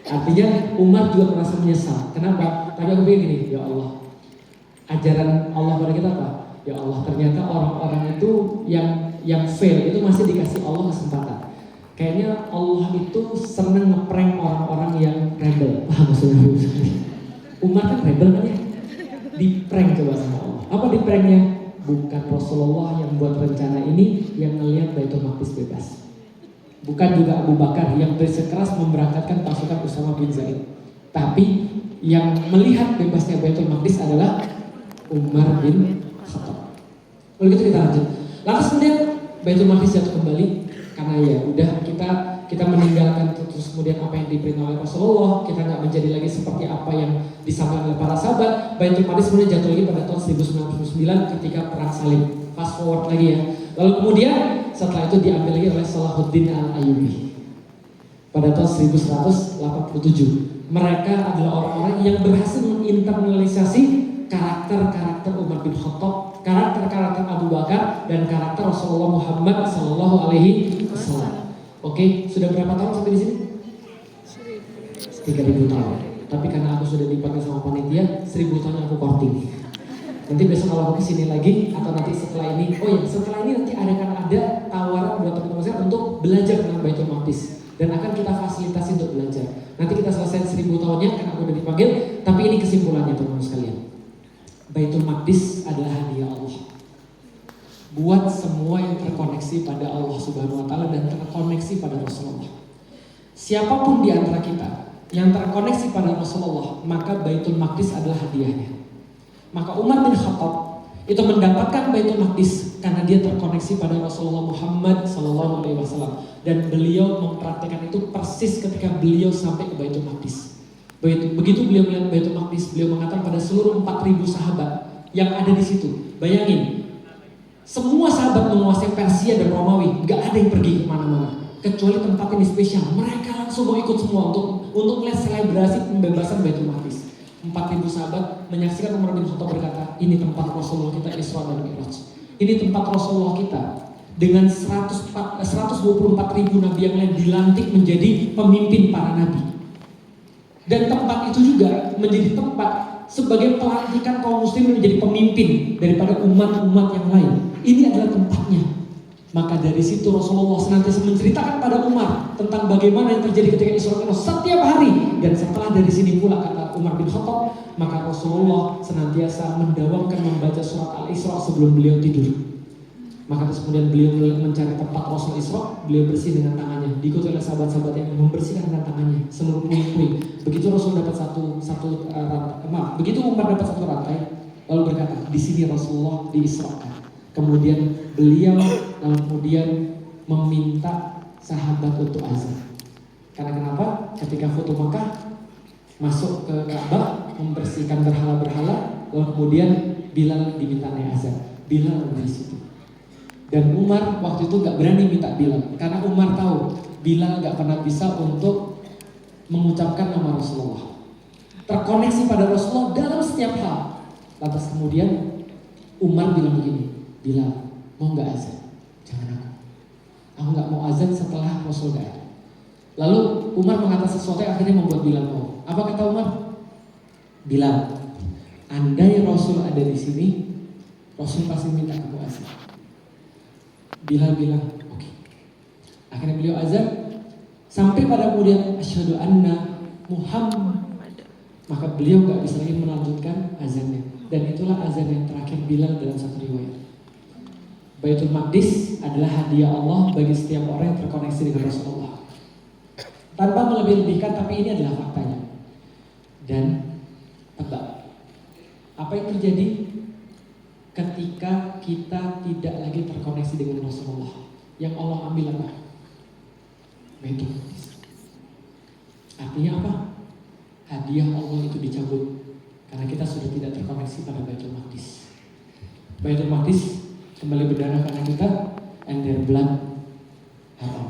Artinya Umar juga merasa menyesal. Kenapa? Tapi aku pikir gini, ya Allah, ajaran Allah pada kita apa? Ya Allah, ternyata orang-orang itu yang fail itu masih dikasih Allah kesempatan. Kayaknya Allah itu seneng ngeprank orang-orang yang rebel. Paham maksudnya? Umar kan rebel kan ya? Di-prank coba sama Allah. Apa di-pranknya? Bukan Rasulullah yang buat rencana ini yang ngelihat Baitul Maqdis bebas. Bukan juga Abu Bakar yang bersikeras memberangkatkan pasukan Usama bin Zaid. Tapi yang melihat bebasnya Baitul Maqdis adalah Umar bin Khattab. Lalu gitu kita lanjut. Lantas kemudian Baitul Maqdis jatuh kembali karena ya udah kita meninggalkan terus kemudian apa yang diperintah oleh Rasulullah, kita nggak menjadi lagi seperti apa yang disampaikan oleh para sahabat. Baitul Maqdis kemudian jatuh lagi pada tahun 1099 ketika perang salib. Fast forward lagi ya. Lalu kemudian setelah itu diambil lagi oleh Salahuddin Al-Ayyubi pada tahun 1187. Mereka adalah orang-orang yang berhasil menginternalisasi karakter-karakter Umar bin Khattab, karakter-karakter Abu Bakar, dan karakter Rasulullah Muhammad Sallallahu Alaihi Wasallam. Oke, sudah berapa tahun sampai di sini? 3000 tahun. Tapi karena aku sudah dipanggil sama panitia, 1000 tahun aku korting. Nanti besok kalau aku kesini lagi atau nanti setelah ini, setelah ini nanti akan ada tawaran buat teman-teman saya untuk belajar tentang Baitul Maqdis dan akan kita fasilitasi untuk belajar. Nanti kita selesai 1000 tahunnya karena aku udah dipanggil. Tapi ini kesimpulannya teman-teman sekalian. Baitul Maqdis adalah hadiah Allah buat semua yang terkoneksi pada Allah Subhanahu wa taala dan terkoneksi pada Rasulullah. Siapapun di antara kita yang terkoneksi pada Rasulullah, maka Baitul Maqdis adalah hadiahnya. Maka Umar bin Khattab itu mendapatkan Baitul Maqdis karena dia terkoneksi pada Rasulullah Muhammad Sallallahu Alaihi Wasallam dan beliau mempraktikkan itu persis ketika beliau sampai ke Baitul Maqdis. Begitu beliau melihat Baitul Maqdis, beliau mengatakan pada seluruh 4000 sahabat yang ada di situ. Bayangin, semua sahabat menguasai Persia dan Romawi, nggak ada yang pergi kemana-mana kecuali tempat ini spesial. Mereka langsung mau ikut semua untuk melihat selebrasi pembebasan Baitul Maqdis. 4000 sahabat menyaksikan Umar bin Khattab berkata, ini tempat Rasulullah kita Isra dan Mi'raj. Ini tempat Rasulullah kita dengan 124.000 nabi yang lain dilantik menjadi pemimpin para nabi. Dan tempat itu juga menjadi tempat sebagai pelantikan kaum muslimin menjadi pemimpin daripada umat-umat yang lain. Ini adalah tempatnya. Maka dari situ Rasulullah senantiasa menceritakan pada Umar tentang bagaimana yang terjadi ketika Isra Mi'raj setiap hari. Dan setelah dari sini pula, kata Umar bin Khattab, maka Rasulullah senantiasa mendawamkan membaca surat Al-Isra sebelum beliau tidur. Maka terus kemudian beliau mencari tempat Rasul Isra, beliau bersih dengan tangannya, diikuti oleh sahabat-sahabat yang membersihkan dengan tangannya seluruh puing-puing. Begitu Rasul dapat begitu Umar dapat satu rantai, lalu berkata, di sini Rasulullah diisrakan. Kemudian beliau kemudian meminta sahabat untuk azan. Karena kenapa? Ketika foto Makkah masuk ke Ka'bah membersihkan berhala-berhala, lalu kemudian Bilal diminta azan. Bilal di situ. Dan Umar waktu itu gak berani minta Bilal karena Umar tahu Bilal gak pernah bisa untuk mengucapkan nama Rasulullah, terkoneksi pada Rasulullah dalam setiap hal. Lantas kemudian Umar bilang begini, Bilal, mau gak azan? Jangan aku gak mau azan setelah Rasul gak ada. Lalu Umar mengatakan sesuatu yang akhirnya membuat Bilal mau. Apa kata Umar? Bilal, andai Rasul ada di sini, Rasul pasti minta kamu azan. Bilal bilang, oke. Akhirnya beliau azan sampai pada kemudian asyhadu anna Muhammad. Maka beliau gak bisa lagi melanjutkan azannya. Dan itulah azan yang terakhir Bilal dalam satu riwayat. Baitul Maqdis adalah hadiah Allah bagi setiap orang yang terkoneksi dengan Rasulullah. Tanpa melebih-lebihkan, tapi ini adalah faktanya. Dan tebak, apa yang terjadi ketika kita tidak lagi terkoneksi dengan Rasulullah? Yang Allah ambil apa? Baitul Maqdis. Artinya apa? Hadiah Allah itu dicabut karena kita sudah tidak terkoneksi pada Baitul Maqdis. Baitul Maqdis kembali berdarah karena kita, and their blood haram.